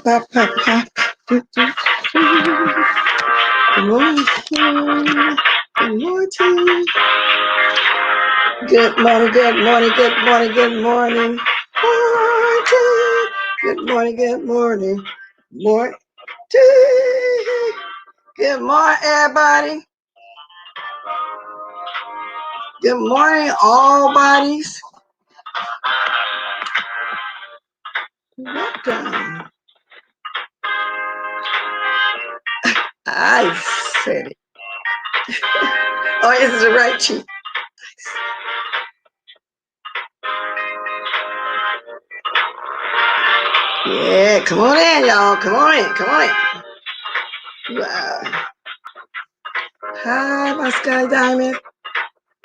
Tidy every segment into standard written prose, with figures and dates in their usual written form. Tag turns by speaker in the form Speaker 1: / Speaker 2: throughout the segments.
Speaker 1: morning. Good morning. Good morning. Good morning. Good morning. Good morning. Good morning. Morning. Good morning, everybody. Good morning, all bodies. Welcome. I said it. Oh, this is the right cheek. Yeah, come on in, y'all. Come on in. Come on in. Wow. Hi, my Sky Diamond.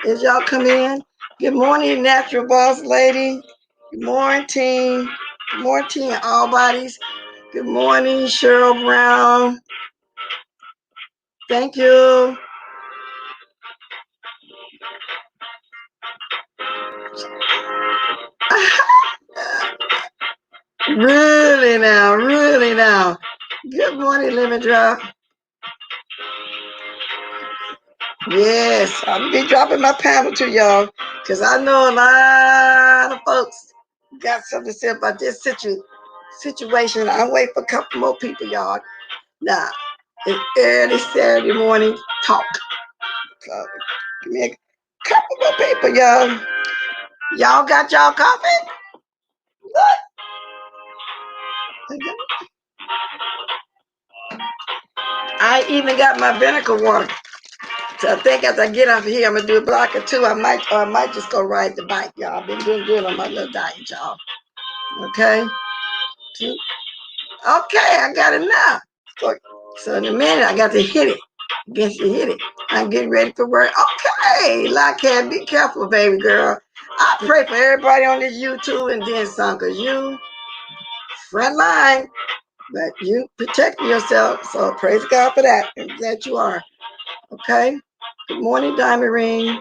Speaker 1: As y'all come in. Good morning, Natural Boss Lady. Good morning, team. Good morning, team, all bodies. Good morning, Cheryl Brown. Thank you. Really now, really now. Good morning, Lemon Drop. Yes, I'll be dropping my pamphlet to y'all because I know a lot of folks got something to say about this situation. I'm waiting for a couple more people, y'all. Now, it's early Saturday morning talk. So, give me a couple more people, y'all. Y'all got y'all coffee? What? I even got my vinegar water. So I think as I get off here, I'm gonna do a block or two. I might just go ride the bike, y'all. I've been doing good on my little diet, y'all. Okay. Okay, I got enough. So in a minute, I got to hit it. Guess you hit it. I'm getting ready for work. Okay, Lockhead, be careful, baby girl. I pray for everybody on this YouTube and then some, because you front line, but you protect yourself. So praise God for that. I'm glad you are. Okay. Good morning, Diamond Ring.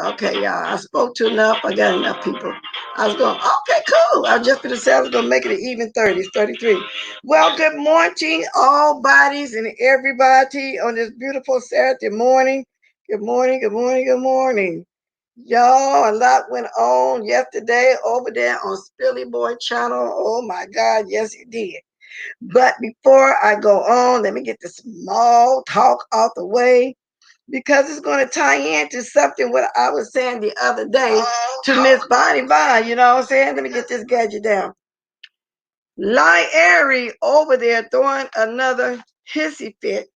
Speaker 1: Okay, y'all. I spoke to enough. I got enough people. I was going, okay, cool. I was just going to say I was going to make it an even 30, 33. Well, good morning, all bodies and everybody on this beautiful Saturday morning. Good morning, good morning, good morning. Y'all, a lot went on yesterday over there on SPILLITBOY channel. Oh my God, yes, it did. But before I go on, let me get the small talk out the way, because it's going to tie into something what I was saying the other day to Miss Bonnie Vine. You know what I'm saying? Let me get this gadget down. Larry over there throwing another hissy fit.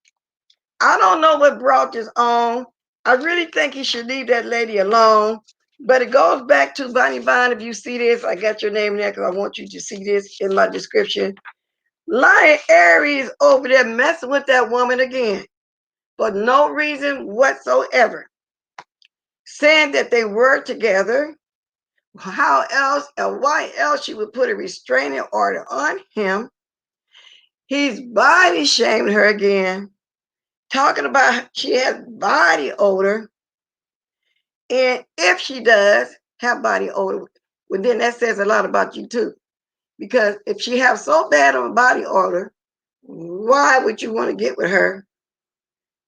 Speaker 1: I don't know what brought this on. I really think he should leave that lady alone. But it goes back to Bonnie Vine. If you see this, I got your name there because I want you to see this in my description. Lion Aries over there messing with that woman again for no reason whatsoever, saying that they were together. How else and why else she would put a restraining order on him? He's body shaming her again, talking about she has body odor. And if she does have body odor, well, then that says a lot about you too. Because if she has so bad of a body odor, why would you want to get with her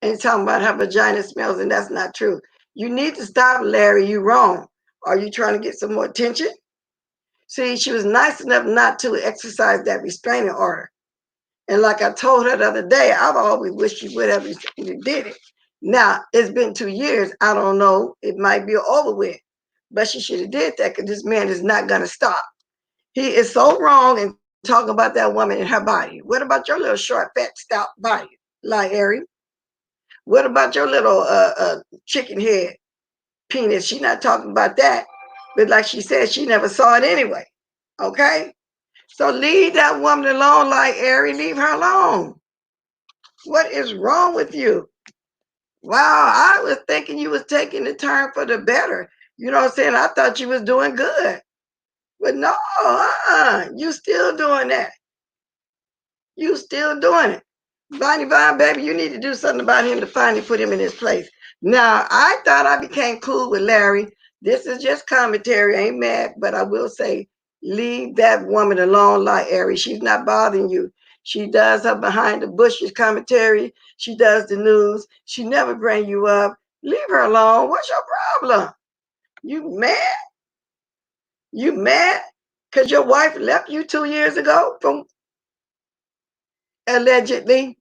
Speaker 1: and talking about her vagina smells? And that's not true. You need to stop, Larry. You're wrong. Are you trying to get some more attention? See, she was nice enough not to exercise that restraining order. And like I told her the other day, I've always wished she would have did it. Now, it's been 2 years. I don't know. It might be over with. But she should have did that, because this man is not going to stop. He is so wrong in talking about that woman and her body. What about your little short, fat, stout body, like Ari? What about your little chicken head penis? She's not talking about that. But like she said, she never saw it anyway. Okay? So leave that woman alone, like Ari. Leave her alone. What is wrong with you? Wow, I was thinking you was taking the turn for the better. You know what I'm saying? I thought you was doing good. But no, you still doing that. You still doing it. Bonnie Vine, baby, you need to do something about him to finally put him in his place. Now, I thought I became cool with Larry. This is just commentary. I ain't mad, but I will say, Leave that woman alone, like Ari. She's not bothering you. She does her behind the bushes commentary. She does the news. She never bring you up. Leave her alone. What's your problem? You mad? You mad? Because your wife left you 2 years ago from allegedly?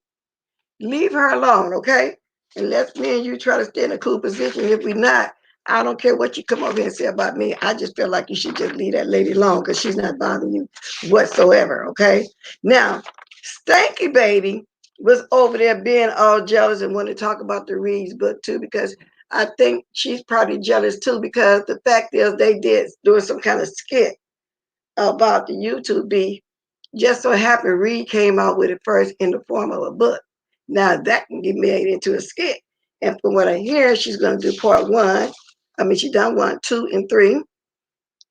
Speaker 1: Leave her alone, okay? And let's me and you try to stay in a cool position. If we not, I don't care what you come over here and say about me. I just feel like you should just leave that lady alone because she's not bothering you whatsoever, okay? Now, Stanky Baby was over there being all jealous and wanted to talk about the Reed's book too, because I think she's probably jealous too, because the fact is they did doing some kind of skit about the YouTube beef. Just so happened Reed came out with it first in the form of a book. Now that can get made into a skit. And from what I hear, she's going to do part one. I mean, she done 1, 2, and 3.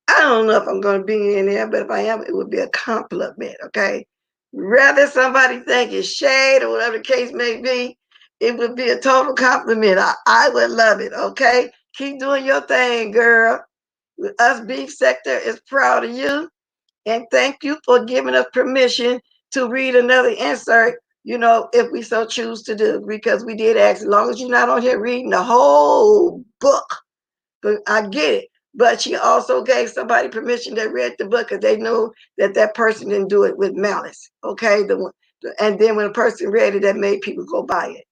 Speaker 1: I don't know if I'm going to be in there, but if I am, it would be a compliment, okay? Rather somebody think it's shade or whatever the case may be, it would be a total compliment. I would love it, okay? Keep doing your thing, girl. Us Beef Sector is proud of you. And thank you for giving us permission to read another insert, if we so choose to do, because we did ask, as long as you're not on here reading the whole book, but I get it. But she also gave somebody permission that read the book because they know that that person didn't do it with malice. Okay. And then when a person read it, that made people go buy it.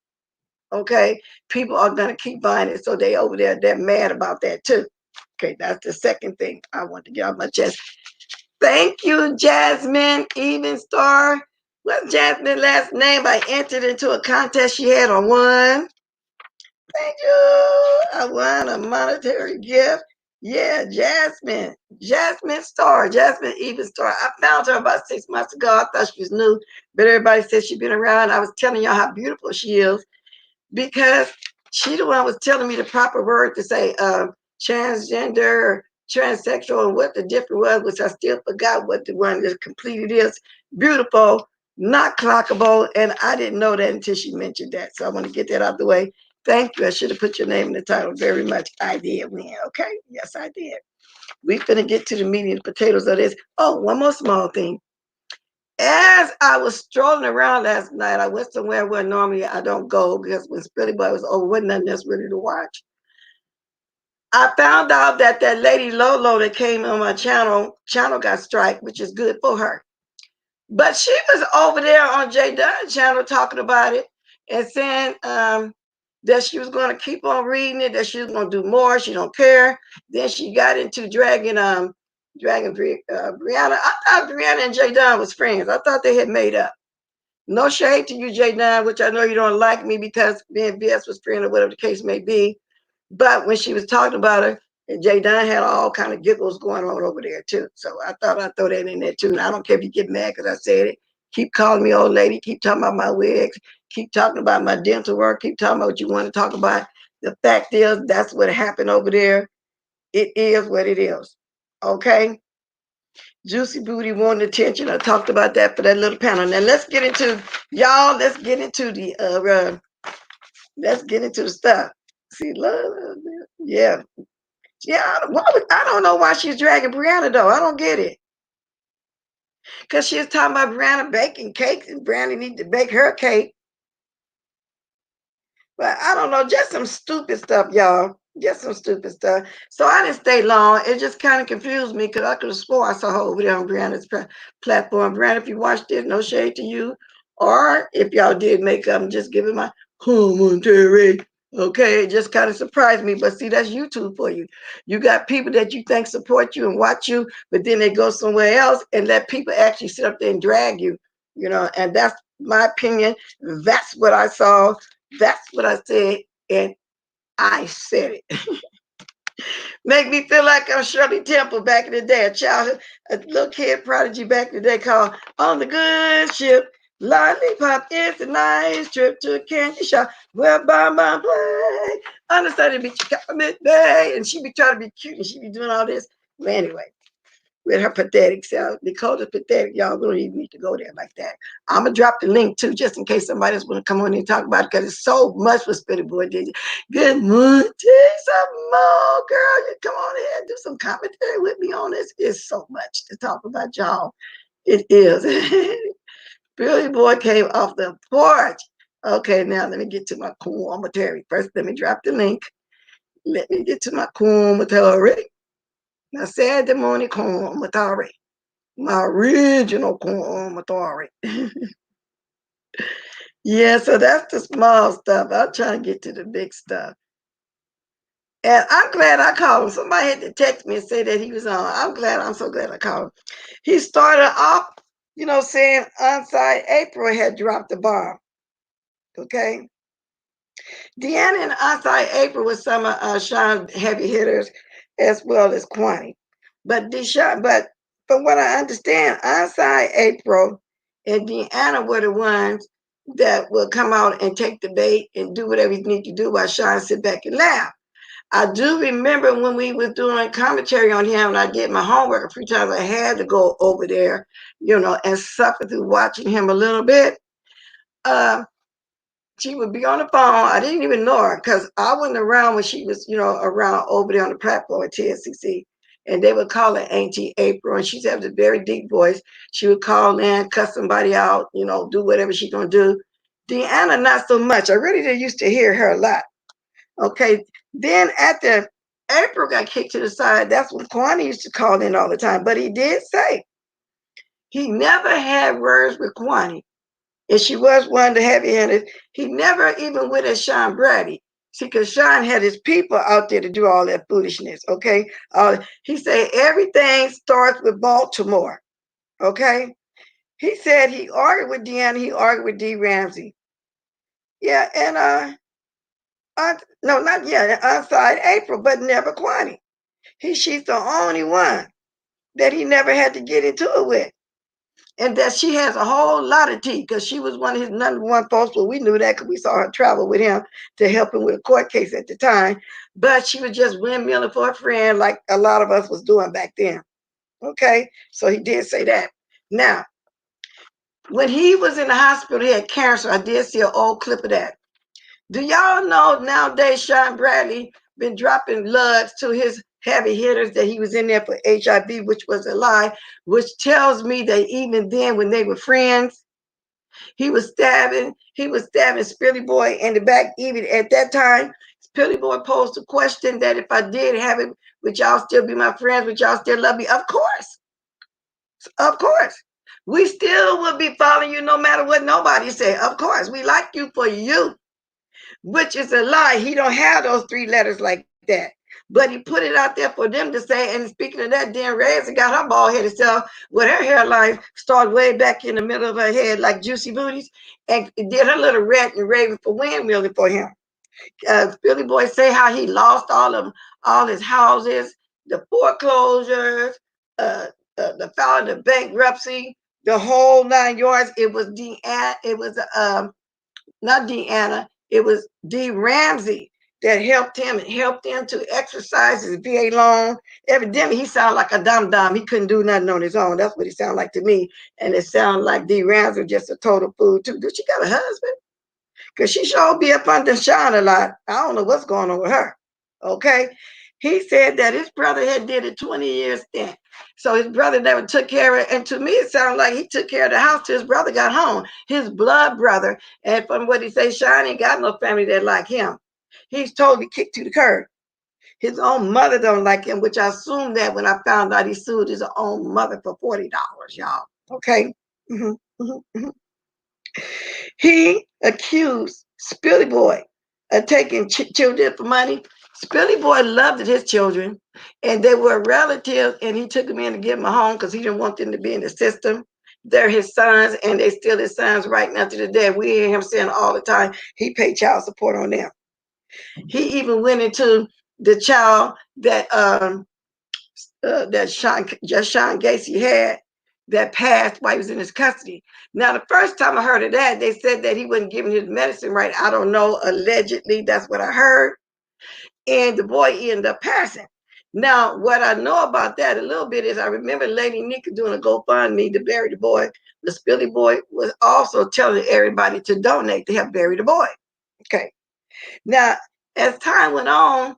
Speaker 1: Okay. People are going to keep buying it. So they over there, they're mad about that too. Okay. That's the second thing I want to get off my chest. Thank you, Jasmine Even Star. What's Jasmine's last name? I entered into a contest she had on one. Thank you. I won a monetary gift. Yeah, Jasmine. Jasmine Star. Jasmine Even Star. I found her about 6 months ago. I thought she was new, but everybody said she'd been around. I was telling y'all how beautiful she is because she the one was telling me the proper word to say transgender, transsexual, and what the difference was, which I still forgot what the one that completed is. Beautiful, not clockable, and I didn't know that until she mentioned that. So I want to get that out of the way. Thank you. I should have put your name in the title very much. I did win. Okay. Yes, I did. We finna get to the meat and potatoes of this. Oh, one more small thing. As I was strolling around last night, I went somewhere where normally I don't go because when SPILLITBOY was over, wasn't nothing else really to watch. I found out that that lady Lolo that came on my channel got strike, which is good for her. But she was over there on J Dunn's channel talking about it and saying that she was going to keep on reading it, that she was going to do more. She don't care. Then she got into dragging Brianna. I thought Brianna and J Dunn was friends. I thought they had made up. No shade to you, J Dunn, which I know you don't like me because me and BS was friends or whatever the case may be. But when she was talking about her, and Jay Dunn had all kind of giggles going on over there too. So I thought I'd throw that in there too. And I don't care if you get mad because I said it. Keep calling me old lady. Keep talking about my wigs. Keep talking about my dental work. Keep talking about what you want to talk about. The fact is, that's what happened over there. It is what it is. Okay? Juicy Booty wanted attention. I talked about that for that little panel. Now let's get into y'all. Let's get into the stuff. See, love, yeah. Yeah, I don't know why she's dragging Brianna though. I don't get it. Because she was talking about Brianna baking cakes and Brianna need to bake her cake. But I don't know, just some stupid stuff, y'all. Just some stupid stuff. So I didn't stay long. It just kind of confused me because I could have swore I saw her over there on Brianna's platform. Brianna, if you watched it, no shade to you. Or if y'all did make up, I'm just giving my commentary. Okay, it just kind of surprised me. But see, that's YouTube for you. You got people that you think support you and watch you, but then they go somewhere else and let people actually sit up there and drag you, and that's my opinion. That's what I saw. That's what I said, and I said it. Make me feel like I'm Shirley Temple back in the day, a little kid prodigy back in the day called On the Good Ship. Lollipop is a nice trip to a candy shop where Bomb play. Understudy be Bay, and she be trying to be cute and she be doing all this. But anyway, with her pathetic self. Dakota's pathetic, y'all. We don't even need to go there like that. I'm gonna drop the link too, just in case somebody else want to come on and talk about it, because it's so much for Spitty Boy. Good morning, some more, girl. You come on here and do some commentary with me on this. It's so much to talk about, y'all. It is. Billy Boy came off the porch. Okay, now let me get to my commentary. First, let me drop the link. Let me get to my commentary. Now, Saturday morning commentary. My original commentary. Yeah, so that's the small stuff. I'm trying to get to the big stuff. And I'm glad I called him. Somebody had to text me and say that he was on. I'm so glad I called him. He started off, saying Onside April had dropped the bomb. Okay. Deanna and Onside April was some of Sean's heavy hitters as well as Quani. But from what I understand, Onside April and Deanna were the ones that will come out and take the bait and do whatever you need to do while Sean sit back and laugh. I do remember when we was doing commentary on him and I did my homework a few times, I had to go over there, and suffer through watching him a little bit. She would be on the phone. I didn't even know her because I wasn't around when she was, around over there on the platform at TSCC. And they would call her Auntie April, and she's have a very deep voice. She would call in, cuss somebody out, do whatever she's gonna do. Deanna, not so much. I really did used to hear her a lot. Okay. Then after April got kicked to the side, that's when Kwani used to call in all the time. But he did say he never had words with Kwani. And she was one of the heavy handed. He never even went at Sean Brady. See, because Sean had his people out there to do all that foolishness. Okay. He said everything starts with Baltimore. Okay. He said he argued with Deanna, he argued with D. Ramsey. Yeah, and no, not yet. Outside April, but never Kwani. She's the only one that he never had to get into it with. And that she has a whole lot of tea because she was one of his number one folks. Well, we knew that because we saw her travel with him to help him with a court case at the time. But she was just windmilling for a friend like a lot of us was doing back then. Okay, so he did say that. Now, when he was in the hospital, he had cancer. I did see an old clip of that. Do y'all know nowadays Sean Bradley been dropping lugs to his heavy hitters that he was in there for HIV, which was a lie, which tells me that even then when they were friends, he was stabbing Spilly Boy in the back. Even at that time, Spilly Boy posed a question that if I did have it, would y'all still be my friends? Would y'all still love me? Of course. Of course. We still would be following you no matter what nobody say. Of course. We like you for you, which is a lie. He don't have those three letters like that. But he put it out there for them to say. And speaking of that, Dan Ramsey got her bald headed self with her hairline started way back in the middle of her head like Juicy Booties, and did her little red and raven for windmilling for him. Billy Boy say how he lost all his houses, the foreclosures, the filing of bankruptcy, the whole 9 yards. It was not Deanna, it was D. Ramsey that helped him to exercise his VA loan. Evidently, he sounded like a dum-dum. He couldn't do nothing on his own. That's what he sounded like to me. And it sounded like D. Ramsey was just a total fool, too. Does she got a husband? Because she sure be up under Sean a lot. I don't know what's going on with her. Okay. He said that his brother had did a 20 years stint. So his brother never took care of it. And to me, it sounded like he took care of the house till his brother got home. His blood brother. And from what he says, Sean ain't got no family that like him. He's totally kicked to the curb. His own mother don't like him, which I assumed that when I found out he sued his own mother for $40, y'all. Okay. Mm-hmm, mm-hmm, mm-hmm. He accused Spilly Boy of taking children for money. Spilly Boy loved his children, and they were relatives, and he took them in to give them a home because he didn't want them to be in the system. They're his sons, and they still his sons right now to the day. We hear him saying all the time he paid child support on them. He even went into the child that Sean Gacy had that passed while he was in his custody. Now, the first time I heard of that, they said that he wasn't giving his medicine right. I don't know. Allegedly, that's what I heard. And the boy ended up passing. Now, what I know about that a little bit is I remember Lady Nika doing a GoFundMe to bury the boy. The Spilly Boy was also telling everybody to donate to help bury the boy. Okay. Now, as time went on,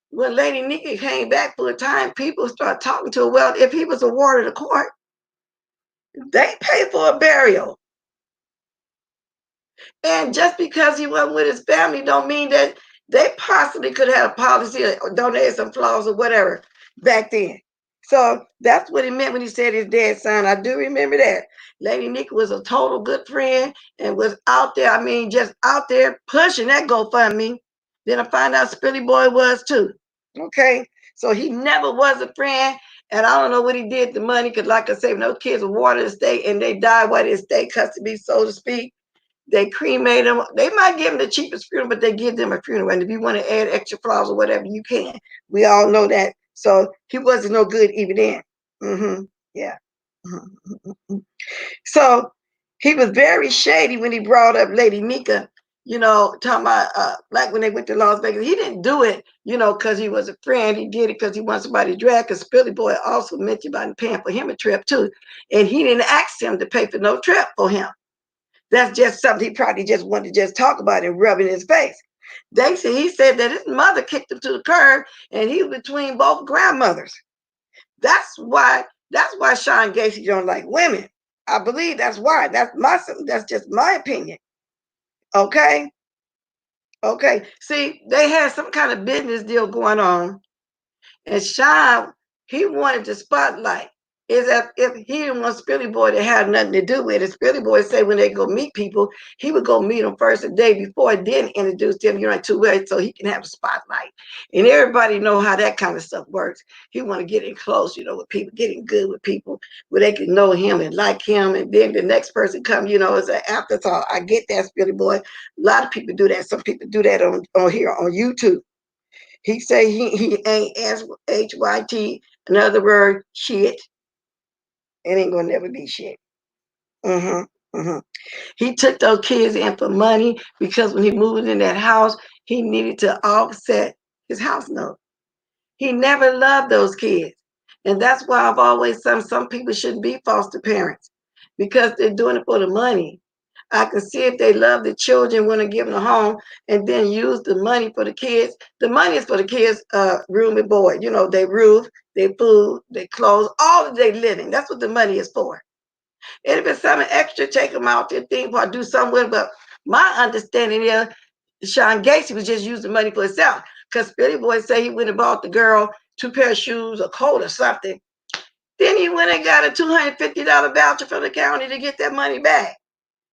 Speaker 1: when Lady Nika came back full time, people started talking to her. Well, if he was awarded a court, they pay for a burial. And just because he wasn't with his family don't mean that they possibly could have a policy or donate some flowers or whatever back then. So that's what he meant when he said his dead son. I do remember that. Lady Nika was a total good friend and was out there, I mean, just out there pushing that GoFundMe. Then I find out Spilly Boy was too. Okay. So he never was a friend. And I don't know what he did with the money, because like I said, when those kids were watered the state and they died while they state custody, so to speak, they cremate them. They might give them the cheapest funeral, but they give them a funeral. And if you want to add extra flowers or whatever, you can. We all know that. So he wasn't no good even then. Yeah. So he was very shady when he brought up Lady Nika, talking about like when they went to Las Vegas. He didn't do it, because he was a friend. He did it because he wanted somebody to drag. Because Spilly Boy also mentioned about paying for him a trip too. And he didn't ask him to pay for no trip for him. That's just something he probably just wanted to just talk about and rub in his face. He said that his mother kicked him to the curb and he was between both grandmothers. That's why Sean Gacy don't like women. I believe that's why. That's just my opinion. Okay? Okay. See, they had some kind of business deal going on. And Sean, he wanted the spotlight. Is that if he didn't want Spilly Boy to have nothing to do with it, Spilly Boy say when they go meet people, he would go meet them first the day before, then introduce them, two ways, so he can have a spotlight. And everybody know how that kind of stuff works. He want to get in close, with people, getting good with people, where they can know him and like him, and then the next person come, as an afterthought. I get that, Spilly Boy. A lot of people do that. Some people do that on here on YouTube. He say he ain't SHYT, another word, shit. It ain't gonna never be shit. He took those kids in for money because when he moved in that house, he needed to offset his house note. He never loved those kids. And that's why I've always said some people shouldn't be foster parents, because they're doing it for the money. I can see if they love the children, want to give them a home, and then use the money for the kids. The money is for the kids' room and board. Their roof, their food, their clothes, all of their living. That's what the money is for. And if it's something extra, take them out there, think about, do something with it. But my understanding is Sean Gacy was just using money for himself. Because Billy Boy say he went and bought the girl 2 pair of shoes, a coat or something. Then he went and got a $250 voucher from the county to get that money back.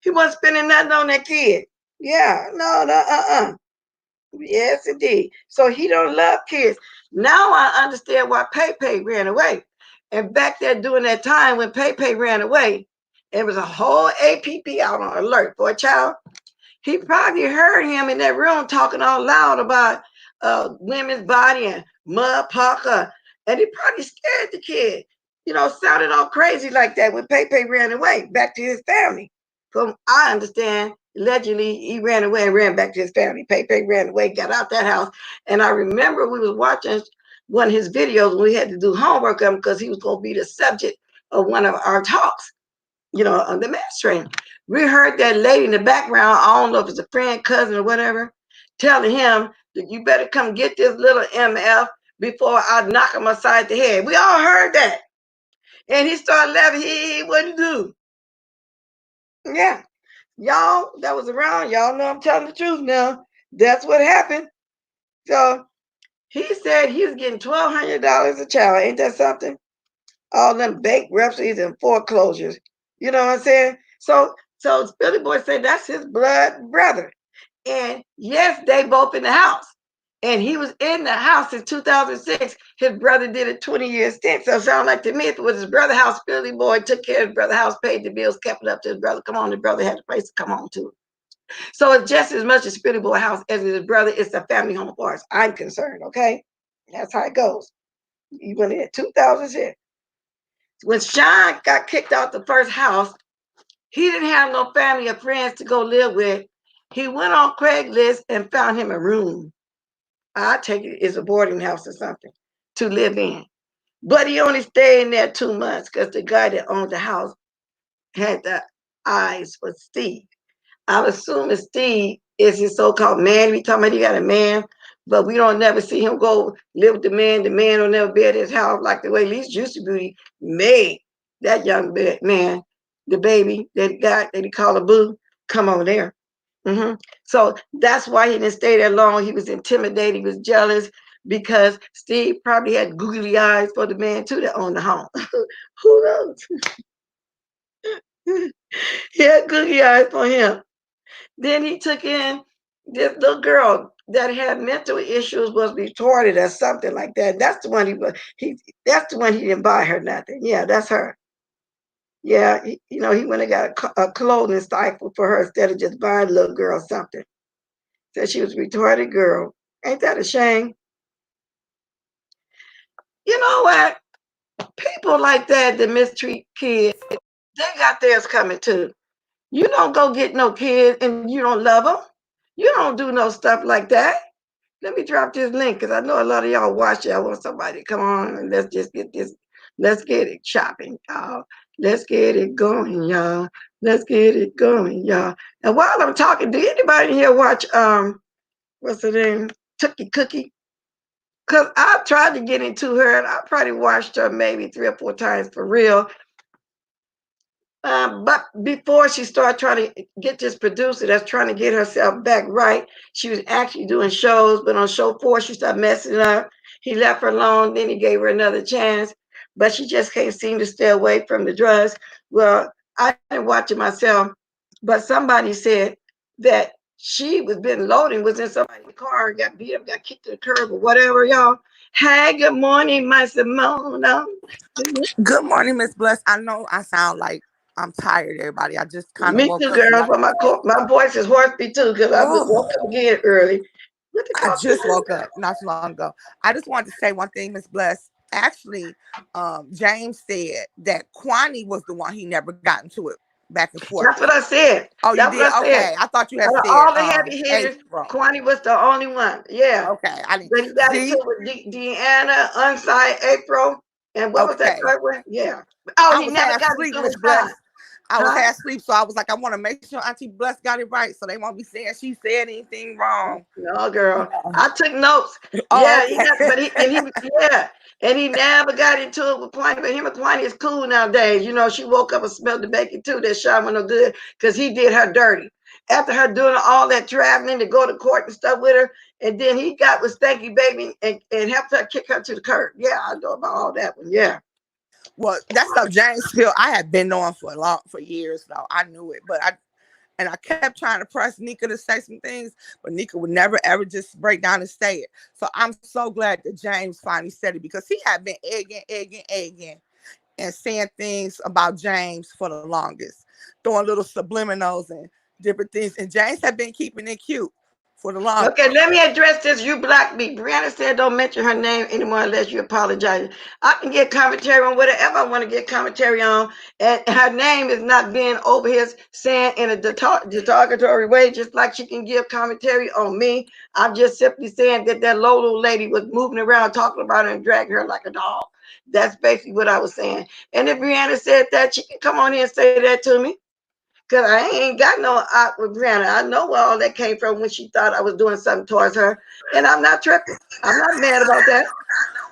Speaker 1: He wasn't spending nothing on that kid. Yeah, no. Yes, indeed. So he don't love kids. Now I understand why Pay ran away. And back there during that time when Pay ran away, it was a whole APP out on alert for a child. He probably heard him in that room talking all loud about women's body and mud pucker, and he probably scared the kid. Sounded all crazy like that when Pay ran away back to his family. From I understand, allegedly he ran away and ran back to his family. Pay ran away, got out that house, and I remember we was watching one of his videos when we had to do homework on him because he was going to be the subject of one of our talks, on the mass train. We heard that lady in the background, I don't know if it's a friend, cousin, or whatever, telling him that you better come get this little MF before I knock him upside the head. We all heard that. And he started laughing. He wouldn't do. Yeah. Y'all that was around, y'all know I'm telling the truth now. That's what happened. So he said he was getting $1,200 a child. Ain't that something? All them bankruptcies and foreclosures. You know what I'm saying? So Billy Boy said that's his blood brother. And yes, they both in the house. And he was in the house in 2006. His brother did a 20-year stint. So it sounded like to me, if it was his brother's house, Billy Boy took care of his brother's house, paid the bills, kept it up to his brother. Come on, the brother had a place to come on to. So it's just as much a Billy Boy house as his brother. It's a family home as far as I'm concerned, okay? That's how it goes. Even in 2006. When Sean got kicked out the first house, he didn't have no family or friends to go live with. He went on Craigslist and found him a room. I take it it's a boarding house or something. to live in. But he only stayed in there 2 months because the guy that owned the house had the eyes for Steve. I'm assuming Steve is his so-called man. We talking about he got a man, but we don't never see him go live with the man. The man will never be at his house like the way Lisa Juicy Beauty made that young man, the baby that he got that he called a boo, come over there. So that's why he didn't stay there long. He was intimidated. He was jealous because Steve probably had googly eyes for the man too that owned the home. Who knows? He had googly eyes for him. Then he took in this little girl that had mental issues, was retarded or something like that. That's the one that's the one he didn't buy her nothing. Yeah, that's her. Yeah, he went and got a clothing stipend for her instead of just buying a little girl something. Said she was a retarded girl. Ain't that a shame? You know what? People like that mistreat kids, they got theirs coming too. You don't go get no kids and you don't love them. You don't do no stuff like that. Let me drop this link because I know a lot of y'all watch it. I want somebody to come on and let's just get this. Let's get it chopping, y'all. Let's get it going, y'all. Let's get it going, y'all. And while I'm talking, do anybody here watch what's her name? Tookie Cookie? Because I tried to get into her and I probably watched her maybe 3 or 4 times for real. But before she started trying to get this producer that's trying to get herself back right, she was actually doing shows, but on show 4, she started messing up. He left her alone, then he gave her another chance, but she just can't seem to stay away from the drugs. Well, I didn't watch it myself, but somebody said that she was been loading, was in somebody's car, got beat up, got kicked to the curb or whatever, y'all. Hey, good morning, my Simona.
Speaker 2: Good morning, Miss Bless. I know I sound like I'm tired, everybody. I just kind of
Speaker 1: Me
Speaker 2: woke
Speaker 1: too,
Speaker 2: up.
Speaker 1: girl. But my voice is hoarse too because I woke
Speaker 2: Oh,
Speaker 1: up again early. What the
Speaker 2: I
Speaker 1: coffee?
Speaker 2: just woke up not too long ago. I just wanted to say one thing, Miss Bless. Actually, James said that Kwani was the one he never got into it back and forth
Speaker 1: That's
Speaker 2: with.
Speaker 1: what I said.
Speaker 2: Oh, you
Speaker 1: That's
Speaker 2: did?
Speaker 1: what I said.
Speaker 2: Okay. I thought you had
Speaker 1: Out of
Speaker 2: said
Speaker 1: all the heavy hitters,
Speaker 2: April.
Speaker 1: Kwani was the only one. Yeah.
Speaker 2: Okay. I didn't
Speaker 1: But he got into
Speaker 2: see.
Speaker 1: it with Deanna, Unsigned April, and what was that
Speaker 2: Okay.
Speaker 1: third one? Yeah. Oh,
Speaker 2: I
Speaker 1: he
Speaker 2: was
Speaker 1: never
Speaker 2: half
Speaker 1: got
Speaker 2: asleep,
Speaker 1: into
Speaker 2: Miss
Speaker 1: his time.
Speaker 2: Bless. I was
Speaker 1: Huh?
Speaker 2: half asleep, so I was like, I want to make sure Auntie Bless got it right, so they won't be saying she said anything wrong.
Speaker 1: No, girl.
Speaker 2: Yeah.
Speaker 1: I took notes.
Speaker 2: Oh,
Speaker 1: Yeah, he got,
Speaker 2: okay.
Speaker 1: but yeah, and he never got into it with Kwani. But him and Kwani is cool nowadays. She woke up and smelled the bacon too. That shot was no good because he did her dirty. After her doing all that traveling to go to court and stuff with her, and then he got with Stanky Baby and helped her kick her to the curb. Yeah, I know about all that one. Yeah.
Speaker 2: Well, that stuff James Spill I had been on for years though. I knew it, but I kept trying to press Nika to say some things, but Nika would never ever just break down and say it. So I'm so glad that James finally said it because he had been egging, and saying things about James for the longest, throwing little subliminals and different things. And James had been keeping it cute for the longest.
Speaker 1: Okay, let me address this. You blocked me. Brianna said don't mention her name anymore unless you apologize. I can get commentary on whatever I want to get commentary on. And her name is not being over here saying in a derogatory way, just like she can give commentary on me. I'm just simply saying that Lolo lady was moving around talking about her and dragging her like a dog. That's basically what I was saying. And if Brianna said that, she can come on here and say that to me. Because I ain't got no art with Brianna. I know where all that came from when she thought I was doing something towards her. And I'm not tripping. I'm not mad about that.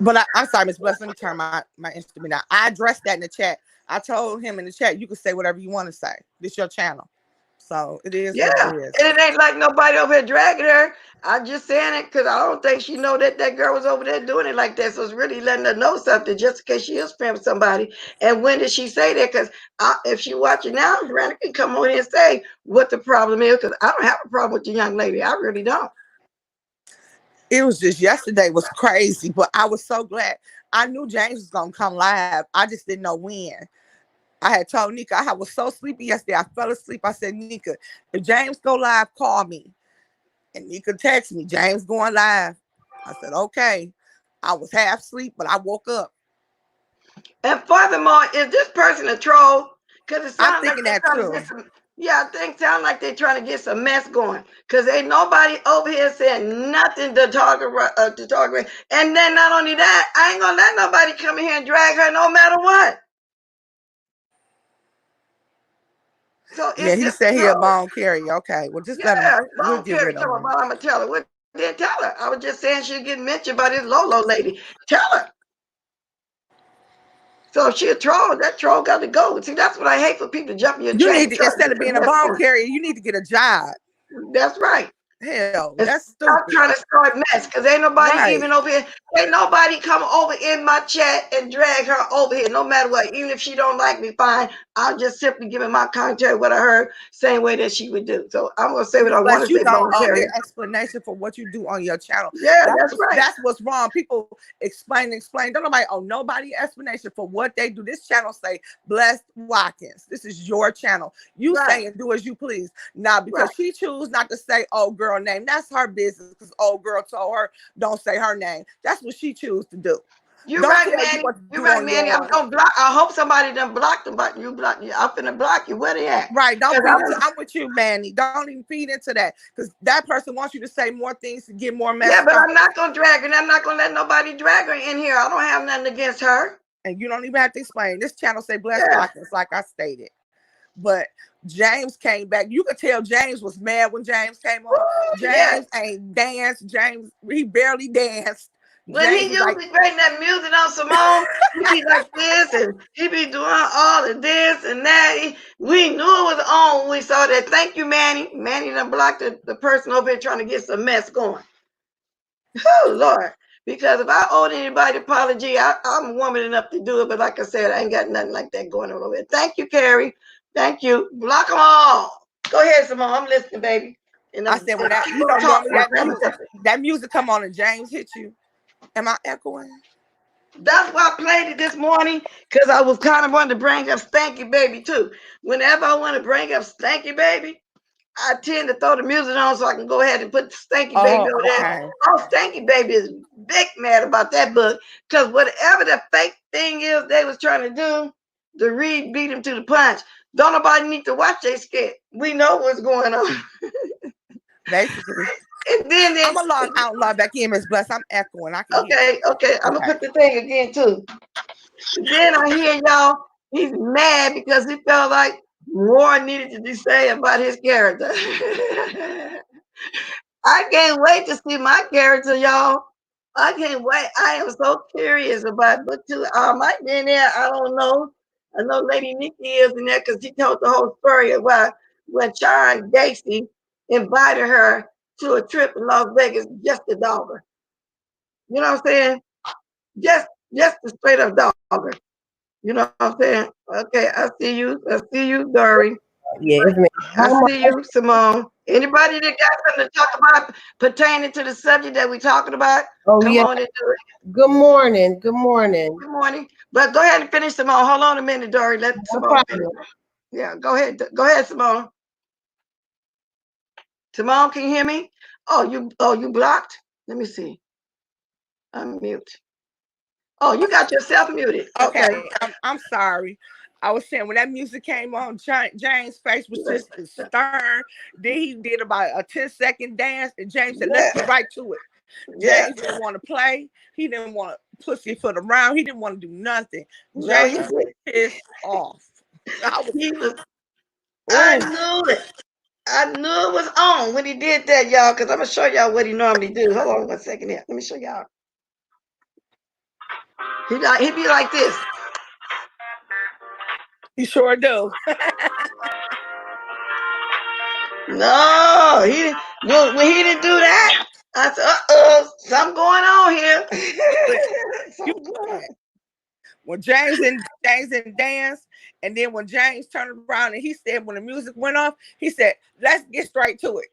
Speaker 2: But I'm sorry, Miss Bless. Let me turn my instrument down. I addressed that in the chat. I told him in the chat, you can say whatever you want to say. This your channel. So it is
Speaker 1: Yeah.
Speaker 2: what it is.
Speaker 1: And it ain't like nobody over here dragging her. I'm just saying it because I don't think she know that girl was over there doing it like that. So it's really letting her know something just in case she is friends with somebody. And when did she say that? Because if she watching now, Brianna can come on here and say what the problem is because I don't have a problem with the young lady. I really don't.
Speaker 2: It was just yesterday was crazy, but I was so glad. I knew James was gonna come live. I just didn't know when. I had told Nika I was so sleepy yesterday. I fell asleep. I said, Nika, if James go live, call me. And Nika text me, James going live. I said, okay. I was half asleep, but I woke up.
Speaker 1: And furthermore, is this person a troll? Because it
Speaker 2: I'm
Speaker 1: sounds like
Speaker 2: thinking
Speaker 1: they're
Speaker 2: that
Speaker 1: trying to get
Speaker 2: too.
Speaker 1: some. Yeah, I think sound like they're trying to get some mess going. Cause ain't nobody over here saying nothing to talk about. And then not only that, I ain't gonna let nobody come in here and drag her no matter what. So
Speaker 2: Yeah,
Speaker 1: it's
Speaker 2: he
Speaker 1: just
Speaker 2: said he a
Speaker 1: no.
Speaker 2: bone carrier. Okay, well, just let him.
Speaker 1: Yeah,
Speaker 2: We'll
Speaker 1: don't
Speaker 2: get
Speaker 1: care.
Speaker 2: rid
Speaker 1: You
Speaker 2: of
Speaker 1: talking
Speaker 2: him.
Speaker 1: about I'm gonna tell her. What didn't tell her? I was just saying she'll get mentioned by this Lolo lady. Tell her. So if she a troll, that troll got to go. See, that's what I hate for people jumping your
Speaker 2: You
Speaker 1: chat
Speaker 2: need
Speaker 1: and
Speaker 2: to,
Speaker 1: trying to
Speaker 2: instead
Speaker 1: get
Speaker 2: of
Speaker 1: the
Speaker 2: being a
Speaker 1: mess
Speaker 2: bone
Speaker 1: going.
Speaker 2: carrier, you need to get a job.
Speaker 1: That's right.
Speaker 2: Hell,
Speaker 1: And
Speaker 2: that's
Speaker 1: stop
Speaker 2: stupid.
Speaker 1: trying to start mess because ain't nobody
Speaker 2: Right.
Speaker 1: even over here. Ain't nobody come over in my chat and drag her over here, no matter what. Even if she don't like me, fine. I'll just simply give her my commentary, what I heard, same way that she would do. So I'm gonna say what I want
Speaker 2: But
Speaker 1: to
Speaker 2: you
Speaker 1: say,
Speaker 2: don't
Speaker 1: bone carrier.
Speaker 2: explanation for what you do on your channel.
Speaker 1: Yeah, that's right.
Speaker 2: That's what's wrong. People explain. Don't nobody owe nobody explanation for what they do. This channel say Blessed Watkins. This is your channel. You
Speaker 1: Right,
Speaker 2: say and do as you please. Now,
Speaker 1: right.
Speaker 2: because she choose not to say old girl name, that's her business. Because old girl told her don't say her name. That's what she choose to do.
Speaker 1: You're
Speaker 2: Don't
Speaker 1: right,
Speaker 2: tell you
Speaker 1: Manny.
Speaker 2: what to
Speaker 1: You're
Speaker 2: do
Speaker 1: right,
Speaker 2: on
Speaker 1: Manny. I'm
Speaker 2: yours.
Speaker 1: gonna block. I hope somebody done blocked them, but you block. I'm finna block you. Where they at?
Speaker 2: Right. Don't
Speaker 1: Because
Speaker 2: feed
Speaker 1: I'm
Speaker 2: into. I'm with you, Manny. Don't even feed into that because that person wants you to say more things to get more mess
Speaker 1: yeah, but I'm
Speaker 2: started.
Speaker 1: not gonna drag her. And I'm not gonna let nobody drag her in here. I don't have nothing against her.
Speaker 2: And you don't even have to explain. This channel say Bless
Speaker 1: Yeah.
Speaker 2: Watkins, like I stated. But James came back. You could tell James was mad when James came on.
Speaker 1: Woo, yes.
Speaker 2: James ain't danced. James, he barely danced.
Speaker 1: When
Speaker 2: James
Speaker 1: he
Speaker 2: was like,
Speaker 1: usually bring that music on Simone, he be like this and he be doing all of this and that. We knew it was on when we saw that. Thank you, Manny. Manny done blocked the person over here trying to get some mess going. Oh, Lord. Because if I owed anybody apology, I'm woman enough to do it. But like I said, I ain't got nothing like that going on over here. Thank you, Carrie. Thank you. Block them all. Go ahead, Simone. I'm listening, baby. And
Speaker 2: I
Speaker 1: I'm
Speaker 2: said when that,
Speaker 1: keep
Speaker 2: you
Speaker 1: on
Speaker 2: know,
Speaker 1: talking.
Speaker 2: normally that music come on and James hit you. Am I echoing?
Speaker 1: That's why I played it this morning because I was kind of wanting to bring up Stanky Baby too. Whenever I want to bring up Stanky Baby, I tend to throw the music on so I can go ahead and put the Stanky Baby
Speaker 2: Oh,
Speaker 1: over there.
Speaker 2: okay.
Speaker 1: Oh, Stanky Baby is big mad about that book because whatever the fake thing is they was trying to do, the Reed beat him to the punch. Don't nobody need to watch they skit. We know what's going on.
Speaker 2: Basically.
Speaker 1: And then
Speaker 2: I'm gonna log out and log back in, Miss Bless. I'm echoing. I can hear
Speaker 1: okay,
Speaker 2: you.
Speaker 1: okay, I'm gonna
Speaker 2: Okay.
Speaker 1: put the thing again too. Then I hear y'all, he's mad because he felt like more needed to be said about his character. I can't wait to see my character, y'all. I can't wait. I am so curious about book two. I might be in there. I don't know. I know Lady Nikki is in there because she told the whole story about when Sharon Gacy invited her to a trip in Las Vegas just to dog her. You know what I'm saying? Just to straight up dog her. You know what I'm saying? Okay, I see you. I see you, Dory.
Speaker 3: Yeah, it's me.
Speaker 1: I see you, Simone. Anybody that got something to talk about pertaining to the subject that we're talking about,
Speaker 3: Oh
Speaker 1: come
Speaker 3: yeah.
Speaker 1: on and do it.
Speaker 3: Good morning. Good morning.
Speaker 1: Good morning. But go ahead and finish, Simone. Hold on a minute, Dory. Let
Speaker 3: No
Speaker 1: Simone finish.
Speaker 3: problem.
Speaker 1: Yeah, go ahead. Go ahead, Simone. Simone, can you hear me? Oh, you blocked? Let me see. Unmute. Oh, you got yourself muted. Okay.
Speaker 2: Okay, I'm sorry. I was saying when that music came on, James' face was just stern. Then he did about a 10-second dance, and James said, "Let's
Speaker 1: Yeah.
Speaker 2: get right to it."
Speaker 1: Yeah.
Speaker 2: James didn't want to play. He didn't want to pussyfoot around. He didn't want to do nothing.
Speaker 1: No, he
Speaker 2: James was
Speaker 1: did.
Speaker 2: pissed off. I was,
Speaker 1: He was. I
Speaker 2: oh,
Speaker 1: knew it. I knew it was on when he did that, y'all, because I'm going to show y'all what he normally do. Hold on 1 second here. Let me show y'all. He be like this.
Speaker 2: he sure do.
Speaker 1: No, he didn't. When he didn't do that, I said, something going on here.
Speaker 2: You
Speaker 1: Something going on.
Speaker 2: when James and dance, and then when James turned around and he said when the music went off, he said, "Let's get straight to it."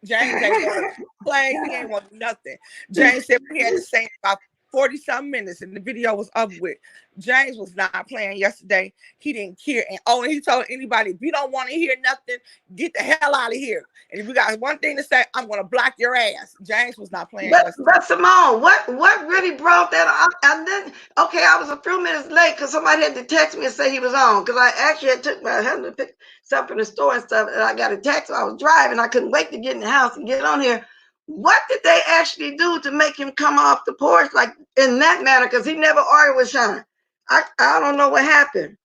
Speaker 2: James ain't want to play. He ain't want nothing. James said we had to say about 40-something minutes and the video was up with. James was not playing yesterday. He didn't care. And he told anybody, if you don't want to hear nothing, get the hell out of here. And if you got one thing to say, I'm going to block your ass. James was not playing yesterday.
Speaker 1: But Simone, what really brought that up? I didn't. Okay, I was a few minutes late because somebody had to text me and say he was on. Because I actually had to pick stuff in the store and stuff, and I got a text. I was driving. I couldn't wait to get in the house and get on here. What did they actually do to make him come off the porch like in that manner? Because he never argued with Sean. I don't know what happened.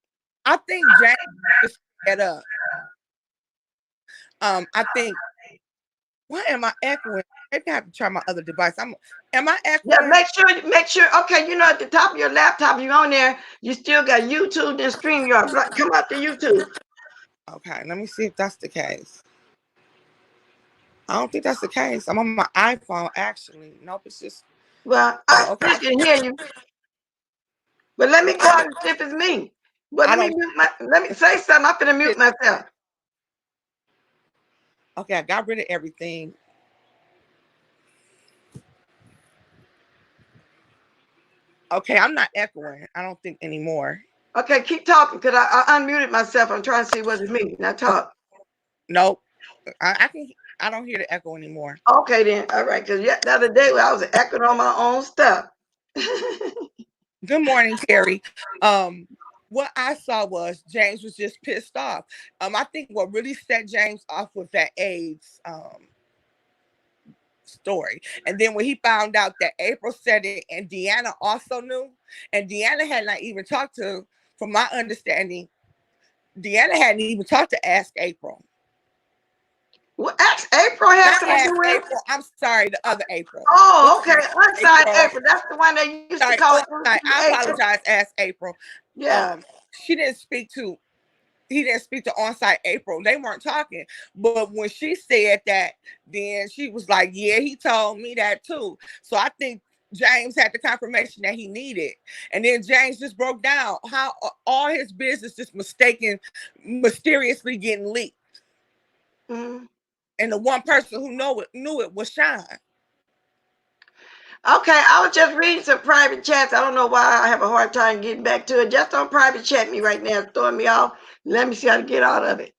Speaker 2: I think James just set up. I think. Why am I echoing? Maybe I have to try my other device. Am I echoing?
Speaker 1: Yeah, make sure. Okay, at the top of your laptop, you on there. You still got YouTube and StreamYard. Come out to YouTube.
Speaker 2: Okay, let me see if that's the case. I don't think that's the case. I'm on my iPhone, actually. Nope, it's just.
Speaker 1: Well, I can hear you. But let me go out and see if it's me. But let me say something. I'm gonna mute myself.
Speaker 2: Okay, I got rid of everything. Okay, I'm not echoing. I don't think anymore.
Speaker 1: Okay, keep talking because I unmuted myself. I'm trying to see whether it's me. Now talk.
Speaker 2: Nope. I don't hear the echo anymore.
Speaker 1: Okay then. All right, because the other day I was echoing on my own stuff.
Speaker 2: Good morning, Terry. What I saw was James was just pissed off. I think what really set James off was that AIDS story. And then when he found out that April said it and Deanna also knew, and Deanna had not even talked to, from my understanding, Deanna hadn't even talked to Ask April.
Speaker 1: Well, April has something to do with
Speaker 2: April. I'm sorry, the other April.
Speaker 1: Oh, okay. Inside April. That's the one they used to call it.
Speaker 2: I apologize, Ask April.
Speaker 1: Yeah.
Speaker 2: He didn't speak to on-site April. They weren't talking. But when she said that, then she was like, yeah, he told me that too. So I think James had the confirmation that he needed. And then James just broke down how all his business is mysteriously getting leaked. Mm-hmm. And the one person who knew it was Sean.
Speaker 1: Okay, I was just reading some private chats. I don't know why I have a hard time getting back to it. Just don't private chat me right now. It's throwing me off. Let me see how to get out of it.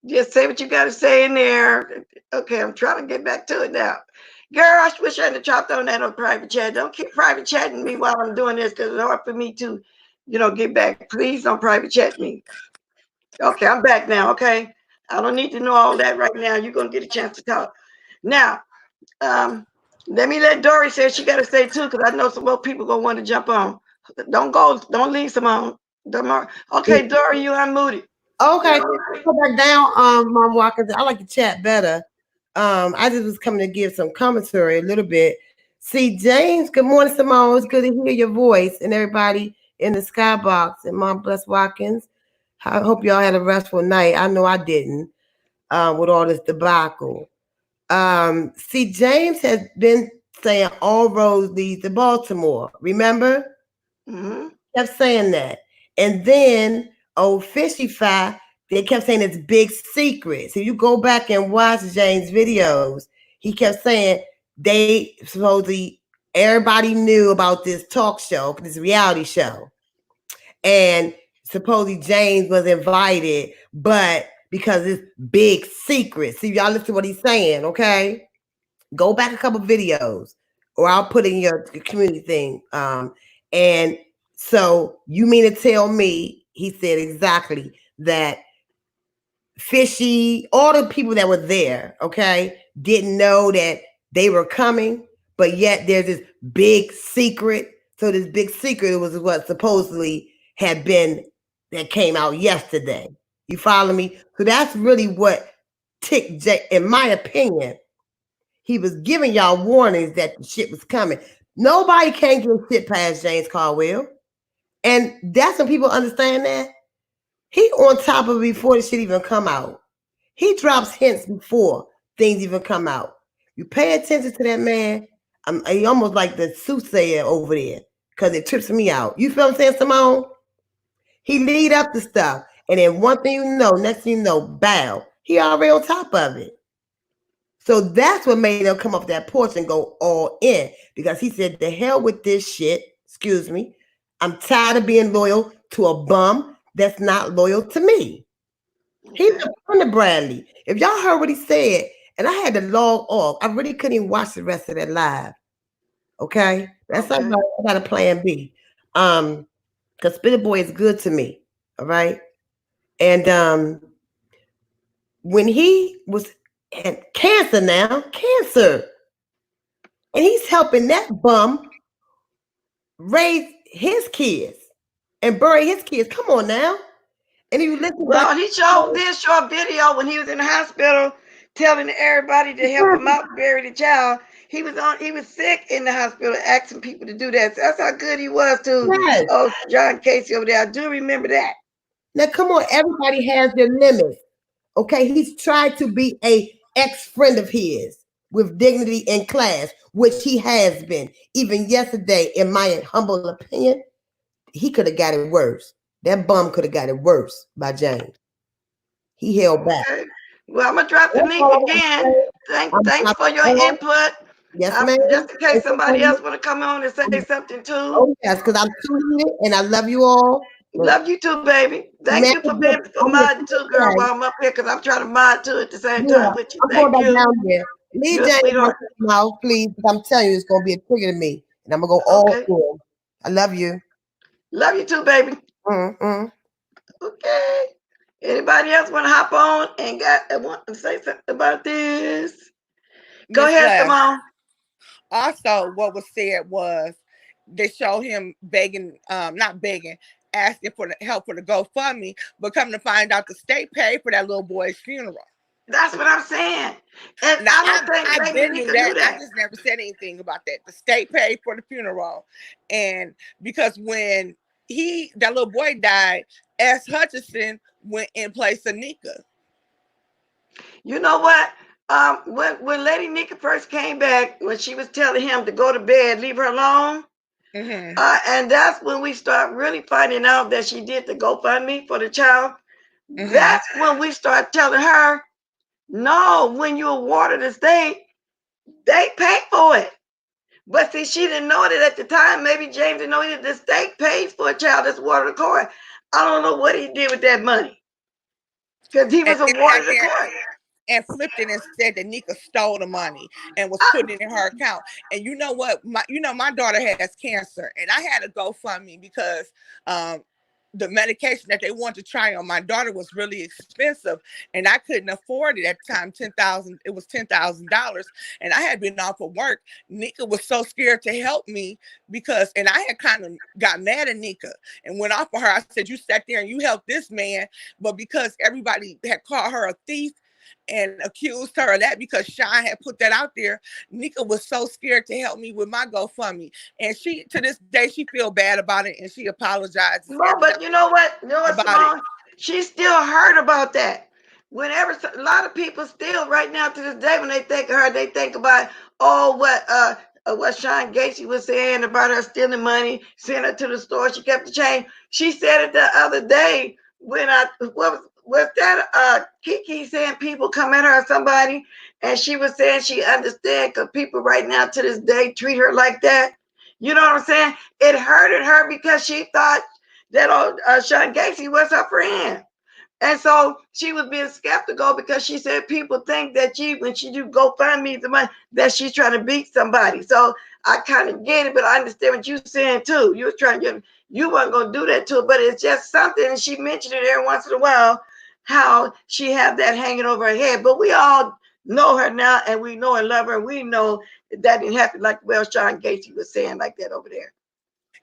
Speaker 1: Just say what you got to say in there. Okay, I'm trying to get back to it now. Girl, I wish I hadn't chopped on that on private chat. Don't keep private chatting me while I'm doing this because it's hard for me to, get back. Please don't private chat me. Okay, I'm back now. Okay, I don't need to know all that right now. You're going to get a chance to talk. Now, let me let Dory say she got to say too, because I know some more people gonna want to jump on. Don't leave Simone. Okay, Dory, you unmuted.
Speaker 3: Okay, go back down. Mom Watkins. I like to chat better. I just was coming to give some commentary a little bit. See, James. Good morning, Simone. It's good to hear your voice and everybody in the skybox. And Mom Bless Watkins. I hope y'all had a restful night. I know I didn't. With all this debacle. See, James has been saying all roads lead to Baltimore. Remember? Mm-hmm. Kept saying that. And then old Fishy Fi, they kept saying it's big secret. So you go back and watch James' videos. He kept saying they supposedly everybody knew about this talk show, this reality show. And supposedly James was invited, but because it's big secret. See, y'all listen to what he's saying, okay? Go back a couple videos, or I'll put in your community thing. And so you mean to tell me, he said exactly that Fishy, all the people that were there, okay, didn't know that they were coming, but yet there's this big secret. So this big secret was what supposedly had been that came out yesterday. You follow me? So that's really what ticked Jay, in my opinion. He was giving y'all warnings that the shit was coming. Nobody can get shit past James Caldwell. And that's when people understand that. He on top of it before the shit even come out. He drops hints before things even come out. You pay attention to that man. He almost like the soothsayer over there because it trips me out. You feel what I'm saying, Simone? He lead up to stuff. And then one thing you know, next thing you know, bow. He already on top of it. So that's what made him come off that porch and go all in because he said, "The hell with this shit." Excuse me. I'm tired of being loyal to a bum that's not loyal to me. He's
Speaker 1: Okay.
Speaker 3: a friend of Bradley. If y'all heard what he said, and I had to log off, I really couldn't even watch the rest of that live. Okay, that's not
Speaker 1: Okay.
Speaker 3: right. I got a plan B. Because Spirit Boy is good to me. All right, and when he was had cancer now, cancer, and he's helping that bum raise his kids and bury his kids. Come on now, and if you listen back,
Speaker 1: Well, he did show a video when he was in the hospital telling everybody to help him out bury the child. He was sick in the hospital asking people to do that. So that's how good he was to
Speaker 3: yes.
Speaker 1: John Casey over there. I do remember that.
Speaker 3: Now come on, everybody has their limits. Okay, he's tried to be a ex-friend of his with dignity and class, which he has been. Even yesterday, in my humble opinion, he could have got it worse. That bum could have got it worse by James. He held back.
Speaker 1: Okay. Well, I'm gonna drop the
Speaker 3: That's
Speaker 1: link
Speaker 3: all I want to
Speaker 1: again.
Speaker 3: say.
Speaker 1: Thanks
Speaker 3: I'm
Speaker 1: for your
Speaker 3: all,
Speaker 1: input.
Speaker 3: yes, ma'am.
Speaker 1: Just in case
Speaker 3: Thank
Speaker 1: somebody
Speaker 3: you.
Speaker 1: else want to come on and say something too.
Speaker 3: Oh yes, because I'm too here and I love you all. But
Speaker 1: Love you too, baby. Thank
Speaker 3: man,
Speaker 1: you for
Speaker 3: I'm
Speaker 1: being for
Speaker 3: gonna
Speaker 1: modding too, girl.
Speaker 3: say,
Speaker 1: While I'm up here, because I'm trying to mod too at the same
Speaker 3: yeah,
Speaker 1: time with you.
Speaker 3: I'm going
Speaker 1: Thank
Speaker 3: back
Speaker 1: you.
Speaker 3: down there. Leave
Speaker 1: You're a
Speaker 3: James
Speaker 1: sweetheart.
Speaker 3: out, please. Because I'm telling you, it's gonna be a trigger to me, and I'm gonna go all
Speaker 1: Okay.
Speaker 3: in. I love you.
Speaker 1: Love you too, baby.
Speaker 3: Mm-mm.
Speaker 1: Okay. Anybody else want to hop on and want to say something about this? Go
Speaker 2: Miss
Speaker 1: ahead,
Speaker 2: Bless.
Speaker 1: Simone.
Speaker 2: Also, what was said was they show him begging, not begging, asking for the help for the GoFundMe, but come to find out the state paid for that little boy's funeral.
Speaker 1: That's what I'm saying. And
Speaker 2: Now
Speaker 1: I don't think
Speaker 2: I've
Speaker 1: maybe
Speaker 2: been knew
Speaker 1: Nika
Speaker 2: that.
Speaker 1: knew
Speaker 2: I
Speaker 1: that.
Speaker 2: just never said anything about that. The state paid for the funeral, and because when that little boy died, S. Hutchinson went in place of Nika.
Speaker 1: You know what? When Lady Nika first came back, when she was telling him to go to bed, leave her alone,
Speaker 2: Mm-hmm.
Speaker 1: and that's when we start really finding out that she did the GoFundMe for the child.
Speaker 2: Mm-hmm.
Speaker 1: That's when we start telling her, no, when you awarded the state, they pay for it. But see, she didn't know that at the time. Maybe James didn't know that the state pays for a child that's awarded a court. I don't know what he did with that money because he
Speaker 2: And
Speaker 1: was
Speaker 2: then sat
Speaker 1: awarded a
Speaker 2: there
Speaker 1: court.
Speaker 2: and flipped it and said that Nika stole the money and was
Speaker 1: I,
Speaker 2: putting it in her account. And you know what? My daughter has cancer, and I had to GoFundMe because the medication that they wanted to try on my daughter was really expensive, and I couldn't afford it at the time. 10,000. It was $10,000, and I had been off of work. Nika was so scared to help me because, and I had kind of got mad at Nika and went off of her. I said, "You sat there and you helped this man," but because everybody had called her a thief and accused her of that because Sean had put that out there. Nika was so scared to help me with my GoFundMe. And she, to this day, she feel bad about it and she apologizes
Speaker 1: no,
Speaker 2: every
Speaker 1: but
Speaker 2: now
Speaker 1: you know what? You know what,
Speaker 2: about it.
Speaker 1: Simone? She still heard about that. Whenever a lot of people still right now to this day, when they think of her, they think about what Sean Gacy was saying about her stealing money, sending her to the store. She kept the change. She said it the other day when was that Kiki saying people come at her or somebody, and she was saying she understand because people right now to this day treat her like that. You know what I'm saying? It hurted her because she thought that Sean Gacy was her friend. And so she was being skeptical because she said people think that when she do GoFundMe the money, that she's trying to beat somebody. So I kind of get it, but I understand what you're saying too. You were trying to get, you weren't going to do that to her, but it's just something. And she mentioned it every once in a while, how she had that hanging over her head. But we all know her now, and we know and love her. And we know that didn't happen like Sean Gacy was saying like that over there.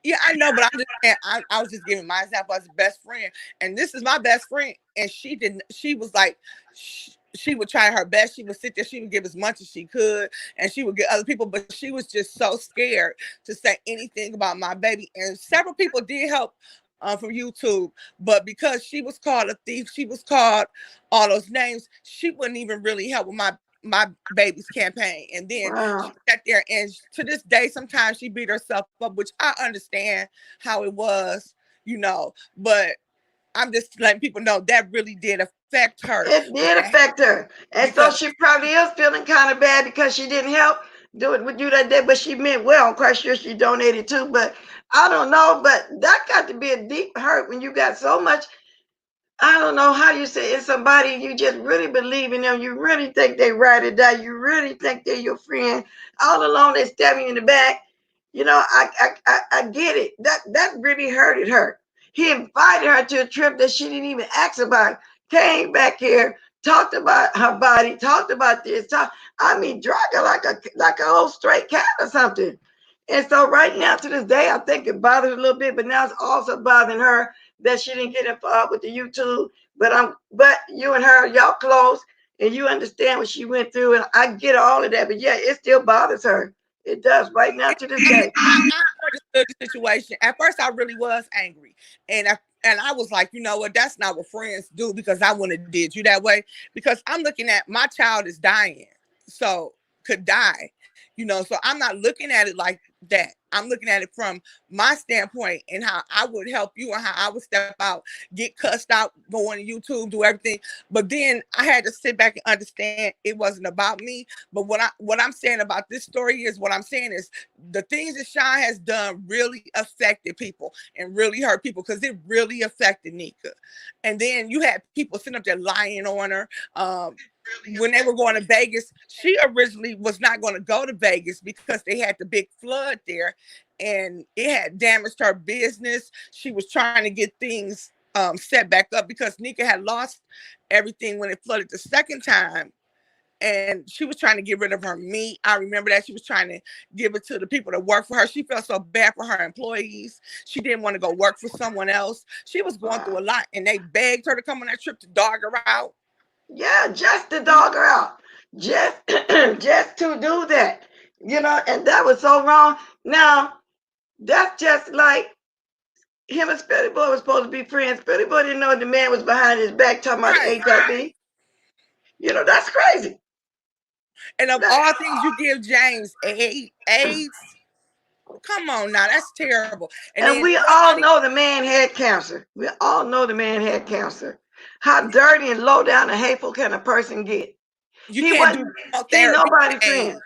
Speaker 2: Yeah, I know, but I'm just saying, I was just giving my example as a best friend. And this is my best friend. And she didn't, she was like, she would try her best. She would sit there, she would give as much as she could, and she would get other people, but she was just so scared to say anything about my baby. And several people did help from YouTube, but because she was called a thief, she was called all those names, she wouldn't even really help with my baby's campaign. And then she
Speaker 1: Wow.
Speaker 2: sat there, and to this day, sometimes she beat herself up, which I understand how it was, but I'm just letting people know that really did affect affect her.
Speaker 1: It did affect her. And so
Speaker 2: Because
Speaker 1: she probably is feeling kind of bad because she didn't help do it with you that day, but she meant well. I'm quite sure she donated too, but I don't know. But that got to be a deep hurt when you got so much. I don't know how you say it's somebody you just really believe in them. You really think they ride or die. You really think they're your friend. All along they stab you in the back. You know, I get it. That really hurted her. He invited her to a trip that she didn't even ask about. Came back here, talked about her body, talked about this. I mean, drag her like a old stray cat or something. And so right now to this day, I think it bothers a little bit, but now it's also bothering her that she didn't get involved with the YouTube. But you and her, y'all close, and you understand what she went through, and I get all of that. But yeah, it still bothers her. It does right now to this day.
Speaker 2: I understood the situation. At first, I really was angry, and I was like, you know what? That's not what friends do, because I wouldn't have did you that way. Because I'm looking at my child is dying, so could die, you know. So I'm not looking at it like that. I'm looking at it from my standpoint and how I would help you and how I would step out, get cussed out, go on YouTube, do everything. But then I had to sit back and understand it wasn't about me. But what I'm saying about this story is, what I'm saying is the things that Sean has done really affected people and really hurt people, because it really affected Nika. And then you had people sitting up there lying on her. When they were going to Vegas, she originally was not going to go to Vegas because they had the big flood there and it had damaged her business. She was trying to get things set back up because Nika had lost everything when it flooded the second time. And she was trying to get rid of her meat. I remember that. She was trying to give it to the people that work for her. She felt so bad for her employees. She didn't want to go work for someone else. She was going through a lot, and they begged her to come on that trip to dog her out.
Speaker 1: Yeah, just to dog her out. Just just to do that. You know, and that was so wrong. Now, that's just like him and Spilly Boy was supposed to be friends. Spilly Boy didn't know the man was behind his back talking about
Speaker 2: Right.
Speaker 1: HIV. You know, that's crazy.
Speaker 2: And of
Speaker 1: That,
Speaker 2: all things, you give James AIDS. Come on now, that's terrible. And
Speaker 1: and
Speaker 2: then
Speaker 1: we all
Speaker 2: nobody,
Speaker 1: know the man had cancer. We all know the man had cancer. How dirty and low down and hateful can a person get?
Speaker 2: you
Speaker 1: He
Speaker 2: can't do
Speaker 1: wasn't, he
Speaker 2: therapy
Speaker 1: nobody
Speaker 2: for
Speaker 1: friend.
Speaker 2: AIDS.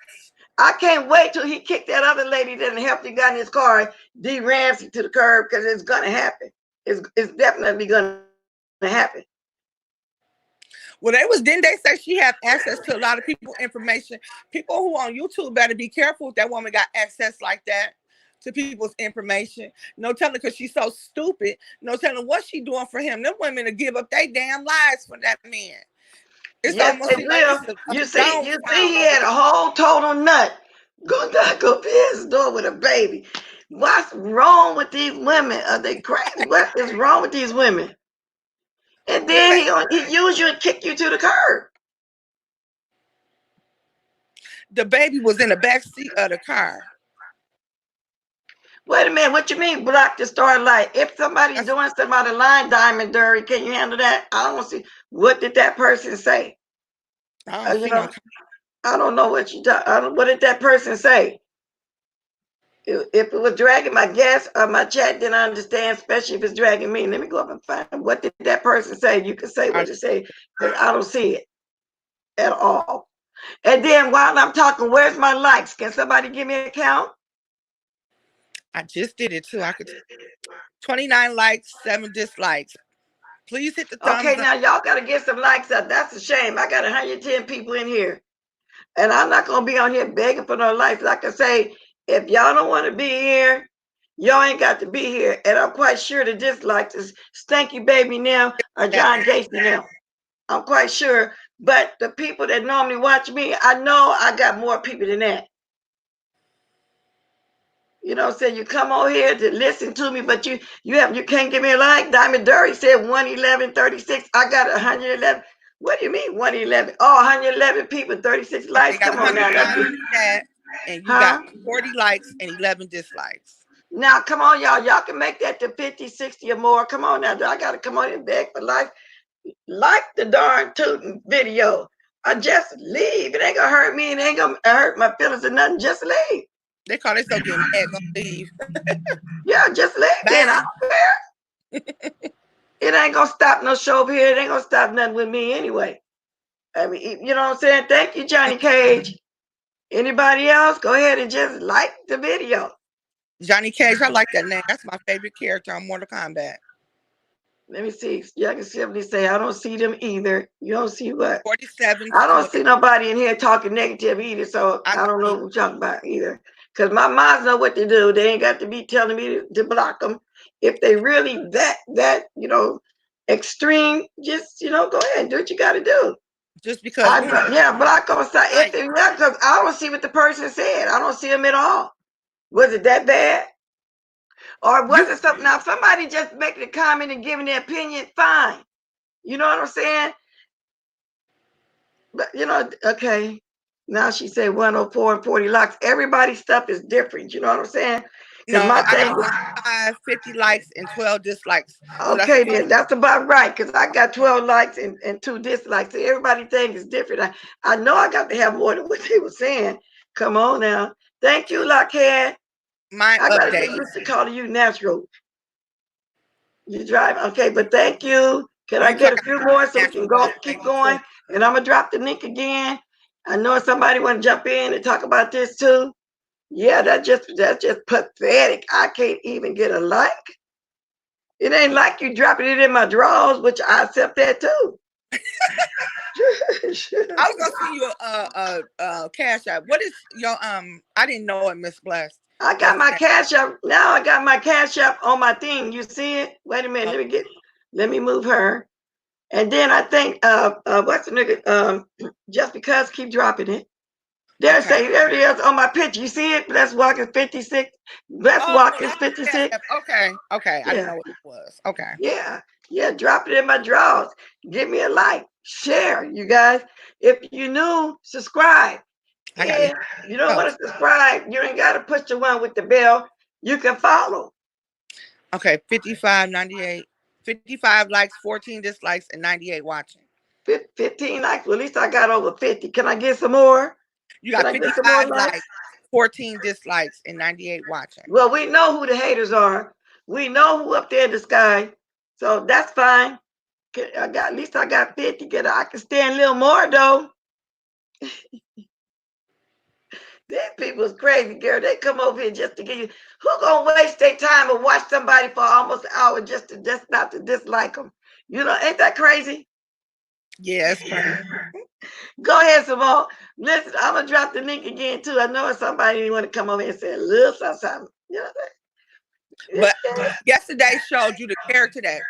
Speaker 1: I can't wait till he kicked that other lady that helped him got in his car, D Ramsey to the curb, because it's gonna happen. It's definitely gonna happen.
Speaker 2: Well, didn't they say she have access to a lot of people information? People who on YouTube better be careful if that woman got access like that to people's information. No telling, because she's so stupid. No telling what she doing for him. Them women will give up their damn lives for that man. It's
Speaker 1: Yes,
Speaker 2: almost
Speaker 1: they
Speaker 2: seems like
Speaker 1: will.
Speaker 2: it's a
Speaker 1: You
Speaker 2: Jones
Speaker 1: see,
Speaker 2: town
Speaker 1: he
Speaker 2: over
Speaker 1: had
Speaker 2: there.
Speaker 1: a whole total nut. Go knock up his door with a baby. What's wrong with these women? Are they crazy? What is wrong with these women? And
Speaker 2: The
Speaker 1: then he used you and kicked you to the curb.
Speaker 2: the baby was in the back seat of the car.
Speaker 1: Wait a minute, what you mean block the starlight? If somebody's
Speaker 2: That's,
Speaker 1: doing something out of line, Diamond Dirty, can you handle that? I don't see. What did that person say?
Speaker 2: I don't
Speaker 1: You
Speaker 2: see no.
Speaker 1: know, I don't know what what did that person say? If it was dragging my guest or my chat, then I understand, especially if it's dragging me. Let me go up and find what did that person say. You can say what it say, because I don't see it at all. And then while I'm talking, where's my likes? Can somebody give me a count?
Speaker 2: I just did it too. I could 29 likes, 7 dislikes. Please hit the
Speaker 1: Okay,
Speaker 2: thumbs up.
Speaker 1: now y'all got to get some likes up. That's a shame. I got 110 people in here. And I'm not going to be on here begging for no likes. Like I say, if y'all don't want to be here, y'all ain't got to be here. And I'm quite sure the dislikes is Stanky Baby now or John Gacy now. I'm quite sure. But the people that normally watch me, I know I got more people than that. You know, say you come over here to listen to me, but you can't give me a like. Diamond Dirty said 111.36. I got 111. What do you mean 111? Oh, 111 people, 36
Speaker 2: Okay,
Speaker 1: likes.
Speaker 2: got
Speaker 1: Come on now,
Speaker 2: 109 in the chat, and you got
Speaker 1: huh?
Speaker 2: 40 likes and 11 dislikes.
Speaker 1: Now come on, y'all. Y'all can make that to 50, 60 or more. Come on now. I gotta come on and beg for life. Like the darn tootin' video. I just leave. It ain't gonna hurt me. It ain't gonna hurt my feelings or nothing. Just leave.
Speaker 2: They call themselves getting mad, gonna leave.
Speaker 1: Yeah, just leave then. I
Speaker 2: Bye.
Speaker 1: don't care. It ain't gonna stop no show over here. It ain't gonna stop nothing with me anyway. I mean, you know what I'm saying? Thank you, Johnny Cage. Anybody else? Go ahead and just like the video.
Speaker 2: Johnny Cage, I like that name. That's my favorite character on Mortal Kombat.
Speaker 1: Let me see. Y'all can simply say, I don't see them either. You don't see what?
Speaker 2: 47
Speaker 1: I don't
Speaker 2: 12.
Speaker 1: see nobody in here talking negative either, so
Speaker 2: I
Speaker 1: I don't know
Speaker 2: don't
Speaker 1: what we're talking about either. Because my moms know what to do. They ain't got to be telling me to block them. If they really extreme, just go ahead and do what you got to do.
Speaker 2: just because
Speaker 1: Block on side.
Speaker 2: like
Speaker 1: Because I don't see what the person said. I don't see them at all. Was it that bad? Or was
Speaker 2: you
Speaker 1: it something? Now, if somebody just making a comment and giving their opinion, fine. You know what I'm saying? But okay. Now she said 104 and 40 likes. Everybody's stuff is different. You know what I'm saying? Because
Speaker 2: no,
Speaker 1: my
Speaker 2: I
Speaker 1: thing
Speaker 2: got 105, 50 likes and 12 dislikes. So that's
Speaker 1: okay, then that's about right. Because I got 12 likes and 2 dislikes. So everybody thing is different. I know I got to have more than what they were saying. Come on now. Thank you, Lockhead.
Speaker 2: my
Speaker 1: I gotta get
Speaker 2: update.
Speaker 1: used to calling you natural. You drive, okay, but thank you. Can I
Speaker 2: You too. I
Speaker 1: get a
Speaker 2: got
Speaker 1: few more so we
Speaker 2: natural
Speaker 1: can go
Speaker 2: boss
Speaker 1: keep
Speaker 2: baby too.
Speaker 1: going? And I'm gonna drop the link again. I know somebody want to jump in and talk about this too. Yeah, that's just pathetic. I can't even get a like. It ain't like you dropping it in my drawers, which I accept that too.
Speaker 2: I was gonna see you cash app. What is your I didn't know it, Miss Blessed.
Speaker 1: I got my
Speaker 2: Yesterday.
Speaker 1: cash app now. I got my cash app on my thing. You see it? Wait a minute.
Speaker 2: Oh,
Speaker 1: Let me move her. And then I think what's the nigga just because keep dropping it.
Speaker 2: okay.
Speaker 1: There it is on my picture. You see it? Let's walk is 56. Let's
Speaker 2: Oh,
Speaker 1: walk is
Speaker 2: that's cash
Speaker 1: 56.
Speaker 2: app. Okay. Okay. I didn't
Speaker 1: Yeah.
Speaker 2: know what it was. Okay.
Speaker 1: Yeah. Yeah. Drop it in my drawers. Give me a like. Share, you guys. If you new, subscribe.
Speaker 2: I gotta
Speaker 1: If
Speaker 2: hit
Speaker 1: you don't
Speaker 2: go.
Speaker 1: want to subscribe, you ain't gotta push the one with the bell. You can follow.
Speaker 2: Okay, 55, 98. 55 likes, 14 dislikes, and 98 watching.
Speaker 1: 15 likes. Well, at least I got over 50. Can I get some more?
Speaker 2: You
Speaker 1: Can
Speaker 2: got
Speaker 1: I get some more
Speaker 2: 55
Speaker 1: likes?
Speaker 2: likes, 14 dislikes, and 98 watching.
Speaker 1: Well, we know who the haters are. We know who up there in the sky. So that's fine. At least I got 50. I can stand a little more though. These people's crazy, girl. They come over here just to give you. Who gonna waste their time and watch somebody for almost an hour just not to dislike them? Ain't that crazy?
Speaker 2: Yeah, it's crazy.
Speaker 1: Go ahead, Simone. Listen, I'm gonna drop the link again too. I know somebody want to come over and say a little something. You know
Speaker 2: But
Speaker 1: what?
Speaker 2: yesterday showed you the character that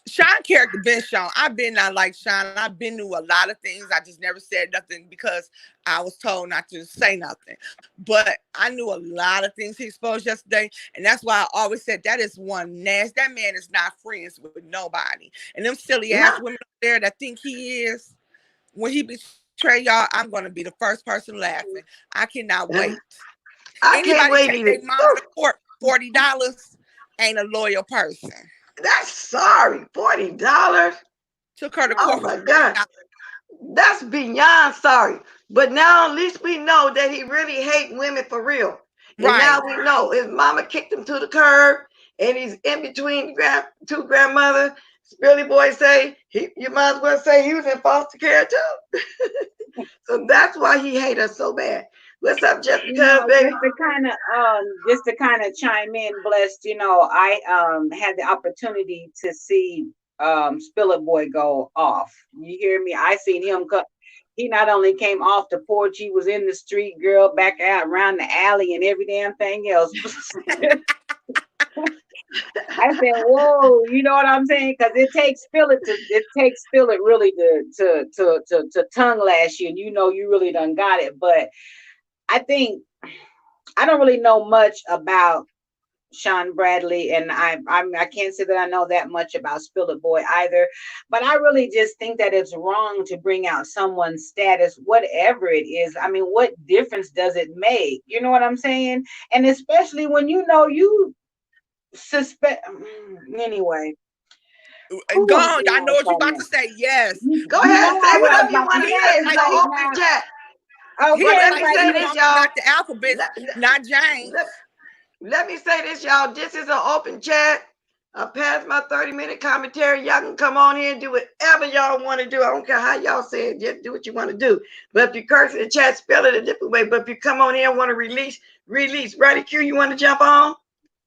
Speaker 2: Sean character been shown. I've been not like Sean. I've been through a lot of things. I just never said nothing because I was told not to say nothing. But I knew a lot of things he exposed yesterday, and that's why I always said that is one nasty. That man is not friends with nobody. And them silly
Speaker 1: No,
Speaker 2: ass women up there that think he is, when he betray y'all, I'm gonna be the first person laughing. I cannot wait.
Speaker 1: I can't
Speaker 2: Anybody
Speaker 1: wait
Speaker 2: take
Speaker 1: either.
Speaker 2: their mama to court $40 ain't a loyal person.
Speaker 1: That's sorry. $40.
Speaker 2: Took her to
Speaker 1: Oh
Speaker 2: court for
Speaker 1: my God.
Speaker 2: $40.
Speaker 1: That's beyond sorry. But now at least we know that he really hate women for real. And now
Speaker 2: Right.
Speaker 1: we know his mama kicked him to the curb and he's in between two grandmothers. Spilly boy say you might as well say he was in foster care too. So that's why he hate us so bad. What's up, Jessica, baby?
Speaker 4: Just to kind of chime in, blessed. I had the opportunity to see Spillet Boy go off. You hear me? I seen him cut. He not only came off the porch, he was in the street, girl, back out around the alley and every damn thing else. I said, "Whoa," you know what I'm saying? Because it takes Spillet really to tongue lash you, and you really done got it. But I think I don't really know much about Sean Bradley, and I can't say that I know that much about Spillet Boy either. But I really just think that it's wrong to bring out someone's status, whatever it is. I mean, what difference does it make? You know what I'm saying? And especially when you suspect. Anyway,
Speaker 2: Go
Speaker 4: whew,
Speaker 2: on. I know what you're about to say. Yes.
Speaker 1: Go
Speaker 4: you
Speaker 1: ahead,
Speaker 4: know
Speaker 1: say
Speaker 4: what I was
Speaker 1: whatever you
Speaker 4: about to
Speaker 1: want to
Speaker 2: He
Speaker 1: say.
Speaker 4: say.
Speaker 2: looked
Speaker 1: It's
Speaker 2: like
Speaker 1: an
Speaker 2: he
Speaker 1: open chat.
Speaker 2: he
Speaker 1: But
Speaker 4: Okay,
Speaker 2: looked
Speaker 1: let
Speaker 2: like
Speaker 1: me
Speaker 2: he
Speaker 1: say
Speaker 4: right.
Speaker 1: this,
Speaker 2: belonged to
Speaker 1: y'all.
Speaker 2: Dr. Alphabet,
Speaker 1: Let,
Speaker 2: not
Speaker 1: let,
Speaker 2: James.
Speaker 1: let me say this, y'all. This is an open chat. I passed my 30-minute commentary. Y'all can come on here and do whatever y'all want to do. I don't care how y'all say it. Just do what you want to do. But if you curse in the chat, spell it a different way. But if you come on here and want to release, release. Ready, Q, you want to jump on?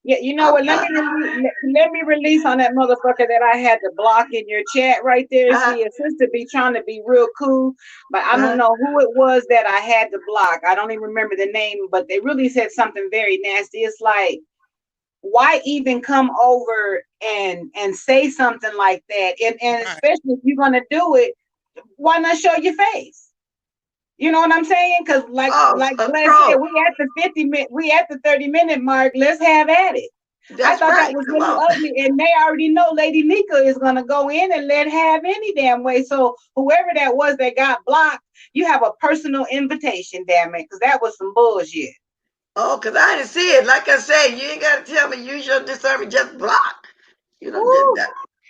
Speaker 4: Yeah, you know what? Let me release on that motherfucker that I had to block in your chat right there. See, a sister be trying to be real cool, but I don't know who it was that I had to block. I don't even remember the name, but they really said something very nasty. It's like, why even come over and say something like that? And especially if you're gonna do it, why not show your face? You know what I'm saying? Because like Black said, we at the 50-minute, we at the 30-minute mark. Let's have at it. I thought that was really ugly, and they already know Lady Nika is gonna go in and let have any damn way. So whoever that was that got blocked, you have a personal invitation, damn it, because that was some bullshit.
Speaker 1: Oh, because I didn't see it. Like I said, you ain't got to tell me. Use your discernment. Just block. You know,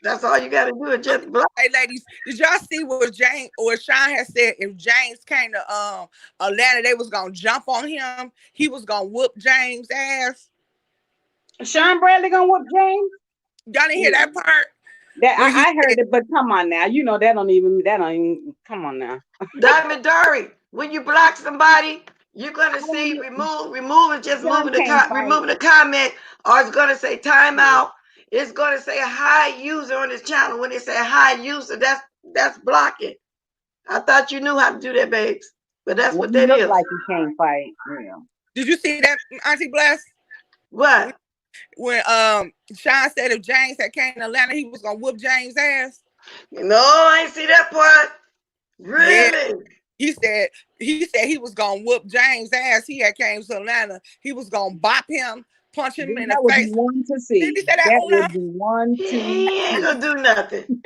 Speaker 1: that's all you got to do is just block.
Speaker 2: Hey, ladies, did y'all see what James or Sean had said? If James came to Atlanta, they was gonna jump on him. He was gonna whoop James' ass.
Speaker 4: Sean Bradley gonna whoop James?
Speaker 2: Y'all didn't hear that part?
Speaker 4: That I heard it, but come on now, you know that don't even come on now.
Speaker 1: Diamond Dory, when you block somebody, you're gonna see remove is just removing the comment, or it's gonna say timeout. It's gonna say hi user on this channel. When it say hi user, that's blocking. I thought you knew how to do that, babes, but that's what that is.
Speaker 4: Like you can't fight. Yeah.
Speaker 2: Did you see that, Auntie Bless?
Speaker 1: What?
Speaker 2: When Sean said if James had came to Atlanta, he was gonna whoop James' ass.
Speaker 1: No, I ain't see that part. Really?
Speaker 2: Yeah. He said he was gonna whoop James' ass. He had came to Atlanta. He was gonna bop him, punch him in the face.
Speaker 4: That would be one to see.
Speaker 2: Did he say that?
Speaker 4: That would be one to
Speaker 1: see. He ain't gonna do nothing.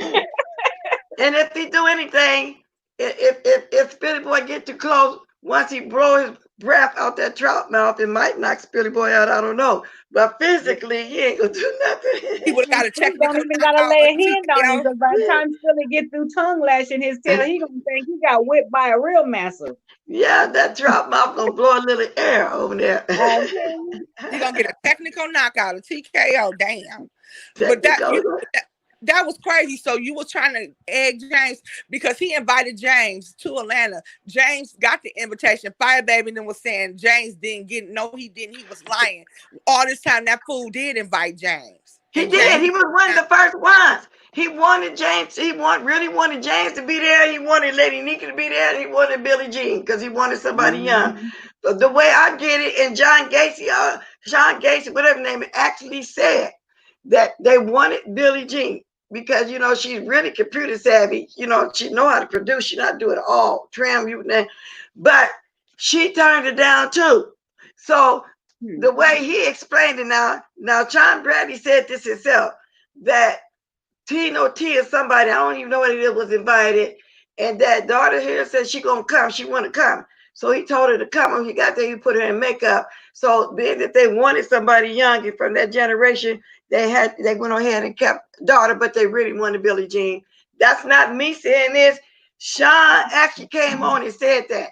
Speaker 1: And if he do anything, if Spilly Boy get too close, once he blow his breath out that trout mouth, it might knock Spilly Boy out. I don't know. But physically, he ain't gonna do nothing.
Speaker 2: He would have got a technical.
Speaker 4: Don't even gotta lay a hand on him, because by the time Spilly get through tongue lashing his tail, he gonna think he got whipped by a real massive.
Speaker 1: Yeah, that trout mouth gonna blow a little air over there.
Speaker 2: He gonna get a technical knockout, a TKO. Damn. But that was crazy. So you was trying to egg James because he invited James to Atlanta. James got the invitation. Fire Baby then was saying James didn't get. No, he didn't. He was lying. All this time that fool did invite James.
Speaker 1: He did. He was one of the first ones. He wanted James. He really wanted James to be there. He wanted Lady Nika to be there. And he wanted Billie Jean because he wanted somebody young. But the way I get it, and Sean Gacy, whatever name, actually said that they wanted Billie Jean. Because, you know, she's really computer savvy. You know, she know how to produce. She not do it all. But she turned it down too. So the way he explained it now Sean Bradley said this himself, that Tino T is somebody, I don't even know what it is, was invited. And that daughter here said she gonna come. She want to come. So he told her to come. When he got there, he put her in makeup. So being that they wanted somebody young from that generation, they went ahead and kept daughter, but they really wanted Billie Jean. That's not me saying this. Sean actually came on and said that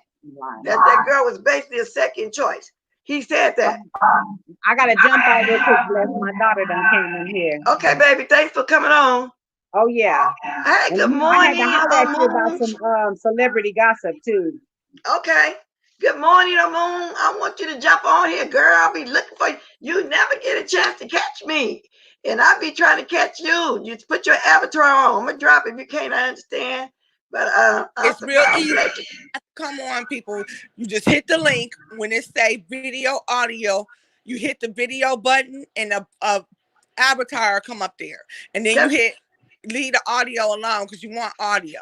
Speaker 1: that girl was basically a second choice. He said that.
Speaker 4: I gotta jump out real quick, Bless. My daughter done came in here.
Speaker 1: Okay, baby. Thanks for coming on.
Speaker 4: Oh yeah.
Speaker 1: Hey, good morning.
Speaker 4: I had to holler at you about some celebrity gossip too.
Speaker 1: Okay. Good morning, Moon. I want you to jump on here, girl. I'll be looking for you. You never get a chance to catch me. And I'll be trying to catch you. You put your avatar on. I'm going to drop if you can't understand. But
Speaker 2: it's real easy. Come on, people. You just hit the link. When it say video, audio, you hit the video button and a avatar come up there. And then you hit leave the audio alone because you want audio.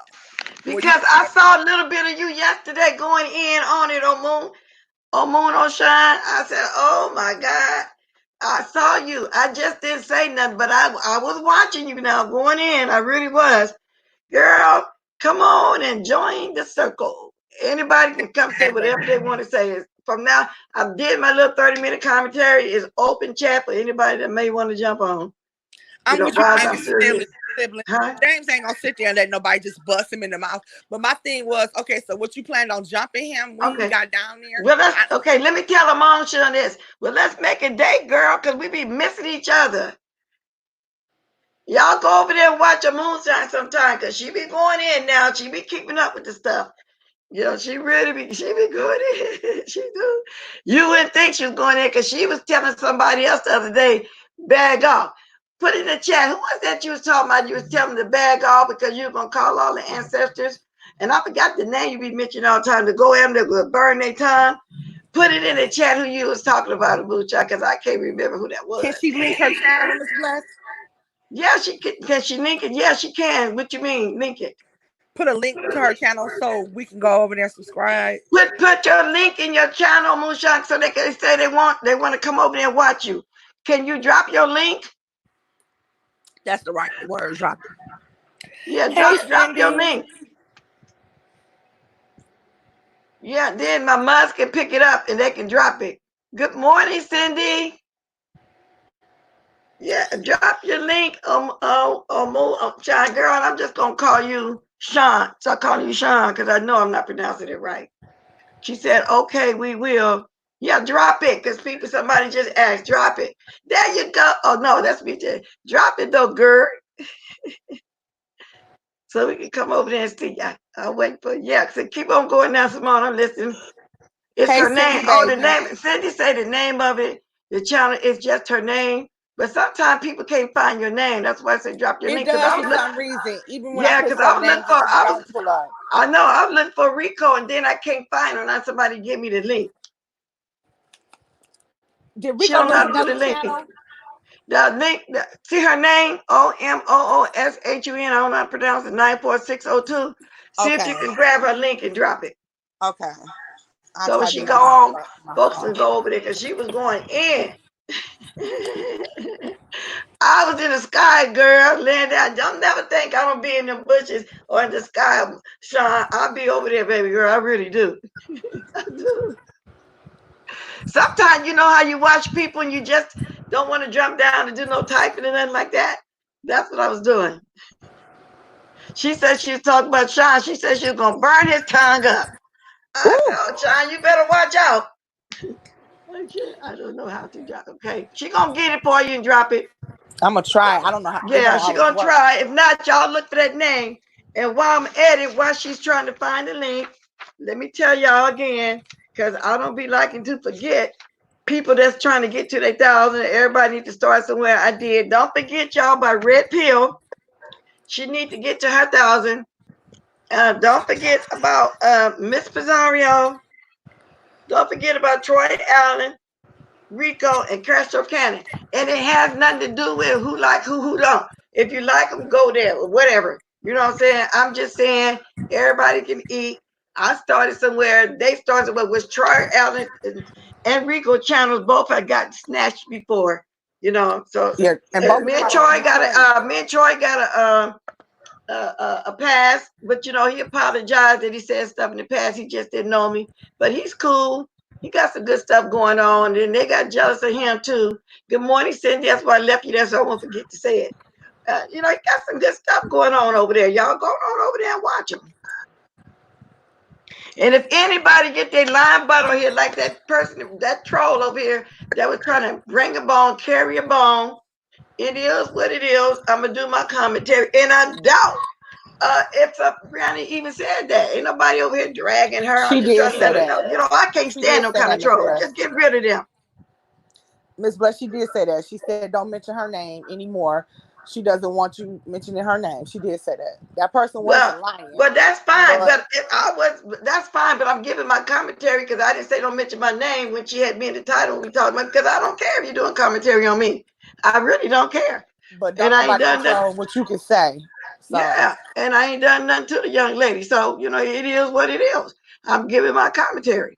Speaker 1: Because I saw a little bit of you yesterday going in on it on Moon on Shine. I said, oh my God. I saw you. I just didn't say nothing, but I was watching you now going in. I really was. Girl, come on and join the circle. Anybody can come say whatever they want to say. From now, I did my little 30-minute commentary. It's open chat for anybody that may want to jump on.
Speaker 2: I'm with you, sibling. Huh? James ain't gonna sit there and let nobody just bust him in the mouth. But my thing was, okay, so what you planned on jumping him when he got down there?
Speaker 1: Well, let me tell Amon on this. Well, let's make a date, girl, because we be missing each other. Y'all go over there and watch a moonshine sometime, because she be going in now. She be keeping up with the stuff. She really she be going in. She do. You wouldn't think she was going in, because she was telling somebody else the other day, bag off. Put in the chat, who was that you was talking about? You was telling them to bag off because you were going to call all the ancestors. And I forgot the name you be mentioning all the time, to go at them to burn their tongue. Put it in the chat who you was talking about, Abucha, because I can't remember who that was.
Speaker 2: Can she link her channel, Miss Bless?
Speaker 1: Yeah, she can she link it? Yeah, she can. What you mean, link it?
Speaker 2: Put a link to her channel so we can go over there and subscribe.
Speaker 1: Put your link in your channel, Mushak, so they can say they want to come over there and watch you. Can you drop your link?
Speaker 2: That's the right word. Drop it.
Speaker 1: Yeah,
Speaker 2: Hey,
Speaker 1: drop your
Speaker 2: Cindy.
Speaker 1: link. Yeah, then my moms can pick it up and they can drop it. Good morning, Cindy. Yeah, drop your link. Sean, girl, I'm just gonna call you Sean. So I call you Sean because I know I'm not pronouncing it right. She said, "Okay, we will." Yeah, drop it, because somebody just asked, drop it. There you go. Oh no, that's me. Drop it though, girl. So we can come over there and see. I'll wait for so keep on going now, Simone. I'm listening. It's
Speaker 2: Hey,
Speaker 1: her name.
Speaker 2: Cindy,
Speaker 1: Oh, the
Speaker 2: baby.
Speaker 1: name. Cindy say the name of it. The channel is just her name. But sometimes people can't find your name. That's why I say drop your
Speaker 2: It
Speaker 1: link. Because
Speaker 2: does
Speaker 1: I
Speaker 2: for
Speaker 1: was
Speaker 2: some reason. Even when I
Speaker 1: yeah,
Speaker 2: put
Speaker 1: because I
Speaker 2: certain
Speaker 1: was looking
Speaker 2: names
Speaker 1: for
Speaker 2: in, it don't pull up.
Speaker 1: I know I was looking for Rico, and then I can't find her. Now somebody give me the link.
Speaker 2: Did
Speaker 1: She
Speaker 2: Rico
Speaker 1: don't know
Speaker 2: do
Speaker 1: how to do
Speaker 2: another
Speaker 1: the link.
Speaker 2: channel?
Speaker 1: The link, see her name, OMOOSHUN. I don't know how to pronounce it. 94602. See if you can grab her link and drop it.
Speaker 2: Okay. I'll
Speaker 1: So when
Speaker 2: try to
Speaker 1: she
Speaker 2: do
Speaker 1: go
Speaker 2: that
Speaker 1: on,
Speaker 2: on my
Speaker 1: folks
Speaker 2: phone.
Speaker 1: can go over there, because she was going in. I was in the sky, girl, laying down. Don't never think I'm gonna be in the bushes or in the sky, Sean. I'll be over there, baby girl. I really do. I do. Sometimes you know how you watch people and you just don't want to jump down and do no typing and nothing like that. That's what I was doing. She said she was talking about Sean. She said she was gonna burn his tongue up. I said, "Oh, Sean, you better watch out." Okay, I don't know how to drop. Okay, she gonna get it for you and drop it.
Speaker 2: I'm gonna try. I don't know how. It
Speaker 1: Yeah,
Speaker 2: don't
Speaker 1: she
Speaker 2: always
Speaker 1: gonna
Speaker 2: work.
Speaker 1: try. If not, y'all look for that name. And while I'm at it, while she's trying to find the link, let me tell y'all again, because I don't be liking to forget people that's trying to get to their 1,000. Everybody need to start somewhere. I did. Don't forget y'all by Red Pill. She need to get to her 1,000. Don't forget about Miss Pizarro. Don't forget about Troy Allen, Rico, and Castro Cannon. And it has nothing to do with who like who don't. If you like them, go there or whatever. You know what I'm saying? I'm just saying everybody can eat. I started somewhere. They started somewhere with Troy Allen and Rico channels. Both had got snatched before. So
Speaker 2: Yeah, and both
Speaker 1: me
Speaker 2: of them
Speaker 1: and
Speaker 2: are from
Speaker 1: Troy got
Speaker 2: Detroit.
Speaker 1: a pass, but he apologized that he said stuff in the past. He just didn't know me, but he's cool. He got some good stuff going on, and they got jealous of him too. Good morning, Cindy. That's why I left you there, so I won't forget to say it. He got some good stuff going on over there. Y'all go on over there and watch him. And if anybody get their line butt on here, like that person, that troll over here that was trying to bring a bone, carry a bone, it is what it is. I'm gonna do my commentary, and I doubt if Brianna even said that. Ain't nobody over here dragging her. I'm
Speaker 2: She
Speaker 1: just trying
Speaker 2: did
Speaker 1: to
Speaker 2: say
Speaker 1: let her
Speaker 2: that.
Speaker 1: know. I can't
Speaker 2: She
Speaker 1: stand
Speaker 2: did
Speaker 1: no
Speaker 2: say
Speaker 1: kind of
Speaker 2: that, Miss
Speaker 1: troll.
Speaker 2: Bless.
Speaker 1: Just get rid of them.
Speaker 2: Miss Bless, she did say that. She said, "Don't mention her name anymore." She doesn't want you mentioning her name. She did say that. That person
Speaker 1: Well,
Speaker 2: wasn't lying.
Speaker 1: but that's fine.
Speaker 2: But
Speaker 1: That's fine. But I'm giving my commentary, because I didn't say don't mention my name when she had me in the title we talked about. Because I don't care if you're doing commentary on me. I really don't care.
Speaker 2: don't
Speaker 1: And I ain't
Speaker 2: nobody
Speaker 1: done nothing.
Speaker 2: control what you can say. So
Speaker 1: Yeah, and I ain't done nothing to the young lady. So it is what it is. I'm giving my commentary.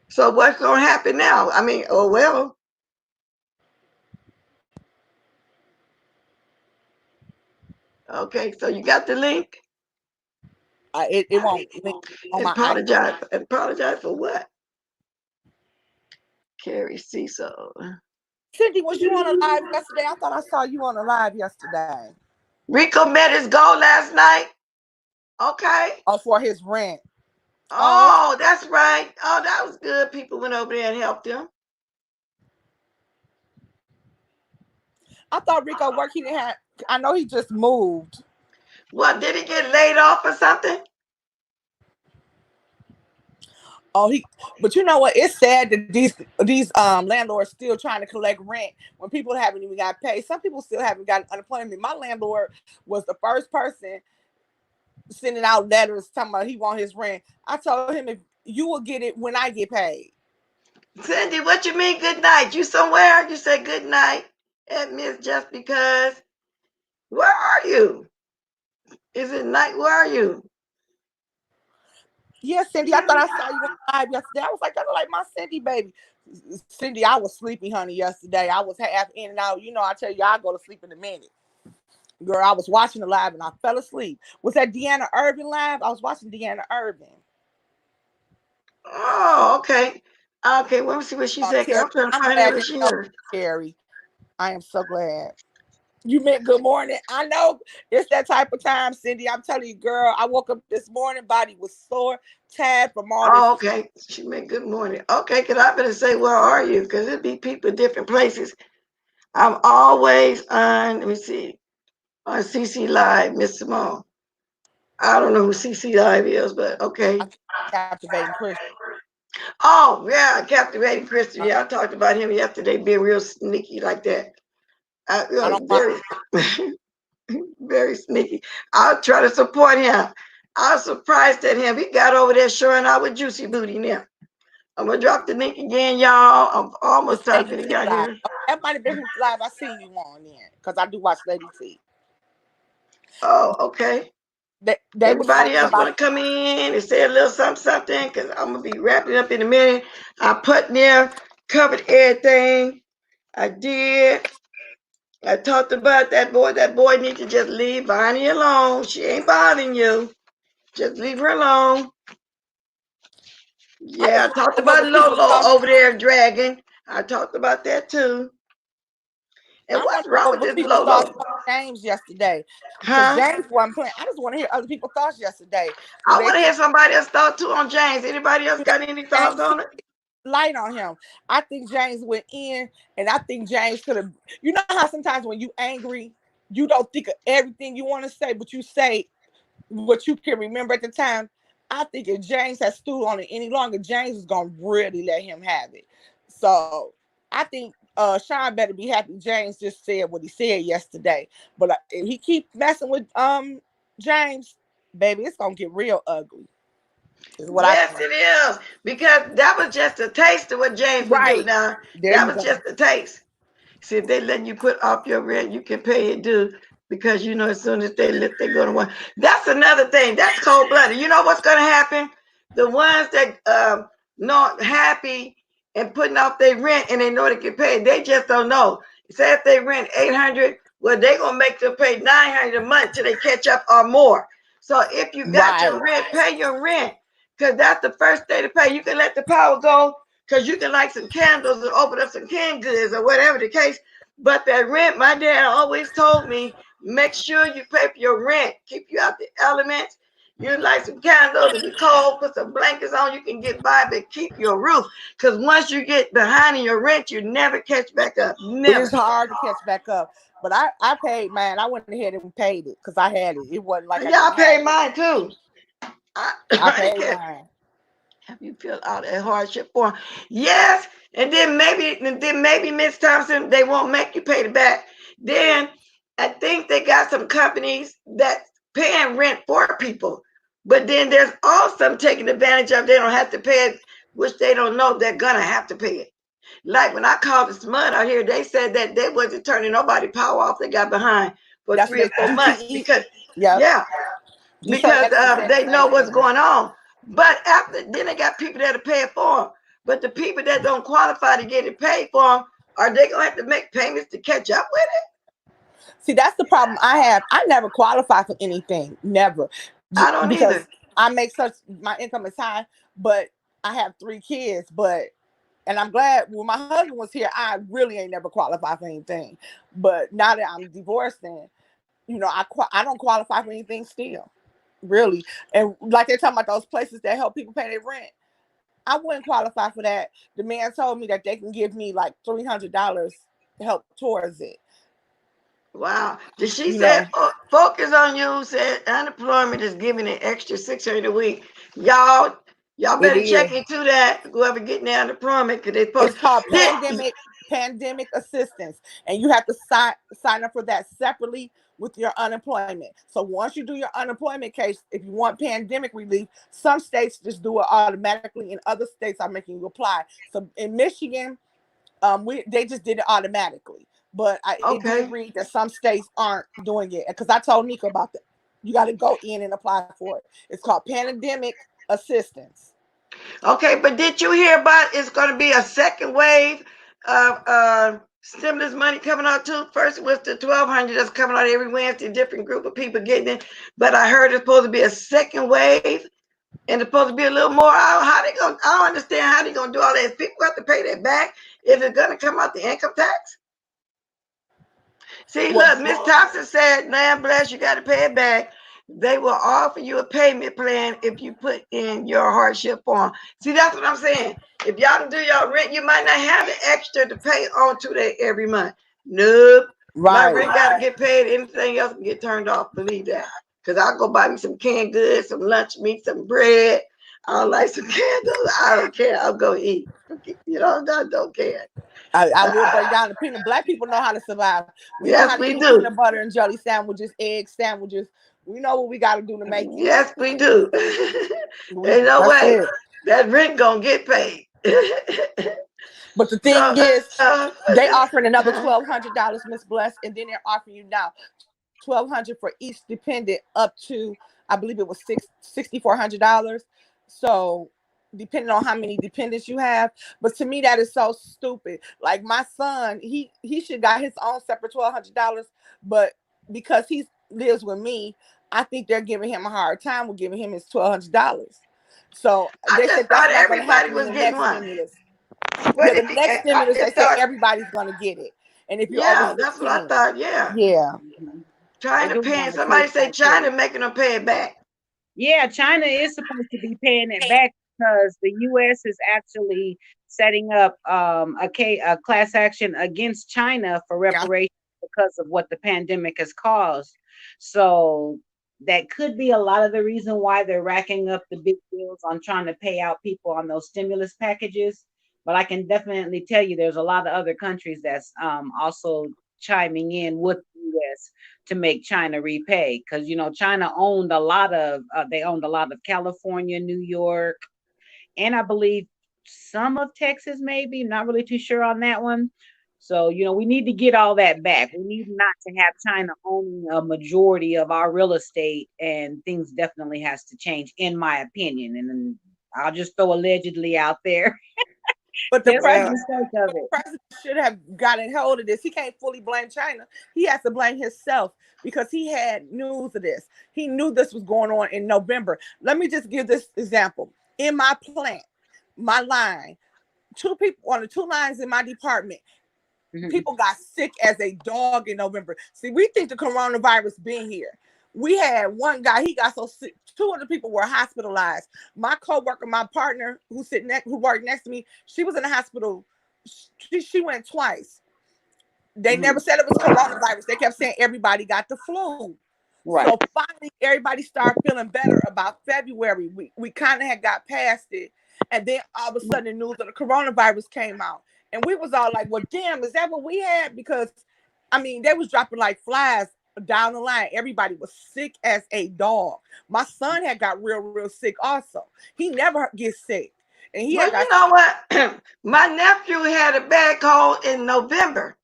Speaker 1: So what's gonna happen now? I mean, oh well. Okay, so you got the link.
Speaker 2: it won't link on my iPhone.
Speaker 1: Apologize for what? Carrie Cecil.
Speaker 2: Cindy, was you on a live yesterday? I thought I saw you on a live yesterday.
Speaker 1: Rico met his goal last night. Okay.
Speaker 2: Oh, for his rent.
Speaker 1: Oh, that's right. Oh, that was good. People went over there and helped him.
Speaker 2: I thought Rico worked. He didn't have. I know he just moved.
Speaker 1: What, did he get laid off or something?
Speaker 2: Oh, but you know what? It's sad that these landlords still trying to collect rent when people haven't even got paid. Some people still haven't gotten unemployment. My landlord was the first person sending out letters talking about he want his rent. I told him, if you will get it when I get paid.
Speaker 1: Cindy, what you mean good night? You somewhere? You say good night at Miss just because. Where are you? Is it night? Where are you?
Speaker 2: Yeah, Cindy, I thought I saw you on live yesterday. I was like, that's like my Cindy baby. Cindy, I was sleepy, honey, yesterday. I was half in and out. You know, I tell you, I go to sleep in a minute. Girl, I was watching the live and I fell asleep. Was that Deanna Irvin live? I was watching Deanna Irvin.
Speaker 1: Oh, okay. Okay, let me see what she said, because
Speaker 2: Terry,
Speaker 1: I'm trying to
Speaker 2: I'm
Speaker 1: find out
Speaker 2: glad
Speaker 1: what
Speaker 2: you
Speaker 1: she
Speaker 2: know,
Speaker 1: heard.
Speaker 2: Terry. I am so glad. You meant good morning. I know it's that type of time, Cindy. I'm telling you, girl, I woke up this morning, body was sore, tired from all this.
Speaker 1: Oh, okay. She meant good morning. Okay, because I better say, where are you? Because it'd be people in different places. I'm always on, let me see, on CC Live, Miss Simone. I don't know who CC Live is, but okay.
Speaker 2: I'm captivating Chris.
Speaker 1: Oh, yeah, Captivating Christian. Yeah, I talked about him yesterday being real sneaky like that.
Speaker 2: I don't
Speaker 1: Very, very sneaky. I'll try to support him. I was surprised at him. He got over there showing out with Juicy Booty now. I'm going to drop the link again, y'all. I'm almost
Speaker 2: It's Lady
Speaker 1: talking to
Speaker 2: T
Speaker 1: y'all
Speaker 2: live.
Speaker 1: here.
Speaker 2: That might have been whose live I seen you on then, because I do watch Lady T.
Speaker 1: Oh, okay.
Speaker 2: They was
Speaker 1: Everybody
Speaker 2: talking
Speaker 1: else
Speaker 2: about
Speaker 1: want to come in and say a little something, something, because I'm going to be wrapping up in a minute. I put there, covered everything. I did. I talked about that boy. That boy needs to just leave Bonnie alone. She ain't bothering you. Just leave her alone.
Speaker 2: I
Speaker 1: Yeah,
Speaker 2: just
Speaker 1: I
Speaker 2: want
Speaker 1: talked
Speaker 2: to know
Speaker 1: about
Speaker 2: what people
Speaker 1: Lolo
Speaker 2: thought.
Speaker 1: over there dragging. I talked about that too. And
Speaker 2: I
Speaker 1: what's
Speaker 2: want to know
Speaker 1: wrong with
Speaker 2: what
Speaker 1: this
Speaker 2: people thought
Speaker 1: Lolo?
Speaker 2: about James yesterday, because
Speaker 1: Huh?
Speaker 2: James wasn't playing. I just want to hear other people's thoughts yesterday. Do
Speaker 1: I
Speaker 2: they
Speaker 1: want to
Speaker 2: think
Speaker 1: hear somebody else thought too on James. Anybody else
Speaker 2: do they
Speaker 1: got any thoughts
Speaker 2: think James
Speaker 1: on it?
Speaker 2: light on him? I think James went in, and I think James could have. You know how sometimes when you angry, you don't think of everything you want to say, but you say what you can remember at the time. I think if James had stood on it any longer, James is gonna really let him have it. So I think Sean better be happy James just said what he said yesterday. But if he keep messing with James, baby, it's gonna get real ugly. Is what I
Speaker 1: Yes,
Speaker 2: think.
Speaker 1: it is. Because that was just a taste of what James would do.
Speaker 2: Right.
Speaker 1: Now,
Speaker 2: There
Speaker 1: that
Speaker 2: you
Speaker 1: was
Speaker 2: go.
Speaker 1: just a taste. See, if they let you put off your rent, you can pay it due because you know as soon as they go to one. That's another thing. That's cold blooded. You know what's going to happen? The ones that not happy and putting off their rent and they know they can pay, they just don't know. Say if they rent 800, well they gonna make them pay 900 a month till they catch up or more. So if you got
Speaker 2: Right.
Speaker 1: your rent, pay your rent because that's the first day to pay. You can let the power go because you can light some candles and open up some canned goods or whatever the case. But that rent, my dad always told me, make sure you pay for your rent, keep you out the elements. You light some candles, if it's cold, put some blankets on, you can get by, but keep your roof. Because once you get behind in your rent, you never catch back up.
Speaker 2: It is
Speaker 1: Never.
Speaker 2: hard to catch back up. But I paid mine. I went ahead and paid it because I had it. It wasn't like I
Speaker 1: Yeah, I
Speaker 2: didn't
Speaker 1: paid
Speaker 2: have it.
Speaker 1: mine too. I,
Speaker 2: I
Speaker 1: I
Speaker 2: paid
Speaker 1: can't
Speaker 2: mine.
Speaker 1: have you fill out a hardship form. Yes, and then maybe Miss Thompson, they won't make you pay it back. Then I think they got some companies that paying rent for people. But then there's also taking advantage of they don't have to pay it, which they don't know they're gonna have to pay it. Like when I called the SMUD out here, they said that they wasn't turning nobody power off. They got behind for
Speaker 2: That's
Speaker 1: 3 or 4 months
Speaker 2: DTE.
Speaker 1: because
Speaker 2: Yep.
Speaker 1: yeah, because
Speaker 2: DeSantis said
Speaker 1: they
Speaker 2: the same
Speaker 1: know what's
Speaker 2: thing.
Speaker 1: going on. But after then they got people that are paying for them. But the people that don't qualify to get it paid for them, are they gonna have to make payments to catch up with it?
Speaker 2: See, that's the problem I have. I never qualify for anything. Never.
Speaker 1: I don't either.
Speaker 2: Because I make such my income is high, but I have 3 kids, but and I'm glad when my husband was here, I really ain't never qualified for anything. But now that I'm divorced and I don't qualify for anything still. Really. And like they're talking about those places that help people pay their rent. I wouldn't qualify for that. The man told me that they can give me like $300 help towards it.
Speaker 1: Wow. Did she
Speaker 2: You
Speaker 1: say
Speaker 2: know,
Speaker 1: focus on you? Said unemployment is giving an extra 600 a week. Y'all, y'all
Speaker 2: it
Speaker 1: better
Speaker 2: is.
Speaker 1: check into that. Whoever getting the unemployment, because they
Speaker 2: It's
Speaker 1: supposed
Speaker 2: called
Speaker 1: did.
Speaker 2: pandemic assistance, and you have to sign up for that separately with your unemployment. So once you do your unemployment case, if you want pandemic relief, some states just do it automatically, and other states are making you apply. So in Michigan, they just did it automatically, but it did
Speaker 1: Okay.
Speaker 2: read that some states aren't doing it. Because I told Nico about that. You got to go in and apply for it. It's called pandemic assistance.
Speaker 1: Okay, but did you hear about it's going to be a second wave of stimulus money coming out too? First it was the 1,200 that's coming out every Wednesday, different group of people getting it. But I heard it's supposed to be a second wave, and it's supposed to be a little more. How they going? I don't understand how they going to do all that. If people have to pay that back, is it going to come out the income tax? See,
Speaker 2: Well,
Speaker 1: look, Miss Thompson said, "Land bless, you got to pay it back. They will offer you a payment plan if you put in your hardship form." See, that's what I'm saying. If y'all don't do y'all rent, you might not have the extra to pay on to that every month. Nope. My
Speaker 2: right.
Speaker 1: rent got to get paid. Anything else can get turned off. Believe that. Because I'll go buy me some canned goods, some lunch meat, some bread. I don't like some candles. I don't care. I'll go eat. You know, I don't care.
Speaker 2: I will break down the peanut. Black people know how to survive. We know how
Speaker 1: Yes,
Speaker 2: to
Speaker 1: we
Speaker 2: eat
Speaker 1: do.
Speaker 2: peanut butter and jelly sandwiches, egg sandwiches. We know what we got to do to make it.
Speaker 1: Yes, we do. Ain't no
Speaker 2: That's
Speaker 1: way
Speaker 2: it.
Speaker 1: that rent gonna get paid.
Speaker 2: But the
Speaker 1: So,
Speaker 2: thing is,
Speaker 1: what's
Speaker 2: they
Speaker 1: this?
Speaker 2: offering another $1,200, Miss Bless, and then they're offering you now $1,200 for each dependent up to, I believe it was $6,400. So depending on how many dependents you have. But to me, that is so stupid. Like my son, he should got his own separate $1,200, but because he lives with me, I think they're giving him a hard time with giving him his $1,200. So
Speaker 1: I
Speaker 2: they
Speaker 1: just
Speaker 2: said that's
Speaker 1: thought
Speaker 2: not going to
Speaker 1: everybody
Speaker 2: happen in
Speaker 1: was
Speaker 2: the
Speaker 1: getting
Speaker 2: next
Speaker 1: one.
Speaker 2: stimulus.
Speaker 1: What
Speaker 2: Yeah, the
Speaker 1: if he,
Speaker 2: next
Speaker 1: I
Speaker 2: stimulus, they
Speaker 1: just
Speaker 2: say
Speaker 1: thought,
Speaker 2: everybody's going to get it. And if you're over
Speaker 1: yeah, that's what I
Speaker 2: 16,
Speaker 1: thought. Yeah,
Speaker 2: yeah.
Speaker 4: Mhm.
Speaker 1: trying
Speaker 4: They
Speaker 1: to
Speaker 4: do it
Speaker 1: pay.
Speaker 4: on a
Speaker 1: Somebody
Speaker 4: case by
Speaker 1: say
Speaker 4: case.
Speaker 1: China making them pay it back.
Speaker 4: Yeah, China is supposed to be paying it back because the U.S. is actually setting up a class action against China for
Speaker 2: Yeah.
Speaker 4: reparations because of what the pandemic has caused. So that could be a lot of the reason why they're racking up the big bills on trying to pay out people on those stimulus packages. But I can definitely tell you there's a lot of other countries that's also chiming in with the U.S. to make China repay, because China owned a lot of they owned a lot of California, New York, and I believe some of Texas, maybe. Not really too sure on that one. So we need to get all that back. We need not to have China owning a majority of our real estate, and things definitely has to change, in my opinion. And then I'll just throw allegedly out there,
Speaker 2: But the
Speaker 4: just for
Speaker 1: Well,
Speaker 2: president,
Speaker 4: the sake of
Speaker 2: the
Speaker 4: it.
Speaker 2: president should have gotten hold of this. He can't fully blame China. He has to blame himself because he had news of this. He knew this was going on in November. Let me just give this example. In my plant, my line, two people on the two lines in my department,
Speaker 4: Mhm.
Speaker 2: people got sick as a dog in November. See, we think the coronavirus been here. We had one guy, he got so sick. Two other people were hospitalized. My coworker, my partner, who worked next to me, she was in the hospital. She went twice. They never
Speaker 4: Mhm.
Speaker 2: said it was coronavirus. They kept saying everybody got the flu.
Speaker 4: Right.
Speaker 2: So finally, everybody started feeling better about February. We kind of had got past it, and then all of a sudden, the news of the coronavirus came out, and we was all like, "Well, damn, is that what we had?" Because, I mean, they was dropping like flies down the line. Everybody was sick as a dog. My son had got real sick. Also, he never gets sick, and he
Speaker 1: well,
Speaker 2: had got
Speaker 1: you know what? My nephew had a bad cold in November.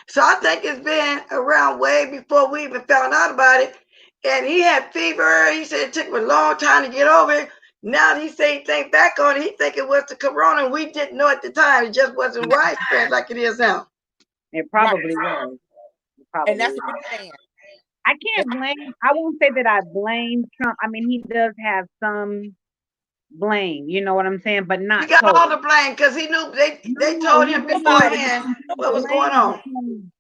Speaker 1: So I think it's been around way before we even found out about it. And he had fever. He said it took him a long time to get over it. Now he say he think back on it. He think it was the corona. We didn't know at the time. It just wasn't widespread like it is now.
Speaker 4: It
Speaker 2: right,
Speaker 4: probably was. It
Speaker 2: and
Speaker 4: probably
Speaker 2: that's what
Speaker 4: was.
Speaker 2: we're saying.
Speaker 4: I can't blame. I won't say that I blame Trump. I mean, he does have some blame. You know what I'm saying, but
Speaker 1: He
Speaker 4: not
Speaker 1: got all
Speaker 4: total.
Speaker 1: the blame because he knew
Speaker 4: No,
Speaker 1: they
Speaker 4: no,
Speaker 1: told
Speaker 4: he
Speaker 1: him
Speaker 4: does not have
Speaker 1: beforehand
Speaker 4: complete
Speaker 1: what was going
Speaker 4: blame
Speaker 1: on.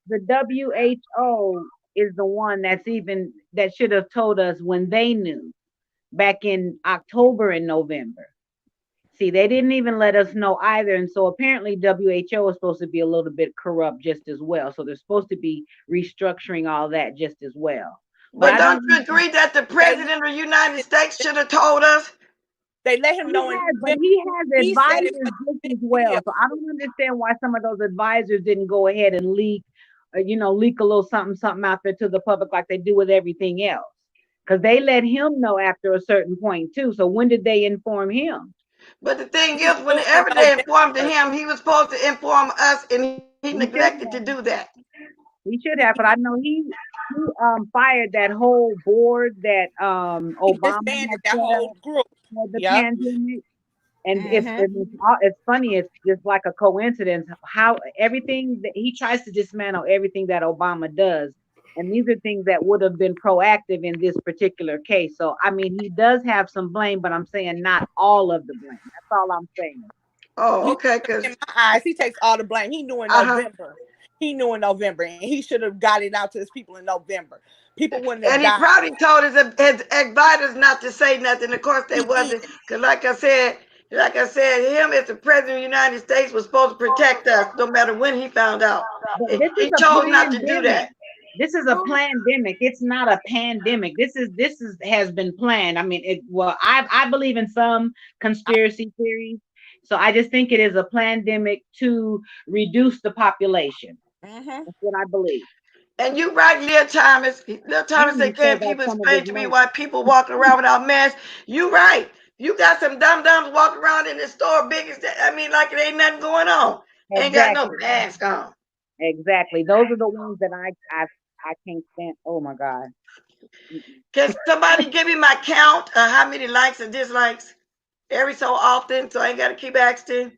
Speaker 4: because the WHO is the one that should have told us when they knew back in October and November. See, they didn't even let us know either. And so apparently WHO is supposed to be a little bit corrupt just as well. So they're supposed to be restructuring all that just as well. But
Speaker 1: But
Speaker 4: I don't
Speaker 1: don't you
Speaker 4: understand.
Speaker 1: agree that the
Speaker 2: They
Speaker 1: president of the United States should have told us?
Speaker 2: they let him
Speaker 4: He
Speaker 2: know in
Speaker 4: has, but
Speaker 2: November.
Speaker 4: he has
Speaker 2: He said it
Speaker 4: advisors just
Speaker 2: for
Speaker 4: as
Speaker 2: video.
Speaker 4: well. So I don't understand why some of those advisors didn't go ahead and leak, leak a little something, something out there to the public like they do with everything else. Because they let him know after a certain point too. So when did they inform him?
Speaker 1: But the thing
Speaker 2: He
Speaker 1: is,
Speaker 2: knew in
Speaker 1: whenever they informed
Speaker 2: November.
Speaker 1: him, he was supposed to inform us, and he
Speaker 4: He
Speaker 1: neglected
Speaker 4: should
Speaker 1: to do
Speaker 4: have.
Speaker 1: that.
Speaker 4: He should have, but I know he fired that whole board that
Speaker 2: He
Speaker 4: Obama
Speaker 2: disbanded
Speaker 4: had
Speaker 2: that
Speaker 4: set
Speaker 2: whole
Speaker 4: up
Speaker 2: group.
Speaker 4: for the
Speaker 2: Yep.
Speaker 4: pandemic. And
Speaker 2: Mm-hmm.
Speaker 4: it's funny. It's just like a coincidence how everything that he tries to dismantle everything that Obama does, and these are things that would have been proactive in this particular case. So I mean, he does have some blame, but I'm saying not all of the blame. That's all I'm saying.
Speaker 1: Oh,
Speaker 2: He,
Speaker 1: okay,
Speaker 2: in
Speaker 1: because
Speaker 2: my eyes, he takes all the blame. He knew in
Speaker 1: uh-huh.
Speaker 2: November. He knew in November, and he should have got it out to his people in November. People wouldn't have
Speaker 1: And he
Speaker 2: died.
Speaker 1: probably told his advisors not to say nothing. Of course, they
Speaker 2: He did.
Speaker 1: wasn't, because like I said, him as the president of the United States was supposed to protect us, no matter when he found out.
Speaker 4: But
Speaker 1: And
Speaker 4: this is
Speaker 1: he
Speaker 4: a
Speaker 1: chose not to do
Speaker 4: pandemic.
Speaker 1: that.
Speaker 4: This is a pandemic. It's not a pandemic. This is has been planned. I mean, I believe in some conspiracy theories. So I just think it is a pandemic to reduce the population.
Speaker 2: Mm-hmm.
Speaker 4: That's what I believe.
Speaker 1: And you right, Lil Thomas. Lil Thomas
Speaker 4: And he
Speaker 1: said,
Speaker 4: still
Speaker 1: "Can
Speaker 4: got
Speaker 1: people
Speaker 4: some of his
Speaker 1: explain to me
Speaker 4: money.
Speaker 1: why people walking around without masks?" You right. You got some dum dums walking around in the store, big as that. I mean, like it ain't nothing going on. Ain't got no
Speaker 4: Exactly.
Speaker 1: mask on.
Speaker 4: Exactly. Those are the ones that I can't stand. Oh my God. Mm-mm.
Speaker 1: Can somebody give me my count of how many likes and dislikes every so often, so I ain't got to keep asking?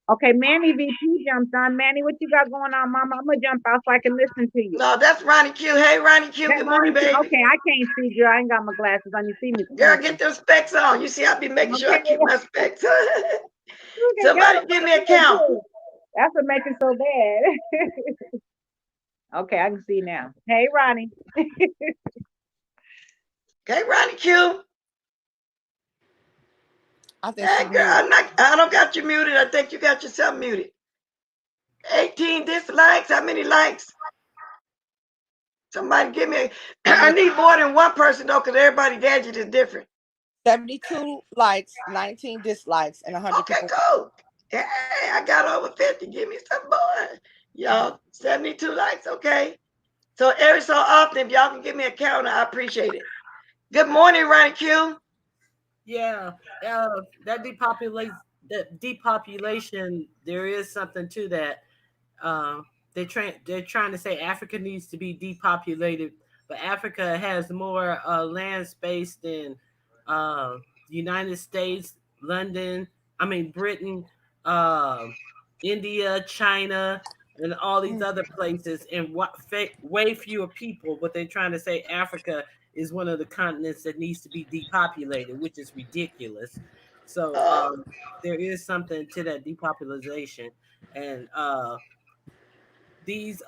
Speaker 4: Okay, Manny VP jumped on. Manny, what you got going on, Mama? I'm gonna jump out so I can listen to you.
Speaker 1: No, that's Ronnie Q. Hey, Ronnie Q.
Speaker 4: Hey,
Speaker 1: Good morning,
Speaker 4: Ronnie,
Speaker 1: baby.
Speaker 4: okay, I can't see, girl. I ain't got my glasses on. You see me
Speaker 1: Girl, get
Speaker 4: squinting.
Speaker 1: them specs on. You see, I be making sure I
Speaker 4: Okay,
Speaker 1: keep my specs on.
Speaker 4: okay, girl,
Speaker 1: Somebody give me a
Speaker 4: good,
Speaker 1: count.
Speaker 4: good. That's what makes it so bad. Okay, I can see now. Hey, Ronnie.
Speaker 1: Okay, Ronnie Q.
Speaker 2: I think
Speaker 1: Hey,
Speaker 2: she's
Speaker 1: girl,
Speaker 2: muted.
Speaker 1: I don't got you muted. I think you got yourself muted. 18 dislikes. How many likes? Somebody give me. I
Speaker 2: Seventy
Speaker 1: need more than one person though, because everybody gadget is different.
Speaker 2: 72 likes, 19 dislikes, and 100
Speaker 1: Okay,
Speaker 2: people.
Speaker 1: cool. Hey, I got over 50. Give me some more. Y'all, 72 likes. Okay. So every so often, if y'all can give me a counter, I appreciate it. Good morning, Ronnie Q.
Speaker 3: Yeah, that depopulation, there is something to that. Uh, they're trying to say Africa needs to be depopulated, but Africa has more land space than uh, United States, London. I mean Britain, uh, India, China, and all these
Speaker 2: Mm.
Speaker 3: other places, and way fewer people. But they're trying to say Africa is one of the continents that needs to be depopulated, which is ridiculous. So
Speaker 1: Oh,
Speaker 3: there is something to that depopulation, and these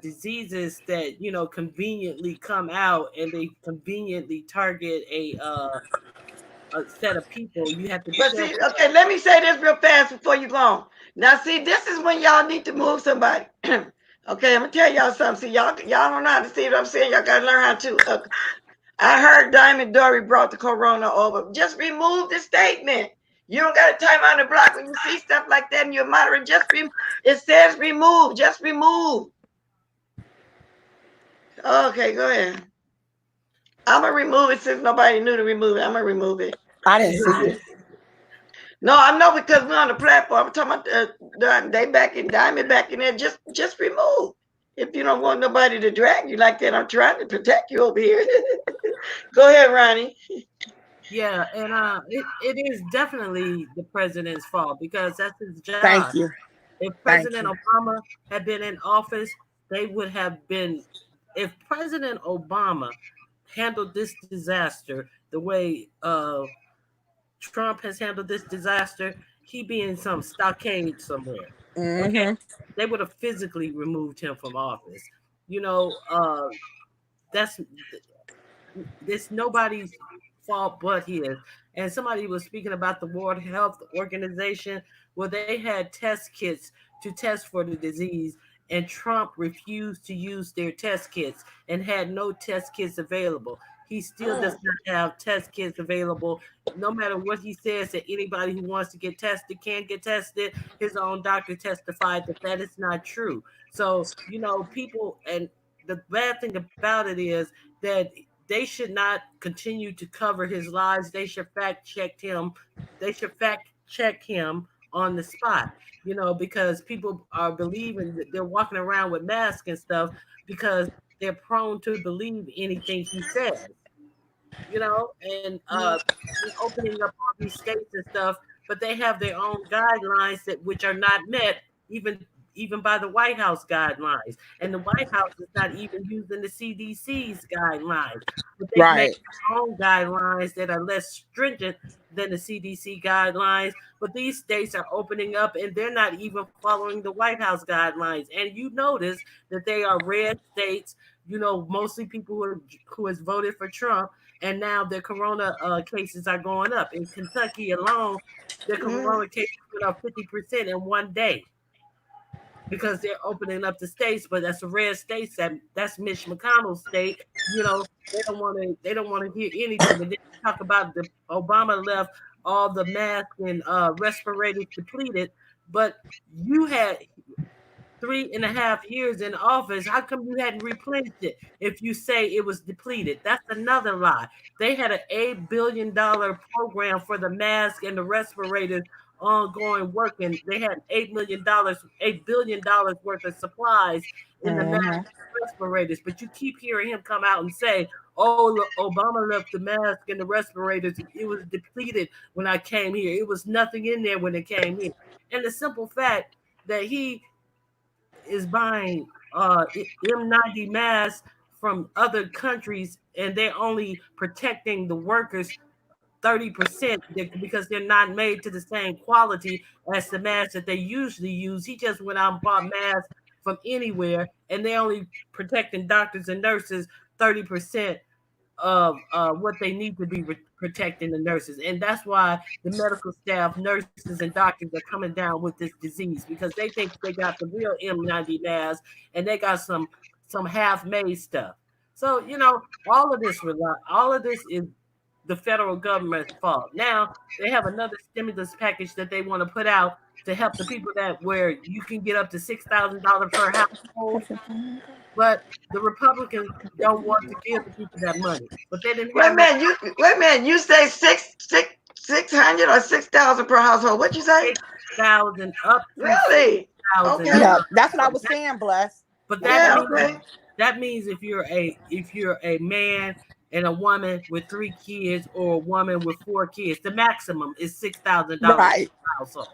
Speaker 3: diseases that conveniently come out and they conveniently target a set of people. You have to be
Speaker 1: but see,
Speaker 3: careful.
Speaker 1: okay, let me say this real fast before you go on. Now, see, this is when y'all need to move somebody. Okay, I'm gonna tell y'all something. See, y'all don't know how to see what I'm saying. Y'all gotta learn how to. I heard Diamond Dory brought the corona over. Just remove the statement. You don't got to time on the block when you see stuff like that and you're moderate. It says remove. Just remove. Okay, go ahead. I'm gonna remove it since nobody knew to remove it. I'm gonna remove it.
Speaker 2: I didn't see it.
Speaker 1: No, I know because we're on the platform. I'm talking about they back in Diamond back in there. Just remove. If you don't want nobody to drag you like that, I'm trying to protect you over here. Go ahead, Ronnie.
Speaker 3: Yeah, and it is definitely the president's fault because that's his job.
Speaker 2: Thank you.
Speaker 3: If
Speaker 2: Thank
Speaker 3: President
Speaker 2: you.
Speaker 3: Obama had been in office, they would have been. If President Obama handled this disaster the way Trump has handled this disaster, he'd be in some stockade somewhere. Okay,
Speaker 2: Mm-hmm.
Speaker 3: they would have physically removed him from office. You know, that's it's nobody's
Speaker 5: fault but his. And somebody was speaking about the World Health Organization, where they had test kits to test for the disease, and Trump refused to use their test kits and had no test kits available. He still does not have test kits available. No matter what he says, that anybody who wants to get tested can get tested. His own doctor testified that that is not true. So, people, and the bad thing about it is that they should not continue to cover his lies. They should fact check him. They should fact check him on the spot, because people are believing that they're walking around with masks and stuff because they're prone to believe anything he says, and they're opening up all these states and stuff, but they have their own guidelines that which are not met even by the White House guidelines. And the White House is not even using the CDC's guidelines, but they've made
Speaker 2: Right.
Speaker 5: their own guidelines that are less stringent than the CDC guidelines. But these states are opening up and they're not even following the White House guidelines. And you notice that they are red states, mostly people who has voted for Trump, and now their corona cases are going up. In Kentucky alone, their corona cases went up 50% in one day because they're opening up the states. But that's a red state. That's Mitch McConnell's state. They don't want to hear anything. And then talk about the Obama left all the masks and respirators depleted, but you had 3.5 years in office. How come you hadn't replenished it if you say it was depleted? That's another lie. They had an $8 billion program for the mask and the respirators ongoing working. They had $8 billion worth of supplies in the mask
Speaker 2: Mm-hmm.
Speaker 5: and respirators. But you keep hearing him come out and say, "Oh, look, Obama left the mask and the respirators. It was depleted when I came here. It was nothing in there when it came here." And the simple fact that he is buying M90 masks from other countries, and they're only protecting the workers 30% because they're not made to the same quality as the masks that they usually use. He just went out and bought masks from anywhere, and they're only protecting doctors and nurses 30% of what they need to be protecting the nurses. And that's why the medical staff, nurses, and doctors are coming down with this disease, because they think they got the real M90 mask and they got some half-made stuff. So, all of this is the federal government's fault. Now they have another stimulus package that they want to put out to help the people that where you can get up to $6,000 per household, but the Republicans don't want to give the people that money. But they didn't
Speaker 1: Wait
Speaker 5: have
Speaker 1: a
Speaker 5: no
Speaker 1: minute, you say 600 or 6,000 per household. What'd you say?
Speaker 5: 6,000 up to six
Speaker 1: Really?
Speaker 5: thousand.
Speaker 1: Okay.
Speaker 2: Yeah, that's what I
Speaker 5: But
Speaker 2: was saying, Bless.
Speaker 5: but that
Speaker 1: Yeah,
Speaker 5: means
Speaker 1: okay.
Speaker 5: that means if you're a man and a woman with 3 kids, or a woman with 4 kids, the maximum is $6,000
Speaker 2: Right.
Speaker 5: per household.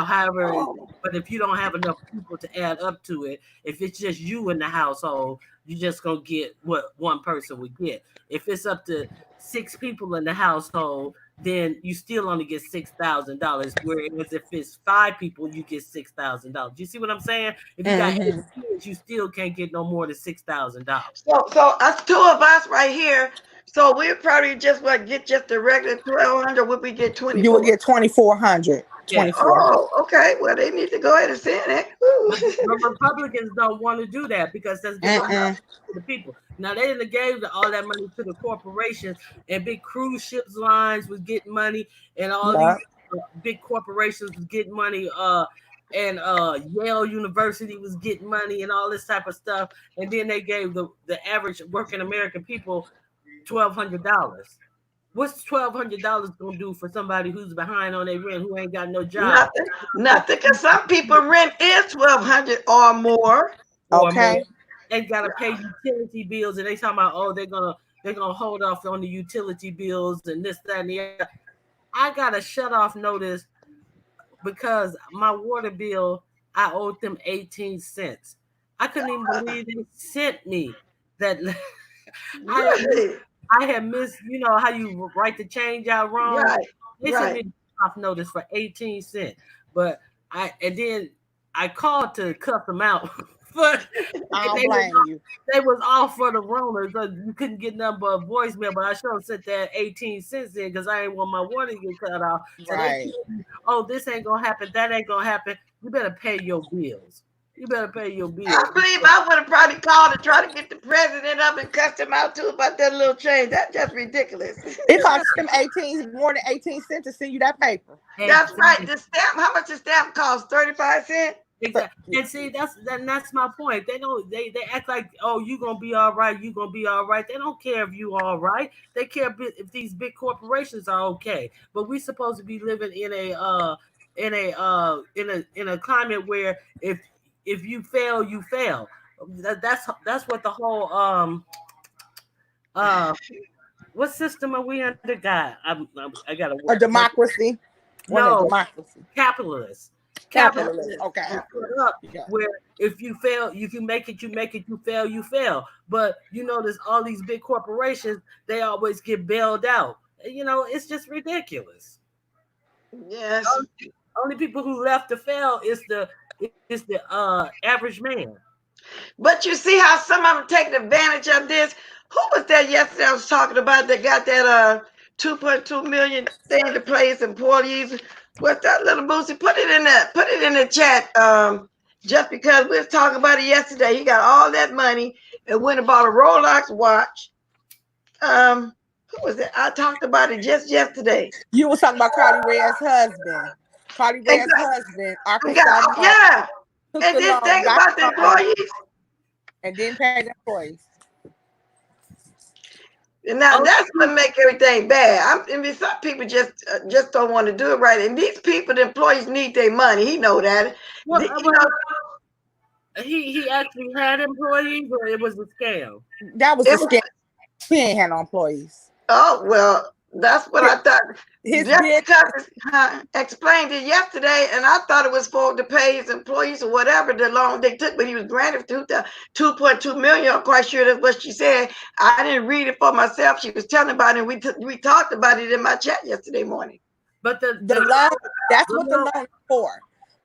Speaker 5: However,
Speaker 1: Oh.
Speaker 5: but if you don't have enough people to add up to it, if it's just you in the household, you're just gonna get what one person would get. If it's up to 6 people in the household, then you still only get $6,000. Whereas if it's 5 people, you get $6,000. You see what I'm saying? If you got
Speaker 2: Mm-hmm.
Speaker 5: 8 kids, you still can't get no more than $6,000.
Speaker 1: So us two of us right here. So we probably just get just the regular 1,200. Would we get
Speaker 2: You would
Speaker 1: 24?
Speaker 2: get 2,400.
Speaker 5: Yeah.
Speaker 2: 2,400.
Speaker 1: Oh, okay. Well, they need to go ahead and send it.
Speaker 5: But Republicans don't want to do that because that's giving money
Speaker 2: Mm-mm.
Speaker 5: to the people. Now they didn't gave all that money to the corporations, and big cruise ships lines was getting money, and all these
Speaker 2: Yeah.
Speaker 5: big corporations was getting money. And Yale University was getting money, and all this type of stuff. And then they gave the average working American people $1,200. What's $1,200 gonna do for somebody who's behind on their rent, who ain't got no job?
Speaker 1: Nothing. Nothing. Because some people rent is 1,200 or more.
Speaker 5: Or more,
Speaker 2: Okay.
Speaker 5: and gotta pay utility bills, and they talking about, oh, they're gonna hold off on the utility bills and this, that, and the other. I got a shut off notice because my water bill, I owed them 18 cents. I couldn't even believe they sent me that. I had missed,
Speaker 1: Really?
Speaker 5: I had missed, how you write the change out wrong.
Speaker 1: Right.
Speaker 5: They sent me
Speaker 1: Right.
Speaker 5: a shut off notice for 18 cents. But and then I called to cuss them out but
Speaker 2: I don't
Speaker 5: they was
Speaker 2: blame you.
Speaker 5: they was off for the Rona, so you couldn't get nothing but a voicemail. But I sure sent that 18 cents in because I ain't want my water to get cut off. So they
Speaker 2: Right.
Speaker 5: tell you, oh, this ain't gonna happen, that ain't gonna happen. You better pay your bills. You better pay your
Speaker 1: I
Speaker 5: bills.
Speaker 1: believe I would have probably called to try to get the president up and cussed him out too about that little change. That's just ridiculous.
Speaker 2: It costs them 18 more than 18 cents to send you that paper.
Speaker 1: That's right.
Speaker 5: Exactly.
Speaker 1: The stamp, how much the stamp cost? 35 cents?
Speaker 5: Exactly. And see, that's my point. They don't they act like, oh, you gonna be all right, you gonna be all right. They don't care if you all right. They care if these big corporations are okay. But we supposed to be living in a climate where if you fail, you fail. That's what the whole uh what system are we under? God, I gotta
Speaker 2: A
Speaker 5: work.
Speaker 2: democracy. One a
Speaker 5: No,
Speaker 2: democracy.
Speaker 5: capitalists.
Speaker 2: Capitalist.
Speaker 5: Capitalists
Speaker 2: Okay.
Speaker 5: are set up
Speaker 2: Yeah.
Speaker 5: where if you fail, if you make it, you make it, you fail, you fail. But you notice all these big corporations, they always get bailed out. It's just ridiculous.
Speaker 1: Yes.
Speaker 5: Only people who left to fail is the average man.
Speaker 1: But you see how some of them taking advantage of this? Who was that yesterday I was talking about that got that 2.2 million thing to pay his employees? What's that little Boosie? Put it in the chat. Just because we was talking about it yesterday. He got all that money and went and bought a Rolex watch. Who was it? I talked about it just yesterday.
Speaker 2: You was talking about Cardi Red's husband. Cardi Red's
Speaker 1: Exactly.
Speaker 2: husband,
Speaker 1: We got
Speaker 2: Arkansas Mark,
Speaker 1: yeah.
Speaker 2: took
Speaker 1: And
Speaker 2: the
Speaker 1: then
Speaker 2: loan,
Speaker 1: think
Speaker 2: got
Speaker 1: about the
Speaker 2: the loan,
Speaker 1: employees.
Speaker 2: and didn't pay the employees.
Speaker 1: And now
Speaker 5: Oh,
Speaker 1: that's what make everything bad. I mean, some people just don't want to do it right. And these people, the employees, need their money. He know that.
Speaker 5: well,
Speaker 1: You
Speaker 5: well,
Speaker 1: know,
Speaker 5: he actually had employees, or it was a scam.
Speaker 2: That was a
Speaker 1: it was,
Speaker 2: scam. He ain't had no employees.
Speaker 1: oh well, that's what
Speaker 2: His,
Speaker 1: I thought.
Speaker 2: his
Speaker 1: Just
Speaker 2: bid,
Speaker 1: because explained it yesterday, and I thought it was for to pay his employees or whatever the loan they took, but he was granted 2.2 million. I'm quite sure that's what she said. I didn't read it for myself. She was telling about it. And we talked about it in my chat yesterday morning.
Speaker 5: But
Speaker 2: the loan, that's
Speaker 5: the
Speaker 2: what the
Speaker 5: loan
Speaker 2: loan is for,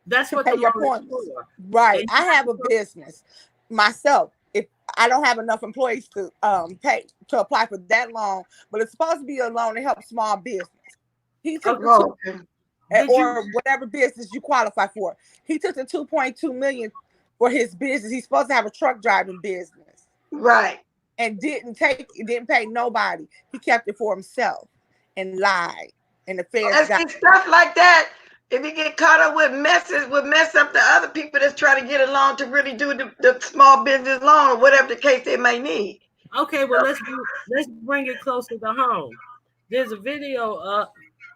Speaker 5: that's
Speaker 2: to
Speaker 5: what
Speaker 2: pay
Speaker 5: the
Speaker 2: your
Speaker 5: loan is
Speaker 2: points.
Speaker 5: for.
Speaker 2: Right.
Speaker 5: And
Speaker 2: I have a business myself. If I don't have enough employees to pay to apply for that loan, but it's supposed to be a loan to help small business. He took
Speaker 5: Okay.
Speaker 2: the two,
Speaker 1: Oh, okay.
Speaker 5: Did you
Speaker 2: or whatever business you qualify for. He took the 2.2 million for his business. He's supposed to have a truck driving business
Speaker 1: Right.
Speaker 2: and didn't pay nobody. He kept it for himself and lied. And the feds
Speaker 1: And
Speaker 2: got
Speaker 1: see, stuff like that, if you get caught up with messes, would mess up the other people that's trying to get along to really do the small business loan or whatever the case they may need.
Speaker 5: Okay, well let's bring it closer to home. There's a video of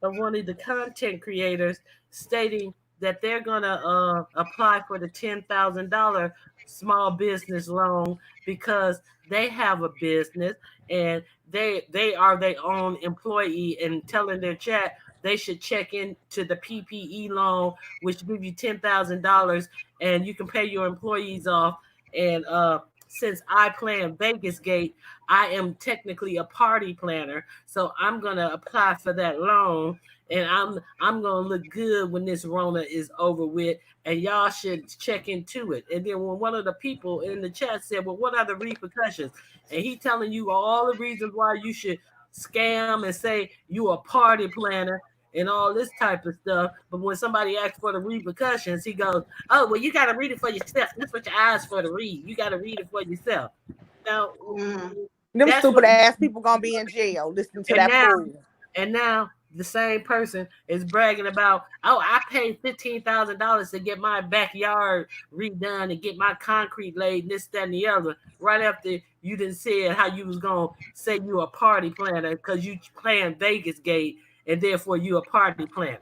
Speaker 5: one of the content creators stating that they're gonna apply for the $10,000 small business loan because they have a business and they are their own employee, and telling their chat they should check into the PPE loan, which give you $10,000 and you can pay your employees off. And since I plan Vegas Gate, I am technically a party planner, so I'm gonna apply for that loan, and I'm gonna look good when this Rona is over with, and y'all should check into it. And then when one of the people in the chat said, "Well, what are the repercussions?" and he telling you all the reasons why you should scam and say you a party planner and all this type of stuff, but when somebody asks for the repercussions, he goes, "Oh, well, you got to read it for yourself. That's what your eyes for to read. You got to read it for yourself." Now,
Speaker 1: Mm.
Speaker 2: them
Speaker 5: that's what.
Speaker 2: stupid ass people gonna be in jail listening to
Speaker 5: And
Speaker 2: that
Speaker 5: now,
Speaker 2: fool.
Speaker 5: and now, the same person is bragging about, "Oh, I paid $15,000 to get my backyard redone and get my concrete laid, and this, that, and the other." Right after you didn't say how you was gonna say you a party planner because you playing Vegas Gate, and therefore you a party planner.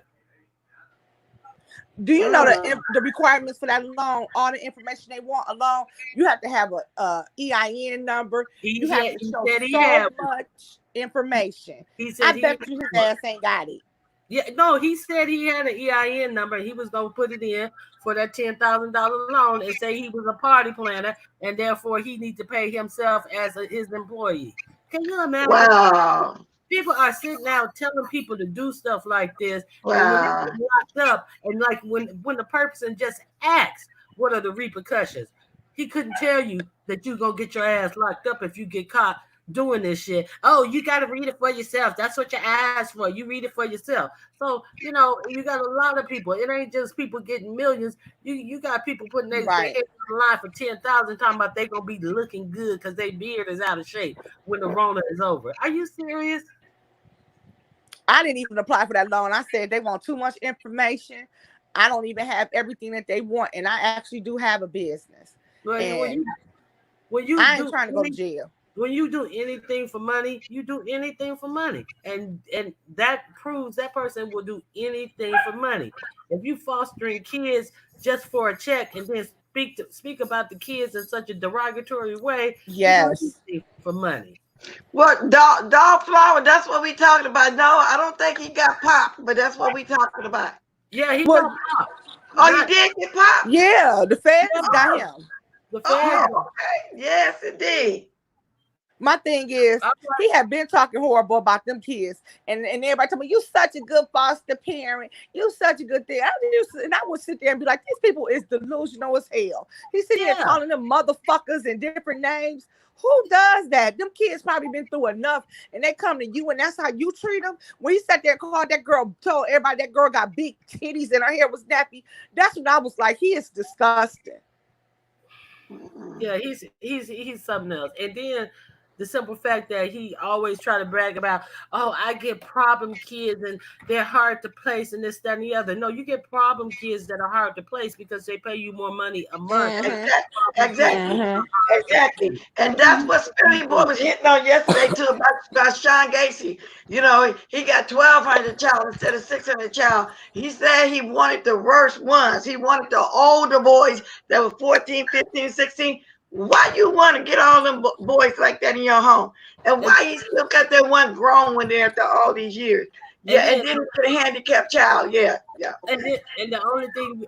Speaker 2: Do you know
Speaker 1: Mm.
Speaker 2: the requirements for that loan? All the information they want a loan. You have to have a EIN number. You have to
Speaker 5: He
Speaker 2: show
Speaker 5: said he
Speaker 2: so
Speaker 5: had.
Speaker 2: much information.
Speaker 5: He
Speaker 2: I
Speaker 5: said he.
Speaker 2: bet you his ass ain't got it.
Speaker 5: Yeah, no, he said he had an EIN number. He was gonna put it in for that $10,000 loan and say he was a party planner, and therefore he needs to pay himself as his employee. Can you imagine?
Speaker 1: Wow.
Speaker 5: People are sitting out telling people to do stuff like this, and when they
Speaker 1: Wow.
Speaker 5: get locked up, and like when the person just asks, "What are the repercussions?" He couldn't tell you that you gonna get your ass locked up if you get caught doing this shit. Oh, you got to read it for yourself. That's what you asked for. You read it for yourself. So you got a lot of people. It ain't just people getting millions. You got people putting their
Speaker 2: Right.
Speaker 5: head on the line for 10,000, talking about they gonna be looking good because their beard is out of shape when the Rona is over. Are you serious?
Speaker 2: I didn't even apply for that loan. I said they want too much information. I don't even have everything that they want, and I actually do have a business,
Speaker 5: When when
Speaker 2: and
Speaker 5: you when you
Speaker 2: I ain't
Speaker 5: do
Speaker 2: trying to go to jail.
Speaker 5: when you do anything for money, you do anything for money, and that proves that person will do anything for money. If you fostering kids just for a check and then speak about the kids in such a derogatory way, you do
Speaker 2: Yes.
Speaker 5: anything for money.
Speaker 1: What dog flower? That's what we talking about. No, I don't think he got popped, but that's what we talking about.
Speaker 5: Yeah, he
Speaker 2: Well,
Speaker 5: got popped.
Speaker 1: Oh, he
Speaker 5: Not
Speaker 1: did get popped?
Speaker 2: yeah, the
Speaker 5: yeah,
Speaker 2: feds got him.
Speaker 5: the
Speaker 1: Oh,
Speaker 5: feds.
Speaker 2: Yeah.
Speaker 1: okay. Yes, indeed.
Speaker 2: My thing is,
Speaker 5: I'm
Speaker 2: he had been talking horrible about them kids, and everybody told me, "You such a good foster parent. You such a good thing." And I would sit there and be like, "These people is delusional as hell." He's sitting here
Speaker 5: yeah.
Speaker 2: calling them motherfuckers and different names. Who does that? Them kids probably been through enough, and they come to you, and that's how you treat them. When he sat there and called that girl, told everybody that girl got big titties and her hair was nappy. That's when I was like, he is disgusting.
Speaker 5: Yeah, he's something else. And then the simple fact that he always try to brag about, oh, I get problem kids and they're hard to place and this, that, and the other. No, you get problem kids that are hard to place because they pay you more money a month.
Speaker 2: Mm-hmm.
Speaker 1: Exactly.
Speaker 5: Problem kids
Speaker 1: Exactly.
Speaker 2: Mm-hmm.
Speaker 5: hard to
Speaker 1: Exactly.
Speaker 5: place.
Speaker 1: And that's what Spilly Boy was hitting on yesterday too about Sean Gacy. He got 1,200 child instead of 600 child. He said he wanted the worst ones. He wanted the older boys that were 14, 15, 16. Why you want to get all them boys like that in your home? And
Speaker 5: And
Speaker 1: why he still got that one grown one there after all these years?
Speaker 5: and
Speaker 1: Yeah, and
Speaker 5: then
Speaker 1: then the handicapped child. Yeah, yeah, okay.
Speaker 5: and the only thing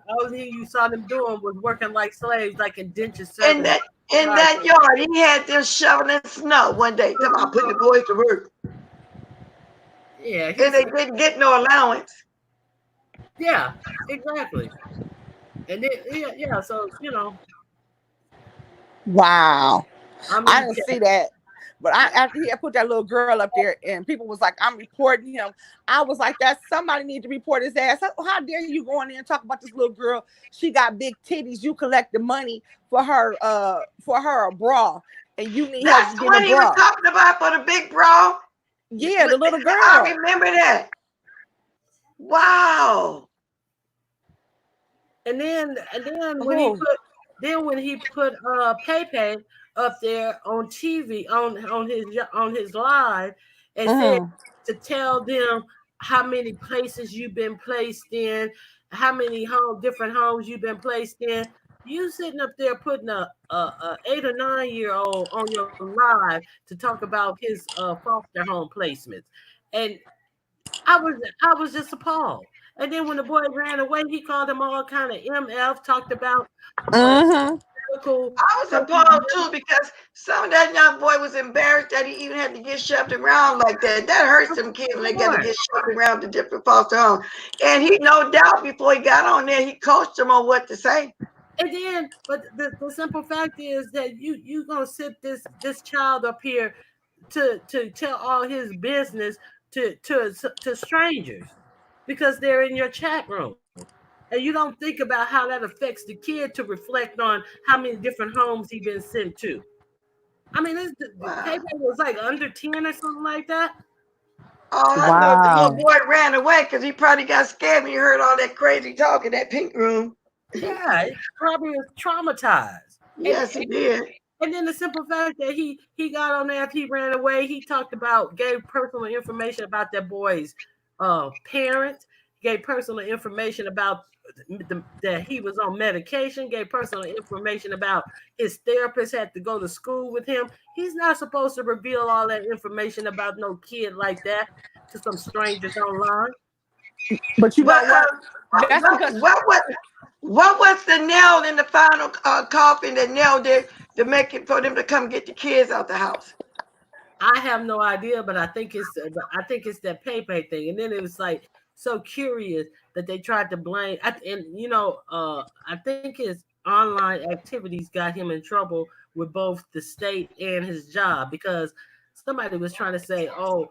Speaker 5: you saw them doing was working like slaves, like indentured
Speaker 1: In
Speaker 5: servants.
Speaker 1: that in that yard, he had them shoveling snow one day. Talking about putting the boys to work,
Speaker 5: Yeah,
Speaker 1: and they didn't get no allowance.
Speaker 5: yeah, exactly. And then yeah. So
Speaker 2: Wow.
Speaker 5: I
Speaker 2: I
Speaker 5: mean,
Speaker 2: didn't see that. But after he had put that little girl up there and people was like, I'm reporting him. I was like, that somebody need to report his ass. How dare you go in there and talk about this little girl? She got big titties. You collect the money for her a bra. And you need help
Speaker 1: That's
Speaker 2: to
Speaker 1: the
Speaker 2: get a
Speaker 1: one he was
Speaker 2: bra.
Speaker 1: talking about for the big bra.
Speaker 2: Yeah, the little
Speaker 1: I
Speaker 2: girl.
Speaker 1: remember that. Wow.
Speaker 5: and then
Speaker 2: Oh.
Speaker 5: when he put Pepe up there on TV on his live and said
Speaker 2: Mm-hmm.
Speaker 5: to tell them how many places you've been placed in, how many different homes you've been placed in. You sitting up there putting a 8 or 9 year old on your live to talk about his foster home placements, and I was just appalled. And then when the boy ran away, he called him all kind of MF, talked about uh
Speaker 2: Mm-hmm.
Speaker 5: medical
Speaker 1: I was appalled too because some of that young boy was embarrassed that he even had to get shoved around like that. That hurts them kids when they got to get shoved around to different foster homes. And he, no doubt, before he got on there, he coached them on what to say.
Speaker 5: And then, but the simple fact is that you gonna sit this child up here to tell all his business to strangers because they're in your chat room. And you don't think about how that affects the kid to reflect on how many different homes he been sent to. I mean, the
Speaker 1: Wow.
Speaker 5: paper was like under 10 or something like that.
Speaker 1: Oh, I know the little
Speaker 2: Wow.
Speaker 1: boy ran away because he probably got scared when he heard all that crazy talk in that pink room.
Speaker 5: Yeah, he probably was traumatized. And
Speaker 1: Yes, he did.
Speaker 5: and then the simple fact that he got on there after he ran away, he talked about gave personal information about that boy's parents, gave personal information about that he was on medication, gave personal information about his therapist had to go to school with him. He's not supposed to reveal all that information about no kid like that to some strangers online.
Speaker 2: But you know
Speaker 1: But
Speaker 2: what? That's because
Speaker 1: what was the nail in the final coffin that nailed it to make it for them to come get the kids out the house?
Speaker 5: I have no idea, but I think it's that PayPay thing. And then it was like so curious that they tried to blame. And I think it's online activities got him in trouble with both the state and his job because somebody was trying to say, "Oh,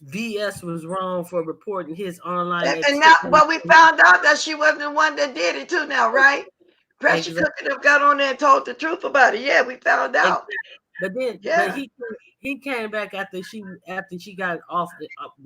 Speaker 5: VS was wrong for reporting his online
Speaker 1: And now,
Speaker 5: activities."
Speaker 1: well, we found out that she wasn't the one that did it too. Now, right? Pressure
Speaker 5: Exactly.
Speaker 1: Cooking have got on there and told the truth about it. Yeah, we found out.
Speaker 5: But
Speaker 1: Yeah.
Speaker 5: he came back after she got off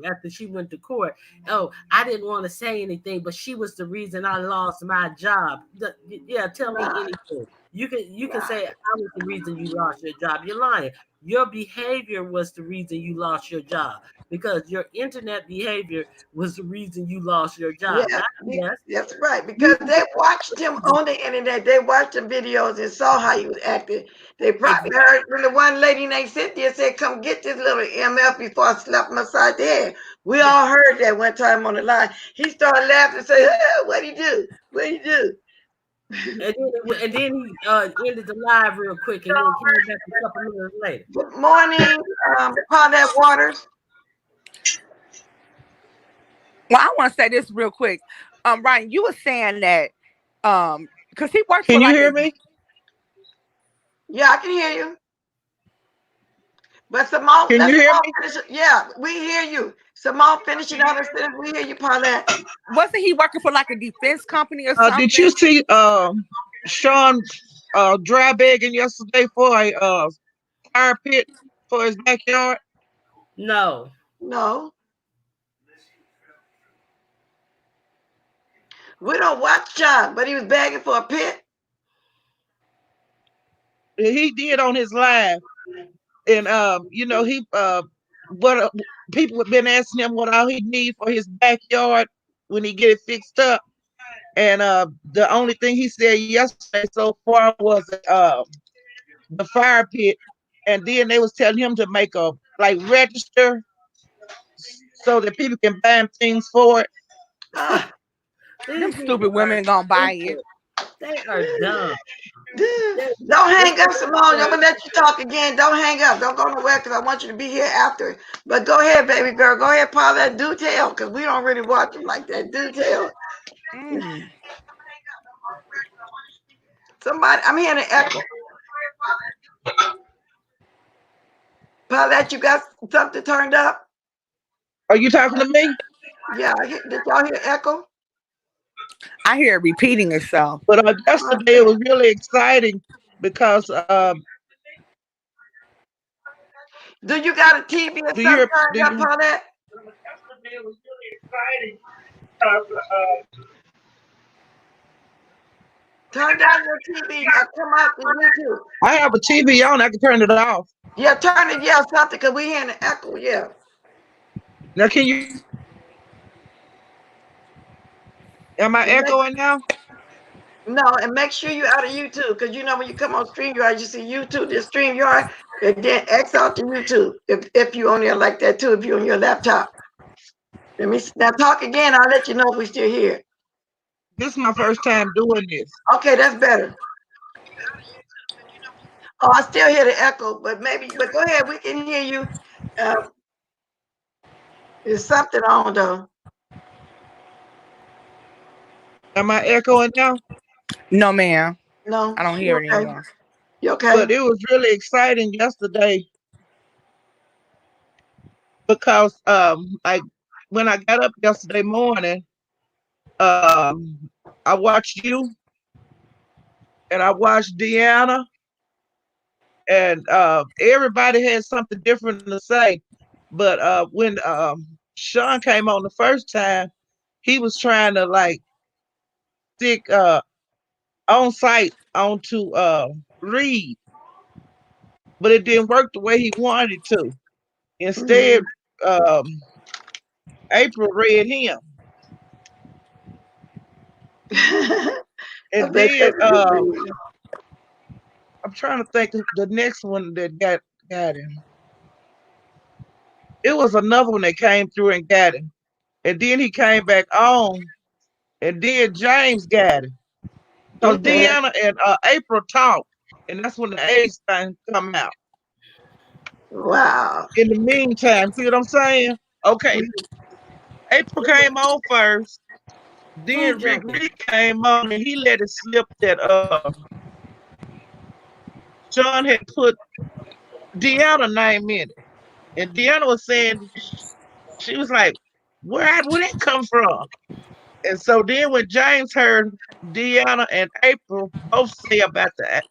Speaker 5: after she went to court. Oh, I didn't want to say anything, but she was the reason I lost my job. Yeah, tell me
Speaker 1: Right.
Speaker 5: anything. You can
Speaker 1: Right.
Speaker 5: say I was the reason you lost your job. You're lying. Your behavior was the reason you lost your job because your internet behavior was the reason you lost your job.
Speaker 1: Yeah,
Speaker 5: Not yes.
Speaker 1: that's right. Because
Speaker 5: You
Speaker 1: they watched him on the internet. They watched the videos and saw how he was acting. They probably
Speaker 5: exactly.
Speaker 1: heard when the one lady named Cynthia said, "Come get this little MF before I slap him upside the head." We all heard that one time on the line. He started laughing and said, "What'd he do? What'd he do?"
Speaker 5: And then he ended the live real quick and then came back a couple minutes later.
Speaker 1: Good morning, Paulette Waters.
Speaker 2: Well, I want to say this real quick. Ryan, you were saying that because he worked for
Speaker 6: Can you
Speaker 2: like a
Speaker 6: hear me?
Speaker 1: Yeah, I can hear you. But Simone,
Speaker 6: Can
Speaker 1: let
Speaker 6: you hear
Speaker 1: Simone
Speaker 6: me?
Speaker 1: finish it. Yeah, we hear you. Simone, finish it out. We hear you, Paulette.
Speaker 2: wasn't he working for like a defense company or
Speaker 6: Did you
Speaker 2: something?
Speaker 6: see Sean dry begging yesterday for a fire pit for his backyard?
Speaker 5: No.
Speaker 1: No, we don't watch John, but he was begging for a pit.
Speaker 6: He did on his live, and he what people have been asking him what all he needs for his backyard when he get it fixed up, and the only thing he said yesterday so far was the fire pit, and then they was telling him to make a like register so that people can buy him things for it.
Speaker 1: Uh,
Speaker 2: Them
Speaker 5: These people
Speaker 2: stupid
Speaker 5: are
Speaker 2: women gonna buy it.
Speaker 5: stupid. They are dumb. They,
Speaker 1: don't
Speaker 5: this
Speaker 1: hang up,
Speaker 5: is
Speaker 1: Simone. I'm gonna let you talk again. Don't hang up. Don't go nowhere because I want you to be here after. But go ahead, baby girl. Go ahead, Paulette. Do tell because we don't really watch them like that. Do tell.
Speaker 2: Mm.
Speaker 1: Somebody, I'm hearing an echo. Paulette, you got something turned up?
Speaker 6: Are you talking to me?
Speaker 1: Yeah, did y'all hear echo?
Speaker 2: I hear it repeating itself.
Speaker 6: But
Speaker 1: Uh,
Speaker 6: yesterday it was really exciting because
Speaker 1: do you got a TV or
Speaker 6: do
Speaker 1: something
Speaker 6: you do
Speaker 1: turned up,
Speaker 6: you?
Speaker 1: Paulette?
Speaker 6: Yesterday was really exciting because
Speaker 1: Turn down your TV. Come out to YouTube.
Speaker 6: I have a TV on. I can turn it off.
Speaker 1: Yeah, turn it. Yeah, something because we hearing an echo. Yeah.
Speaker 6: Now, can you hear me? Am I
Speaker 1: And make,
Speaker 6: echoing now?
Speaker 1: no, and make sure you out of YouTube because you know when you come on StreamYard, you see YouTube, the StreamYard, and then X out to YouTube if you on there like that too. If you on your laptop, let me now talk again. I'll let you know if we still here.
Speaker 6: This is my first time doing this.
Speaker 1: Okay, that's better. Oh, I still hear the echo, but but go ahead. We can hear you. Uh, there's something on though.
Speaker 6: Am I echoing now?
Speaker 2: No, ma'am.
Speaker 1: No,
Speaker 2: I don't
Speaker 1: you
Speaker 2: hear it
Speaker 1: okay?
Speaker 2: anymore.
Speaker 1: You okay?
Speaker 6: But it was really exciting yesterday because I when I got up yesterday morning, I watched you and I watched Deanna, and everybody had something different to say. But when Sean came on the first time, he was trying to like stick on site onto Reed, but it didn't work the way he wanted to. Instead,
Speaker 1: Mhm.
Speaker 6: um, April read him,
Speaker 1: I
Speaker 6: and
Speaker 1: bet
Speaker 6: then
Speaker 1: that's a good read.
Speaker 6: I'm trying to think of the next one that got him. It was another one that came through and got him, and then he came back on, and then James got him because
Speaker 1: Okay.
Speaker 6: Deanna and April talked, and that's when the age thing come out.
Speaker 1: Wow.
Speaker 6: In the meantime, see what I'm saying? Okay,
Speaker 1: Mhm.
Speaker 6: April came on first, Then
Speaker 5: Food
Speaker 6: Rick
Speaker 5: junkie.
Speaker 6: Rick came on and he let it slip that Sean had put Deanna name in it. And Deanna was saying she was like, where that come from? And so then when James heard Deanna and April both say about the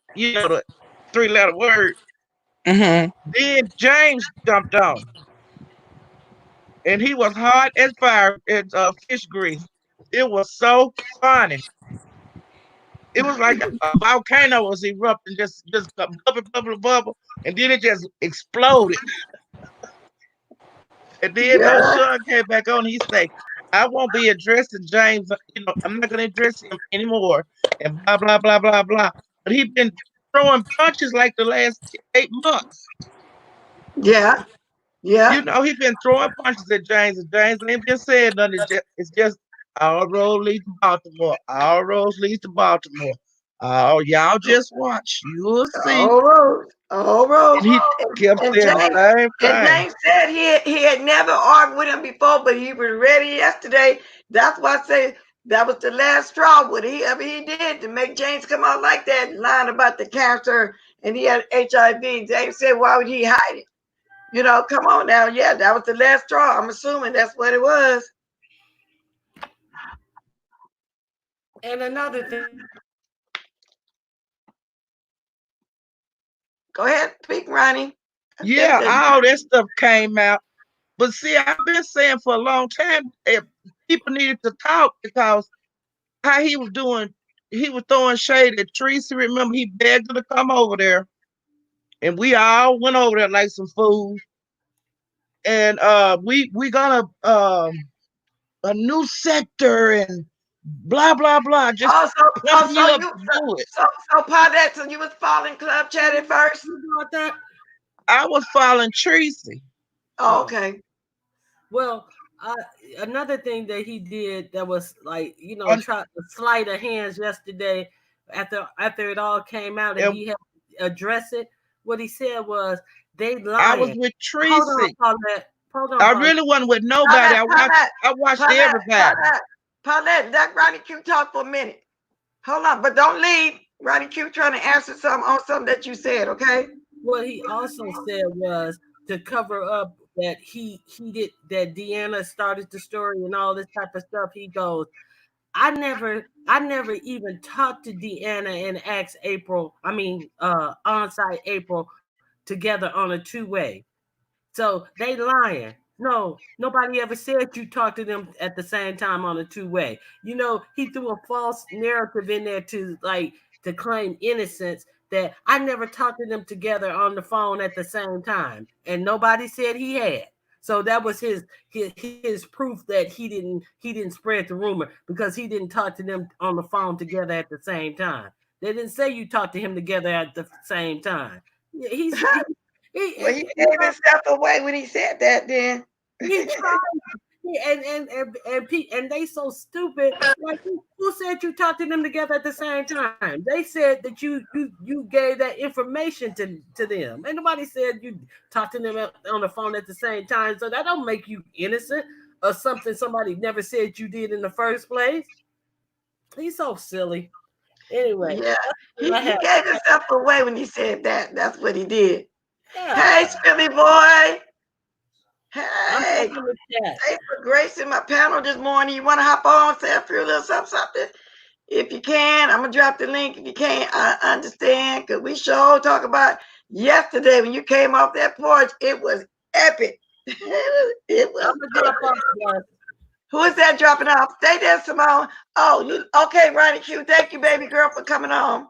Speaker 6: 3-letter word,
Speaker 2: Mm-hmm.
Speaker 6: then James jumped on. And he was hot as fire at fish grease. It was so funny. It was like a volcano was erupting, just bubble, bubble, bubble, and then it just exploded. And then
Speaker 1: Yeah,
Speaker 6: Sean came back on. He said, "I won't be addressing James. I'm not going to address him anymore." And blah blah blah blah blah. But he been throwing punches like the last 8 months.
Speaker 1: yeah, yeah.
Speaker 6: He been throwing punches at James, and James ain't been saying nothing. It's just all road leads to Baltimore. All roads leads to Baltimore. Oh, y'all just watch. You'll see.
Speaker 1: All roads, all
Speaker 6: And
Speaker 1: roads.
Speaker 6: he kept
Speaker 1: And
Speaker 6: saying the
Speaker 1: James
Speaker 6: same
Speaker 1: and
Speaker 6: thing.
Speaker 1: James said he had never argued with him before, but he was ready yesterday. That's why I say that was the last straw. Whatever he did to make James come out like that, lying about the cancer and he had HIV. James said, why would he hide it? Come on now. Yeah, that was the last straw. I'm assuming that's what it was.
Speaker 5: And another thing,
Speaker 1: Go ahead, speak, Ronnie. I think
Speaker 6: Yeah,
Speaker 1: that.
Speaker 6: all that stuff came out. But see, I've been saying for a long time, if people needed to talk because how he was throwing shade at Teresa. Remember, he begged her to come over there, and we all went over there like some fools. And we got a new sector and blah blah blah, just
Speaker 1: Oh,
Speaker 6: pumping
Speaker 1: so
Speaker 6: you up
Speaker 1: you,
Speaker 6: to do it.
Speaker 1: Paulette, so you was following Club Chat at first?
Speaker 5: you got that?
Speaker 6: I was following Tracy.
Speaker 1: Oh,
Speaker 5: Oh,
Speaker 1: okay.
Speaker 5: well, uh, another thing that he did that was like,
Speaker 6: And,
Speaker 5: try to sleight of hands yesterday after it all came out and
Speaker 6: and
Speaker 5: he had to address it. What he said was they
Speaker 6: I was
Speaker 5: lying.
Speaker 6: with
Speaker 5: Hold on,
Speaker 6: Tracy.
Speaker 5: Paulette. Hold on,
Speaker 6: I
Speaker 5: Paulette.
Speaker 6: really wasn't with nobody.
Speaker 1: Paulette,
Speaker 6: I watched
Speaker 1: Paulette,
Speaker 6: I watched
Speaker 1: Paulette,
Speaker 6: everybody.
Speaker 1: Paulette, Paulette, let Ronnie Q talk for a minute. Hold on, but don't leave. Ronnie Q trying to answer something on something that you said, okay?
Speaker 5: What he also said was to cover up that he did that Deanna started the story and all this type of stuff. He goes, I never even talked to Deanna and asked April, I mean onside April together on a two-way. So they lying. No, nobody ever said you talked to them at the same time on a two-way. He threw a false narrative in there to claim innocence that I never talked to them together on the phone at the same time. And nobody said he had. So that was his proof that he didn't spread the rumor because he didn't talk to them on the phone together at the same time. They didn't say you talked to him together at the same time. Yeah,
Speaker 1: Well,
Speaker 5: he,
Speaker 1: he
Speaker 5: you
Speaker 1: gave himself away when he said that then.
Speaker 5: he tried. And they so stupid. Like who said you talked to them together at the same time? They said that you gave that information to them. And nobody said you talked to them on the phone at the same time. So that don't make you innocent or something somebody never said you did in the first place. He's so silly. Anyway,
Speaker 1: Yeah,
Speaker 5: that's what I
Speaker 1: he
Speaker 5: have.
Speaker 1: gave himself away when he said that. That's what he did.
Speaker 5: Yeah,
Speaker 1: Hey, Spilly boy.
Speaker 5: I'm back
Speaker 1: Hey,
Speaker 5: in the chat.
Speaker 1: thanks for gracing my panel this morning. You want to hop on, say a few little something? If you can, I'm gonna drop the link. If you can't, I understand. Cause we sure talk about yesterday when you came off that porch. It was epic. It
Speaker 5: I'm
Speaker 1: was.
Speaker 5: gonna drop off, guys.
Speaker 1: Who is that dropping off? Stay there, Simone. Oh, you okay, Ronnie Q? Thank you, baby girl, for coming on.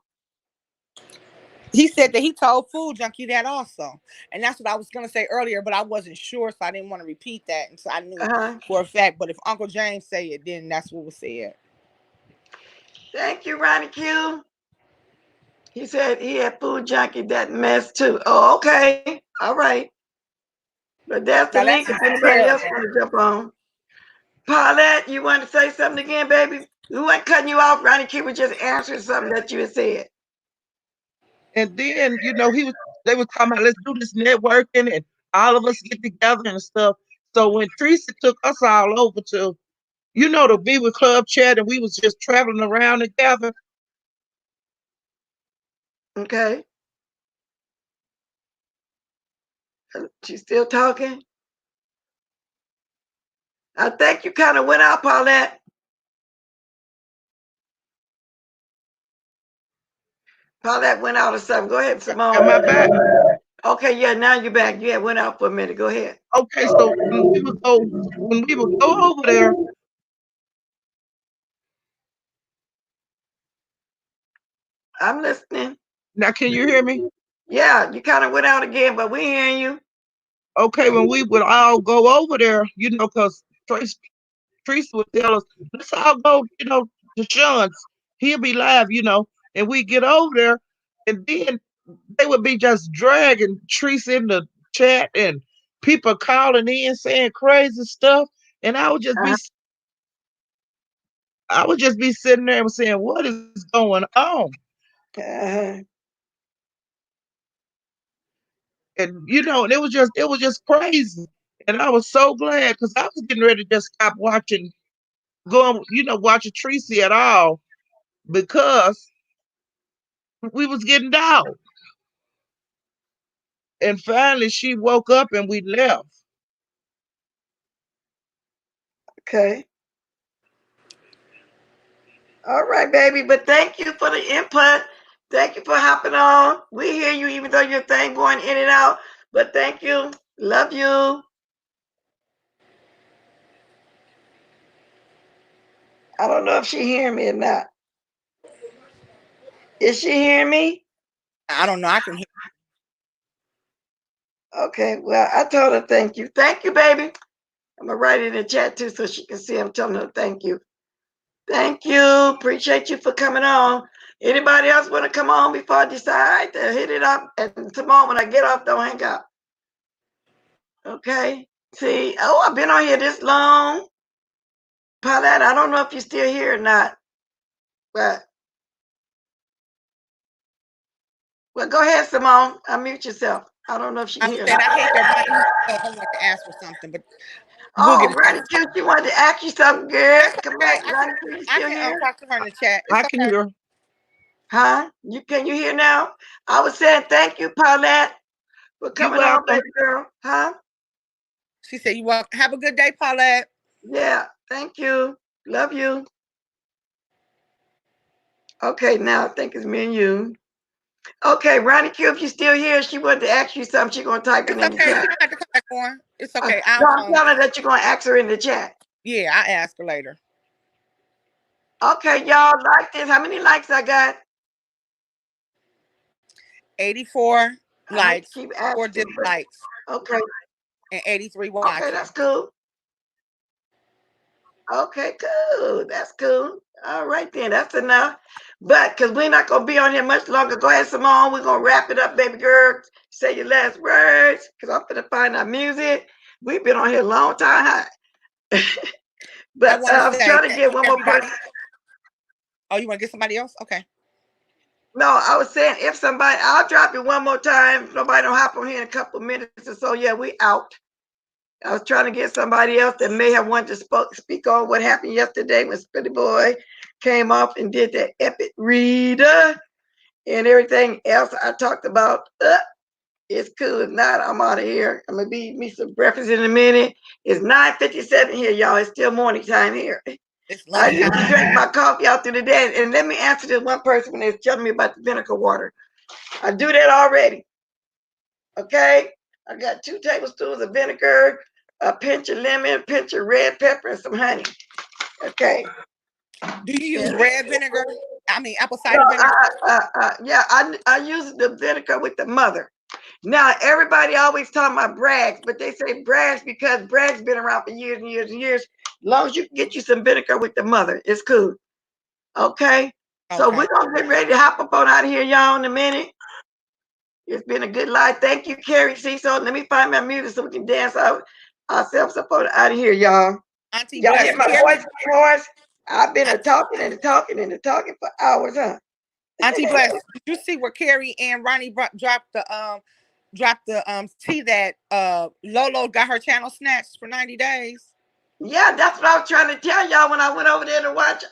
Speaker 2: He said that he told Food Junkie that also. And that's what I was going to say earlier, but I wasn't sure, so I didn't want to repeat that. And so I knew
Speaker 1: Uh-huh.
Speaker 2: for a fact. But if Uncle James say it, then that's what was said.
Speaker 1: Thank you, Ronnie Q. He said he had Food Junkie that mess too. Oh, okay. All right. But that's the
Speaker 2: Now
Speaker 1: link
Speaker 2: that's
Speaker 1: if
Speaker 2: his
Speaker 1: anybody else
Speaker 2: terrible.
Speaker 1: want to jump on. Paulette, you want to say something again, baby? We weren't cutting you off. Ronnie Q was just answering something that you had said.
Speaker 6: And then, they were talking about let's do this networking and all of us get together and stuff. So when Teresa took us all over to You know, the Be With Club chat, and we was just traveling around together.
Speaker 1: Okay. She's still talking. I think you kind of went out, Paulette. Paulette went out or something. Go ahead, Simone.
Speaker 6: Am I back?
Speaker 1: Okay, yeah, now you're back. Yeah, went out for a minute. Go ahead.
Speaker 6: Okay, so when we would go over there,
Speaker 1: I'm listening.
Speaker 6: now can you hear me?
Speaker 1: Yeah, you kind of went out again, but we hearing you.
Speaker 6: Okay, when we would all go over there, you know, because Teresa would tell us, let's all go, you know, to Sean's. He'll be live, you know, and we get over there, and then they would be just dragging Teresa in the chat and people calling in saying crazy stuff, and I would just be sitting there and saying, what is going on?
Speaker 1: Uh,
Speaker 6: And you know, and it was just crazy. And I was so glad because I was getting ready to just stop watching, going, you know, watching Tracy at all because we was getting down. And finally she woke up and we left.
Speaker 1: okay. All right, baby. But thank you for the input. Thank you for hopping on. We hear you, even though your thing going in and out. But thank you. Love you. I don't know if she hearing me or not. Is she hearing me?
Speaker 2: I don't know. I can hear.
Speaker 1: Okay. Well, I told her thank you. Thank you, baby. I'm gonna write it in the chat too so she can see I'm telling her thank you. Thank you. Appreciate you for coming on. Anybody else want to come on before I decide to hit it up? And tomorrow when I get off, don't hang up. Okay. See, oh, I've been on here this long. Paulette, I don't know if you're still here or not, but well, go ahead, Simone. Unmute yourself. I don't know if she
Speaker 2: I
Speaker 1: can hear.
Speaker 2: said I hate that Ronnie I wanted to ask for something, but we'll get
Speaker 1: Oh,
Speaker 2: a
Speaker 1: Ronnie
Speaker 2: chance.
Speaker 1: Q, she wanted to ask you something, girl.
Speaker 2: That's
Speaker 1: Come
Speaker 2: okay.
Speaker 1: back, Ronnie Q, you
Speaker 2: I
Speaker 1: still
Speaker 2: can
Speaker 1: here?
Speaker 2: talk to her in the chat. It's
Speaker 6: I can
Speaker 2: okay.
Speaker 6: hear.
Speaker 1: Huh? Can you hear now? I was saying thank you, Paulette, for
Speaker 6: You
Speaker 1: coming on,
Speaker 6: welcome.
Speaker 1: baby girl. Huh?
Speaker 2: She said, "You want have a good day, Paulette."
Speaker 1: Yeah. Thank you. Love you. Okay, now I think it's me and you. Okay, Ronnie Q, if you're still here, she wanted to ask you something. She's gonna type it
Speaker 2: It's
Speaker 1: in the
Speaker 2: okay.
Speaker 1: chat.
Speaker 2: She don't have to come back on. It's okay.
Speaker 1: No, I'm telling her that you're gonna ask her in the chat.
Speaker 2: Yeah, I ask her later.
Speaker 1: Okay, y'all like this. How many likes I got?
Speaker 2: 84
Speaker 1: I hate to
Speaker 2: likes,
Speaker 1: keep
Speaker 2: 4
Speaker 1: asking, but
Speaker 2: dislikes,
Speaker 1: okay.
Speaker 2: and 83
Speaker 1: Okay,
Speaker 2: watching.
Speaker 1: that's cool. Okay, cool. That's cool. All right then, that's enough. But because we're not gonna be on here much longer, go ahead, Simone. We're gonna wrap it up, baby girl. Say your last words, because I'm gonna find our music. We've been on here a long time.
Speaker 2: I
Speaker 1: But
Speaker 2: want to
Speaker 1: I was
Speaker 2: say
Speaker 1: trying to
Speaker 2: thank
Speaker 1: get
Speaker 2: you,
Speaker 1: one more
Speaker 2: everybody.
Speaker 1: person.
Speaker 2: Oh, you want to get somebody else? Okay.
Speaker 1: No, I was saying if somebody, I'll drop it one more time. If nobody don't hop on here in a couple of minutes or so. Yeah, we out. I was trying to get somebody else that may have wanted to speak on what happened yesterday when SPILLITBOY came off and did that epic reader and everything else I talked about. It's cool. If not, I'm out of here. I'm gonna be me some breakfast in a minute. It's 9:57 here, y'all. It's still morning time here.
Speaker 2: It's
Speaker 1: I
Speaker 2: lunchtime.
Speaker 1: usually drink my coffee out through the day. And let me answer this one person when they're telling me about the vinegar water. I do that already. Okay? I got 2 tablespoons of vinegar, a pinch of lemon, a pinch of red pepper, and some honey. Okay.
Speaker 2: Do you use
Speaker 1: Yeah.
Speaker 2: red vinegar? I mean, apple
Speaker 1: No,
Speaker 2: cider vinegar.
Speaker 1: yeah, I use the vinegar with the mother. Now, everybody always talking about Bragg's, but they say Bragg's because Bragg's been around for years and years and years. As long as you can get you some vinegar with the mother, it's cool. Okay? So
Speaker 2: Okay.
Speaker 1: we're going to get ready to hop up on out of here, y'all, in a minute. It's been a good life. Thank you, Carrie C. So let me find my music so we can dance ourselves up out of here, y'all.
Speaker 2: Auntie
Speaker 1: Y'all
Speaker 2: Bless
Speaker 1: hear my
Speaker 2: Carrie.
Speaker 1: voice, boys? I've been a talking and a talking and a talking for hours, huh?
Speaker 2: Auntie Bless, did you see where Carrie and Ronnie dropped the tea that Lolo got her channel snatched for 90 days?
Speaker 1: Yeah, that's what I was trying to tell y'all when I went over there to watch.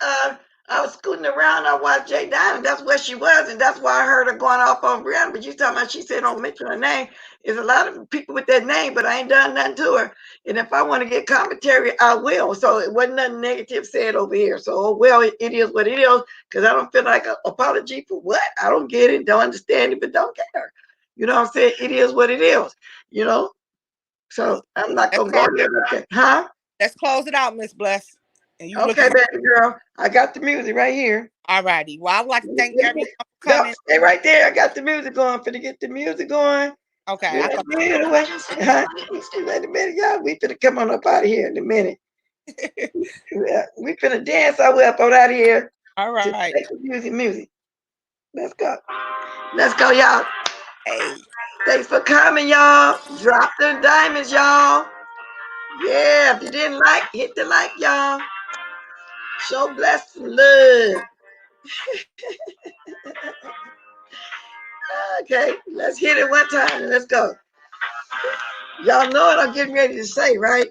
Speaker 1: I was scooting around. I watched Jay Diamond. That's where she was, and that's why I heard her going off on Brianna. But you talking about? She said don't mention her name. There's a lot of people with that name, but I ain't done nothing to her. And if I want to get commentary, I will. So it wasn't nothing negative said over here. So oh, well, it is what it is. Because I don't feel like an apology for what. I don't get it, don't understand it, but don't care. You know what I'm saying? It is what it is. You know. So I'm not
Speaker 2: Let's
Speaker 1: gonna go
Speaker 2: close,
Speaker 1: there. Okay. Huh?
Speaker 2: let's close it out, Miss Bless. And you
Speaker 1: Okay,
Speaker 2: looking
Speaker 1: baby girl. I got the music right here.
Speaker 2: all righty. Well, I would like to thank everyone for
Speaker 1: Yep,
Speaker 2: coming.
Speaker 1: stay right there. I got the music going. Finna get the music going.
Speaker 2: Okay,
Speaker 1: Good
Speaker 2: I thought
Speaker 1: idea. Wait a minute, y'all. We finna come on up out of here in a minute. Yeah, we finna dance our way up on out of here
Speaker 2: all
Speaker 1: to
Speaker 2: right.
Speaker 1: take the music. Let's go. Let's go, y'all.
Speaker 2: Hey.
Speaker 1: Thanks for coming, y'all. Drop the diamonds, y'all. Yeah, if you didn't like, hit the like, y'all. Show bless some love. Okay, let's hit it one time and let's go. Y'all know what I'm getting ready to say, right?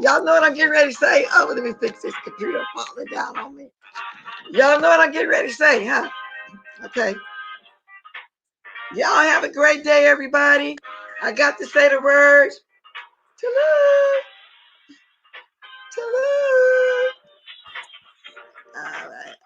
Speaker 1: Y'all know what I'm getting ready to say? Oh, let me fix this computer falling down on me. Y'all know what I'm getting ready to say, huh? Okay. Y'all have a great day, everybody. I got to say the words. Ta-da! Ta-da! All right.